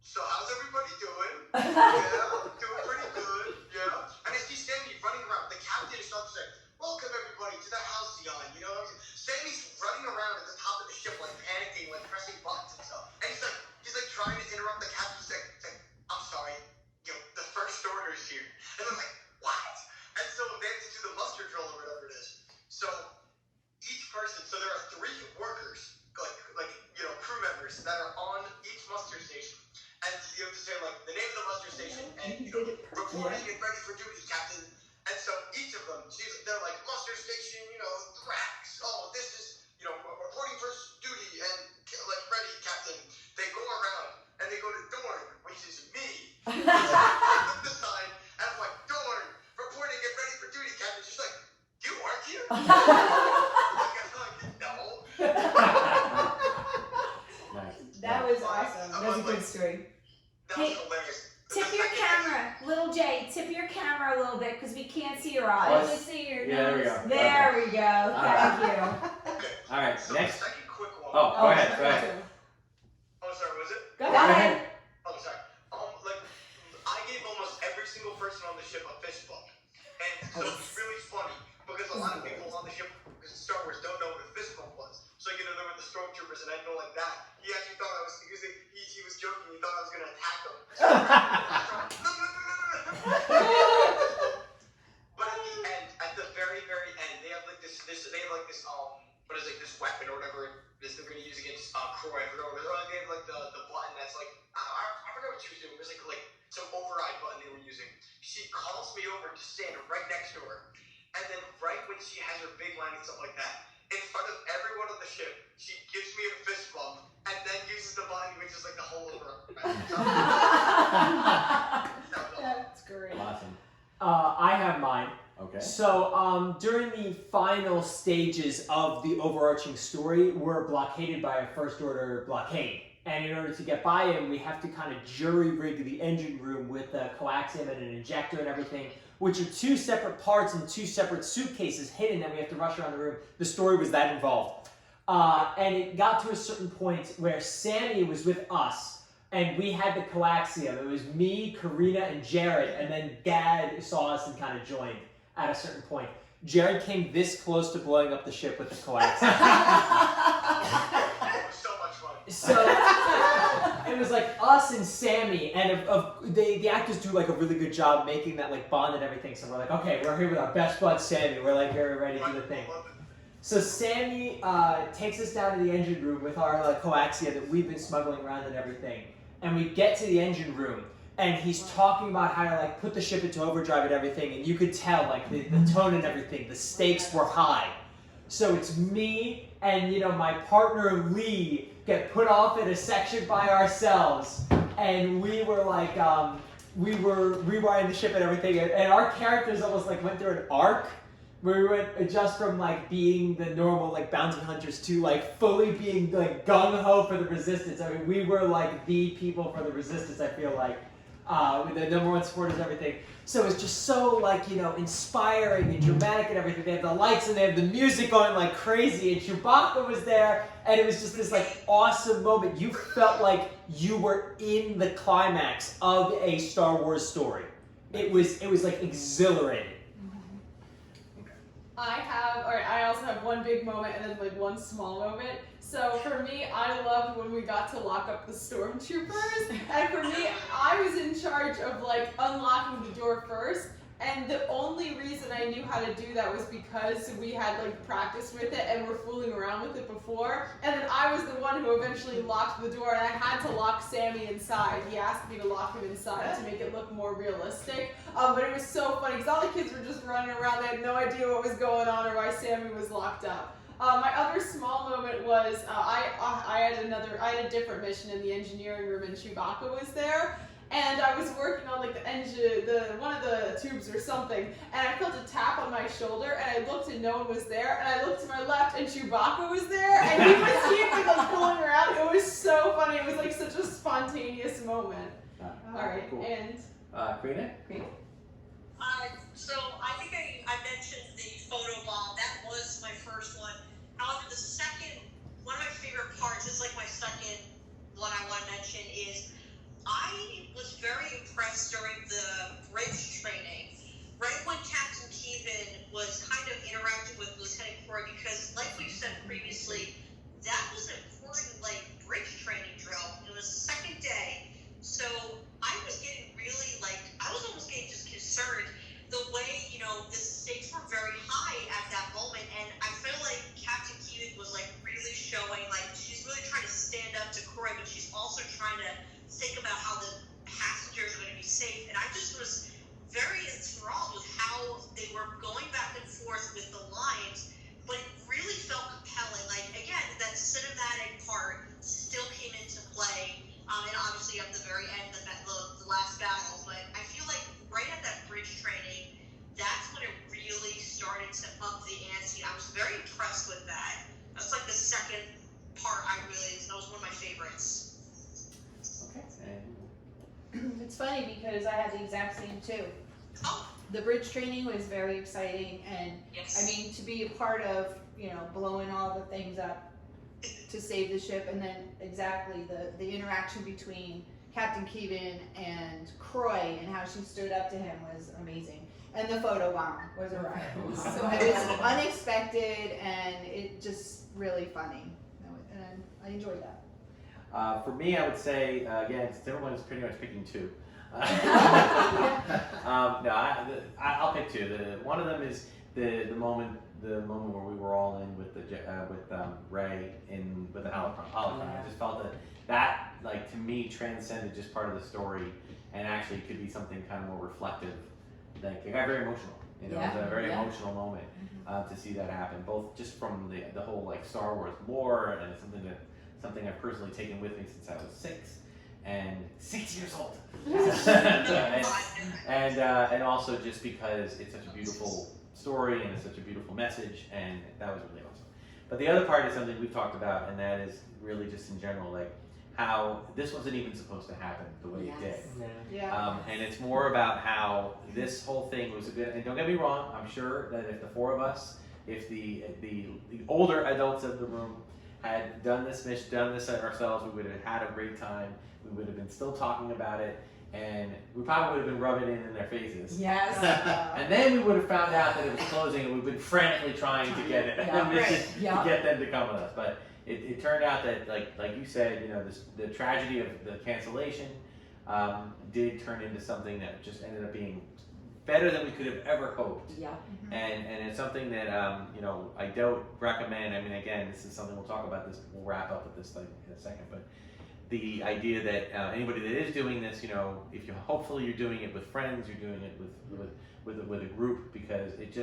so how's everybody doing? Yeah, doing pretty good. Yeah. And I see Sammy running around. The captain starts to say, welcome everybody to the Halcyon. You know, Sammy's running around at the top of the ship, like panicking, like pressing buttons and stuff. And he's like trying to interrupt the captain. He's like, I'm sorry, the first order is here. And I'm like, what? And so they have to do the muster drill or whatever it is. So each person, so there are 3 workers, like crew members that are on each muster station. And you have to say like the name of the muster station and reporting and ready for duty, Captain. And so each of them, they're like muster station, Thrax. Oh, this is reporting for duty and like ready, Captain. They go around and they go to Dorn, which is me. I look the sign and I'm like, Dorn, reporting and ready for duty, Captain. She's like, you work here? I'm like, no. Nice. That was awesome. That was a good story. That Hey, was hilarious. Tip your camera, little Jay, tip your camera a little bit because we can't see your eyes. Well, Only see your yeah, there we nose. go. There we go. Thank you. Okay. All right, So next. the second quick one. Oh, go ahead. Oh, sorry, was it? Go ahead. Oh, sorry. Like, I gave almost every single person on the ship a fish book. And so it's really funny because a lot of people on the ship, because Star Wars, don't know what a fish book was. So, there were the stormtroopers and I know like that. He actually thought I was, he was joking, he thought I was going to attack them. But at the end, at the very, very end, they have like this this weapon or whatever this they're going to use against Croy. I forgot what it was. They have like the button that's like, I forgot what she was doing. It was like some override button they were using. She calls me over to stand right next to her. And then right when when she has her big line and stuff like that, in front of everyone on the ship, she gives me a fist bump and then uses the body, which is like the whole over. That's great. Awesome. I have mine. Okay. So during the final stages of the overarching story, we're blockaded by a First Order blockade. And in order to get by him, we have to kind of jury rig the engine room with a coaxium and an injector and everything, which are two separate parts and two separate suitcases hidden, and we have to rush around the room. The story was that involved. And it got to a certain point where Sammy was with us, and we had the coaxium. It was me, Karina, and Jared, and then Gad saw us and kind of joined at a certain point. Jared came this close to blowing up the ship with the coaxium. So much fun. So it was like us and Sammy, and the actors do like a really good job making that like bond and everything. So we're like, okay, we're here with our best bud Sammy. We're like very ready to do the thing. So Sammy takes us down to the engine room with our coaxium that we've been smuggling around and everything. And we get to the engine room, and he's talking about how to like put the ship into overdrive and everything. And you could tell like the tone and everything. The stakes were high. So it's me and my partner Lee get put off in a section by ourselves, and we were like we were rewriting the ship and everything, and our characters almost like went through an arc where we went just from like being the normal like bounty hunters to like fully being like gung-ho for the resistance. I mean, we were like the people for the resistance, I feel like, with the #1 supporters and everything. So it's just so like inspiring and dramatic and everything. They have the lights and they have the music going like crazy, and Chewbacca was there, and it was just this like awesome moment. You felt like you were in the climax of a Star Wars story. It was like exhilarating. I also have one big moment and then like one small moment. So for me, I loved when we got to lock up the stormtroopers. And for me, I was in charge of like unlocking the door first. And the only reason I knew how to do that was because we had like practiced with it and were fooling around with it before. And then I was the one who eventually locked the door, and I had to lock Sammy inside. He asked me to lock him inside to make it look more realistic. But it was so funny because all the kids were just running around. They had no idea what was going on or why Sammy was locked up. My other small moment was I had a different mission in the engineering room, and Chewbacca was there. And I was working on like the engine, one of the tubes or something, and I felt a tap on my shoulder, and I looked and no one was there, and I looked to my left and Chewbacca was there, and he was like pulling around. It was so funny. It was like such a spontaneous moment. All right, cool. And Karina? So I think I mentioned the photo bomb. That was my first one. However, the second, one of my favorite parts, is like my second one I want to mention, is I was very impressed during the bridge training, right when Captain Keevan was kind of interacting with Lieutenant Croy, because like we've said previously, that was an important like bridge training drill. It was the second day, so I was getting really I was almost getting just concerned the way, the stakes were very high at that moment, and I feel like Captain Keevan was like really showing she's really trying to stand up to Croy, but she's also trying to think about how the passengers are going to be safe. And I just was very enthralled with how they were going back and forth with the lines, but it really felt compelling. Again, that cinematic part still came into play, and obviously at the very end, the last battle. But I feel like right at that bridge training, that's when it really started to up the ante. I was very impressed with that. That's like the second part that was one of my favorites. It's funny because I had the exact same too. The bridge training was very exciting, and Yes. I mean, to be a part of, blowing all the things up to save the ship, and then exactly the interaction between Captain Keevan and Croy and how she stood up to him was amazing. And the photo bomb was a riot. So it was unexpected, and it just really funny. And I enjoyed that. For me, I would say, again, everyone is pretty much picking two. I'll pick two. One of them is the moment where we were all in with Rey with the holocron. I just felt that to me transcended just part of the story, and actually could be something kind of more reflective. It got very emotional. It was a very emotional moment. to see that happen, both just from the whole like Star Wars lore, and it's something I've personally taken with me since I was 6 years old, and also just because it's such a beautiful story and it's such a beautiful message, and that was really awesome. But the other part is something we've talked about, and that is really just in general, like how this wasn't even supposed to happen the way it did. Yeah. And it's more about how this whole thing was a good, and don't get me wrong, I'm sure that if the four of us, if the older adults of the room had done this ourselves, we would have had a great time. We would have been still talking about it, and we probably would have been rubbing it in their faces. Yes. And then we would have found out that it was closing, and we've been frantically trying to get it, to get them to come with us. But it turned out that, like you said, the tragedy of the cancellation did turn into something that just ended up being better than we could have ever hoped. Yeah. And it's something that I don't recommend. I mean, again, this is something we'll talk about. We'll wrap up with this thing in a second, but the idea that anybody that is doing this, if hopefully you're doing it with friends, you're doing it with a group, because it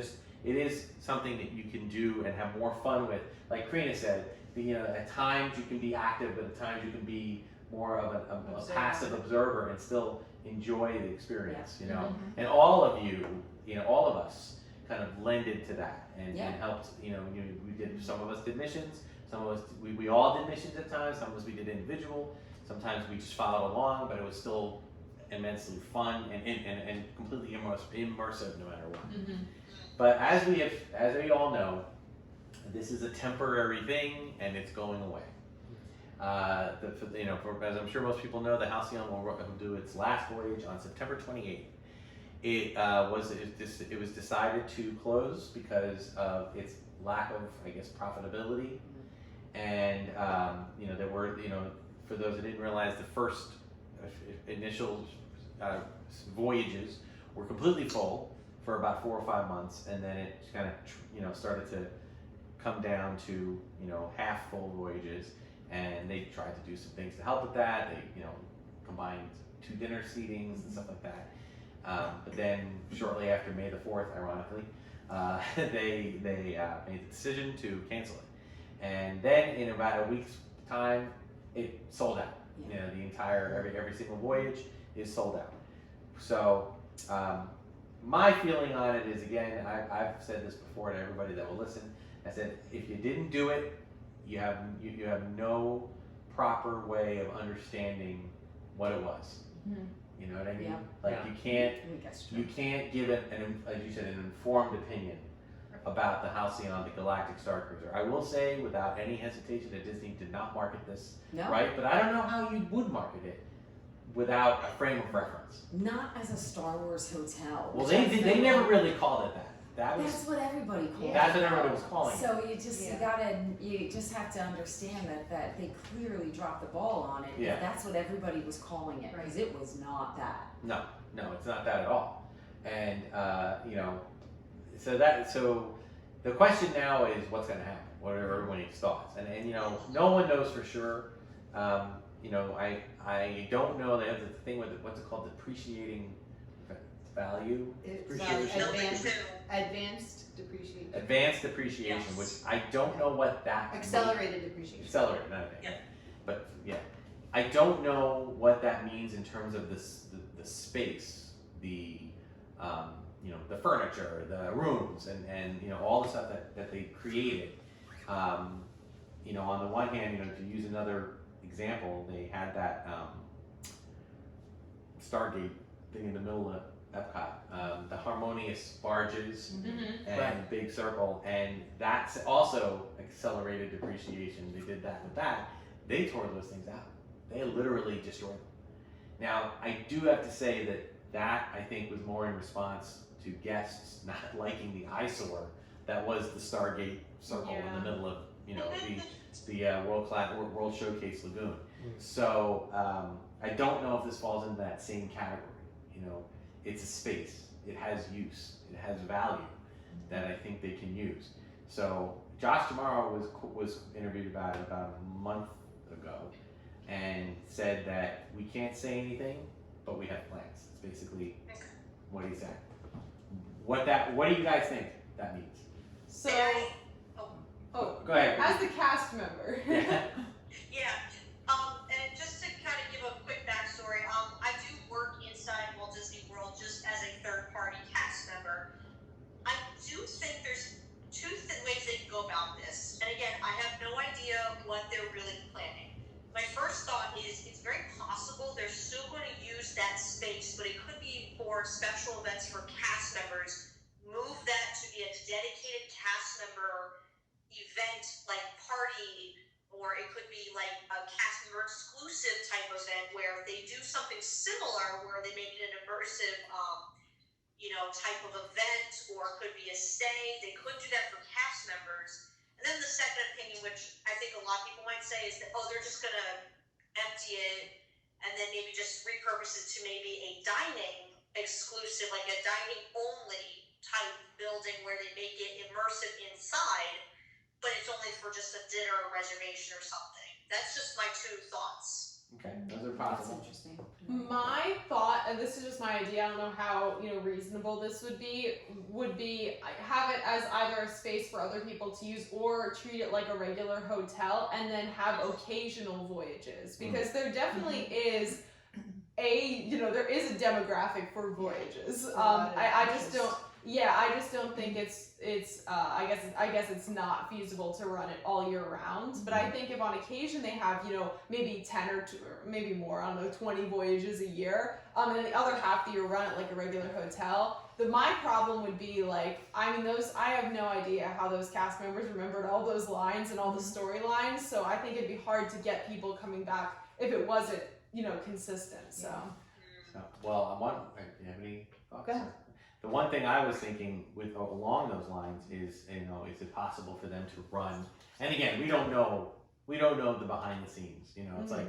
is something that you can do and have more fun with. Like Karina said, at times you can be active, but at times you can be more of a passive observer and still enjoy the experience. And all of all of us kind of lended to that and helped. We did. Some of us did missions. Some of us, we all did missions at times. Some of us we did individual. Sometimes we just followed along, but it was still immensely fun and completely immersive no matter what. But as we all know, this is a temporary thing and it's going away. As I'm sure most people know, the Halcyon will do its last voyage on September 28th. It was decided to close because of its lack of, I guess, profitability. And there were, for those that didn't realize, the first initial voyages were completely full for about 4 or 5 months, and then it kind of started to come down to half full voyages, and they tried to do some things to help with that. They combined 2 dinner seatings and stuff like that. But then shortly after May the 4th, ironically, they made the decision to cancel it. And then in about a week's time, it sold out. The entire, every single voyage is sold out. So my feeling on it is, again, I've said this before to everybody that will listen. I said, if you didn't do it, you have no proper way of understanding what it was. You know what I mean? You can't give it as you said, an informed opinion about the Halcyon, the Galactic Starcruiser. I will say, without any hesitation, that Disney did not market this, right? But I don't know how you would market it without a frame of reference. Not as a Star Wars hotel. Well, they never really called it that. That's what everybody called it. That's what everybody was calling it. So you just have to understand that they clearly dropped the ball on it. Yeah. That's what everybody was calling it, because it was not that. No, it's not that at all. And so the question now is what's going to happen. What are everybody's thoughts? And no one knows for sure. I don't know. They have the thing with what's it called, depreciating value. It's advanced depreciation. Advanced depreciation, Yes. which I don't know what that Accelerated depreciation. Accelerated, not advanced. But yeah, I don't know what that means in terms of the space, the furniture, the rooms, and all the stuff that they created. On the one hand, to use another example, they had that Stargate thing in the middle of Epcot, the harmonious barges and big circle, and that's also accelerated depreciation. They did that with that. They tore those things out. They literally destroyed them. Now, I do have to say that I think was more in response to guests not liking the eyesore that was the Stargate circle in the middle of the World Showcase Lagoon. So I don't know if this falls into that same category. It's a space. It has use. It has value that I think they can use. So Josh tomorrow was interviewed about it about a month ago, and said that we can't say anything, but we have plans. It's basically what he said. What do you guys think that means? So, oh, Go ahead. as the cast member. Yeah. Yeah. And just to kind of give a quick backstory, I do work inside Walt Disney World just as a third-party cast member. I do think there's two ways they can go about this. And again, I have no idea what they're really planning. My first thought is it's very possible they're still going to use that space, but it could be for special events for cast members. Move that to be a dedicated cast member event, like party, or it could be like a cast member exclusive type event where they do something similar where they make it an immersive type of event, or it could be a stay. They could do that for cast members. And then the second opinion, which I think a lot of people might say, is that they're just gonna empty it and then maybe just repurpose it to maybe a dining exclusive, like a dining only type building where they make it immersive inside, but it's only for just a dinner reservation or something. That's just my two thoughts. Okay, those are That's possible. interesting. My thought, and this is just my idea, I don't know how reasonable this would be have it as either a space for other people to use or treat it like a regular hotel and then have occasional voyages, because there definitely is there is a demographic for voyages. I just don't think it's I guess it's not feasible to run it all year round. But I think if on occasion they have maybe 10 or maybe more, I don't know, 20 voyages a year, and then the other half of the year run it like a regular hotel. My problem would be I have no idea how those cast members remembered all those lines and all the storylines. So I think it'd be hard to get people coming back if it wasn't consistent. So. Well, do you have any thoughts? Go ahead. The one thing I was thinking along those lines is, is it possible for them to run? And again, we don't know the behind the scenes. It's like,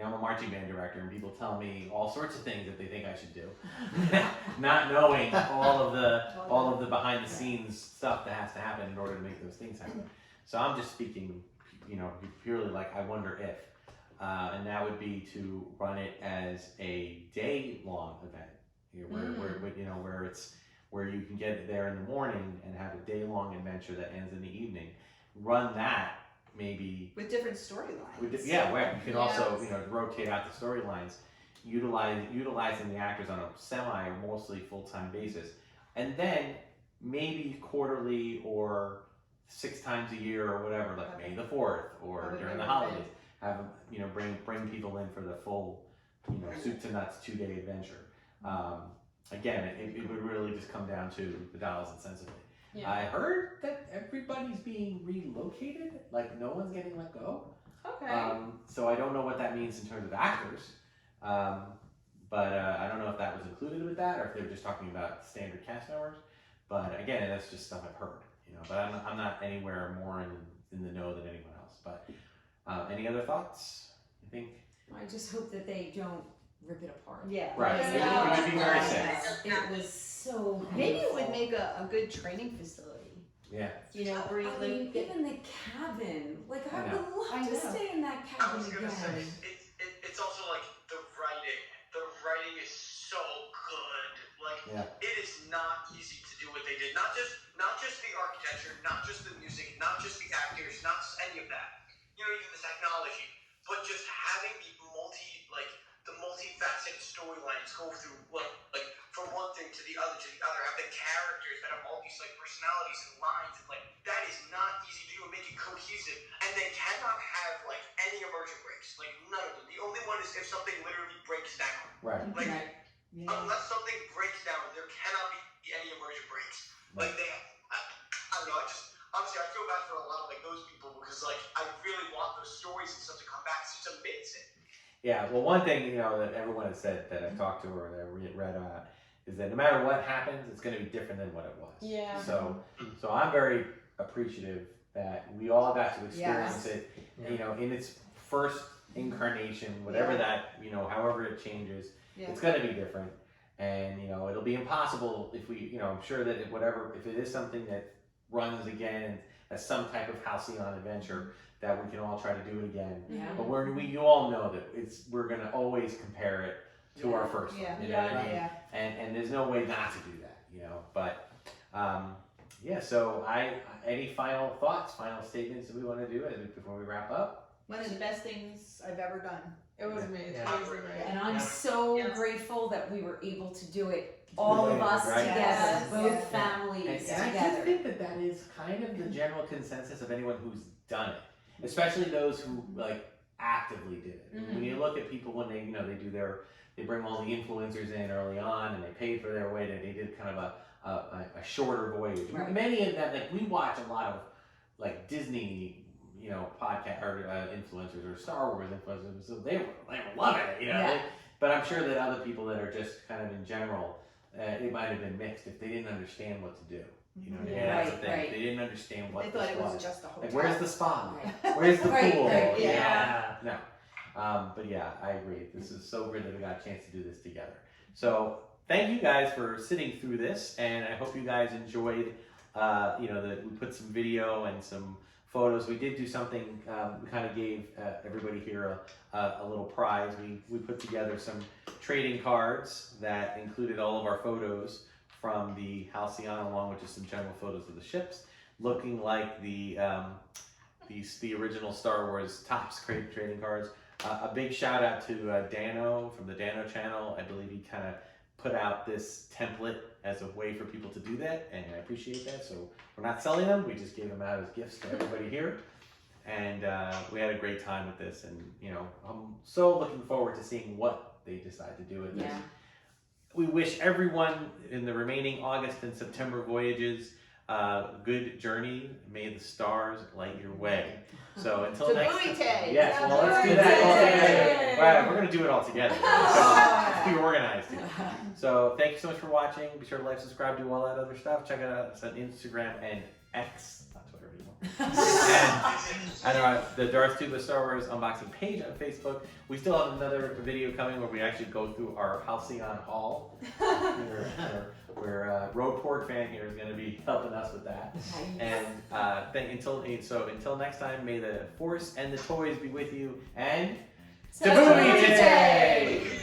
I'm a marching band director, and people tell me all sorts of things that they think I should do, not knowing all of the behind the scenes stuff that has to happen in order to make those things happen. So I'm just speaking, purely like I wonder if. And that would be to run it as a day-long event, where you can get there in the morning and have a day-long adventure that ends in the evening. Run that maybe with different storylines. Where you can also rotate out the storylines, utilizing the actors on a semi or mostly full-time basis, and then maybe quarterly or 6 times a year or whatever, like May the 4th or during the holidays. Have bring people in for the full, soup to nuts 2-day adventure. Again, it would really just come down to the dollars and cents of it. Yeah. I heard that everybody's being relocated, like no one's getting let go. Okay. So I don't know what that means in terms of actors, but I don't know if that was included with that or if they were just talking about standard cast members. But again, that's just stuff I've heard, But I'm not anywhere more in the know than anyone else. But any other thoughts? I think. I just hope that they don't rip it apart. Yeah. Right. Yeah. It would be very sad. It was so Maybe it would painful. make a good training facility. Yeah. Bring I mean, even the cabin. I I know. would love I to know. stay in that I cabin was gonna say, again. it's also like the writing. The writing is so good. It is not easy to do what they did. Not just the architecture, not just the music, not just the actors, not just any of that. Even the technology, but just having the multifaceted storylines go through from one thing to the other, have the characters that have all these personalities and lines, and that is not easy to do and make it cohesive. And they cannot have any immersion breaks, none of them. The only one is if something literally breaks down. Right. Unless something breaks down, there cannot be any immersion breaks. I don't know. Honestly, I feel bad for a lot of those people because I really want those stories and stuff to come back. It's just amazing. Yeah. Well, one thing that everyone has said that I've talked to or that I read is that no matter what happens, it's going to be different than what it was. Yeah. So I'm very appreciative that we all got to experience it. In its first incarnation, whatever that however it changes, it's going to be different. And it'll be impossible if we I'm sure that if it is something that runs again as some type of Halcyon adventure, that we can all try to do it again. Yeah. But you all know that we're gonna always compare it to our first one. You know what I mean? And there's no way not to do that. But yeah, so any final thoughts, final statements that we want to do before we wrap up? One of the best things I've ever done. It was amazing. Yeah. Amazing, right? And I'm Yeah. so Yes. grateful that we were able to do it, all of us Right. together, Yes. both Yes. families And I do together. think that is kind of the general consensus of anyone who's done it, especially those who like actively did it. When you look at people when they they bring all the influencers in early on and they paid for their way, and they did kind of a shorter voyage. Right. Many of them, like we watch a lot of like Disney, podcast or influencers or Star Wars influencers, so they were loving it, Yeah. But I'm sure that other people that are just kind of in general, it might have been mixed if they didn't understand what to do. Yeah. That's the thing. Right. They didn't understand what They this thought it was. was just a hotel. Like, where's the spa? Right. Where's the Right, pool? right, yeah. No. But yeah, I agree. This is so great that we got a chance to do this together. So thank you guys for sitting through this, and I hope you guys enjoyed. That we put some video and some photos. We did do something. We kind of gave everybody here a little prize. We put together some trading cards that included all of our photos from the Halcyon, along with just some general photos of the ships, looking like the original Star Wars Topps trading cards. A big shout out to Dano from the Dano channel. I believe he kind of put out this template as a way for people to do that, and I appreciate that. So we're not selling them, we just gave them out as gifts to everybody here. And we had a great time with this, and I'm so looking forward to seeing what they decide to do with this. Yeah. We wish everyone in the remaining August and September voyages good journey. May the stars light your way. So until next time. Tabuite. Yes, well, let's do that all together. Right, we're going to do it all together. Let's be organized here. So thank you so much for watching. Be sure to like, subscribe, do all that other stuff. Check it out. It's on Instagram and X, not Twitter anymore. and the Darth Tuba Star Wars unboxing page on Facebook. We still have another video coming where we actually go through our Halcyon haul. where Road Pork fan here is going to be helping us with that. And until next time, may the Force and the toys be with you, and Tabuite! Tabuite!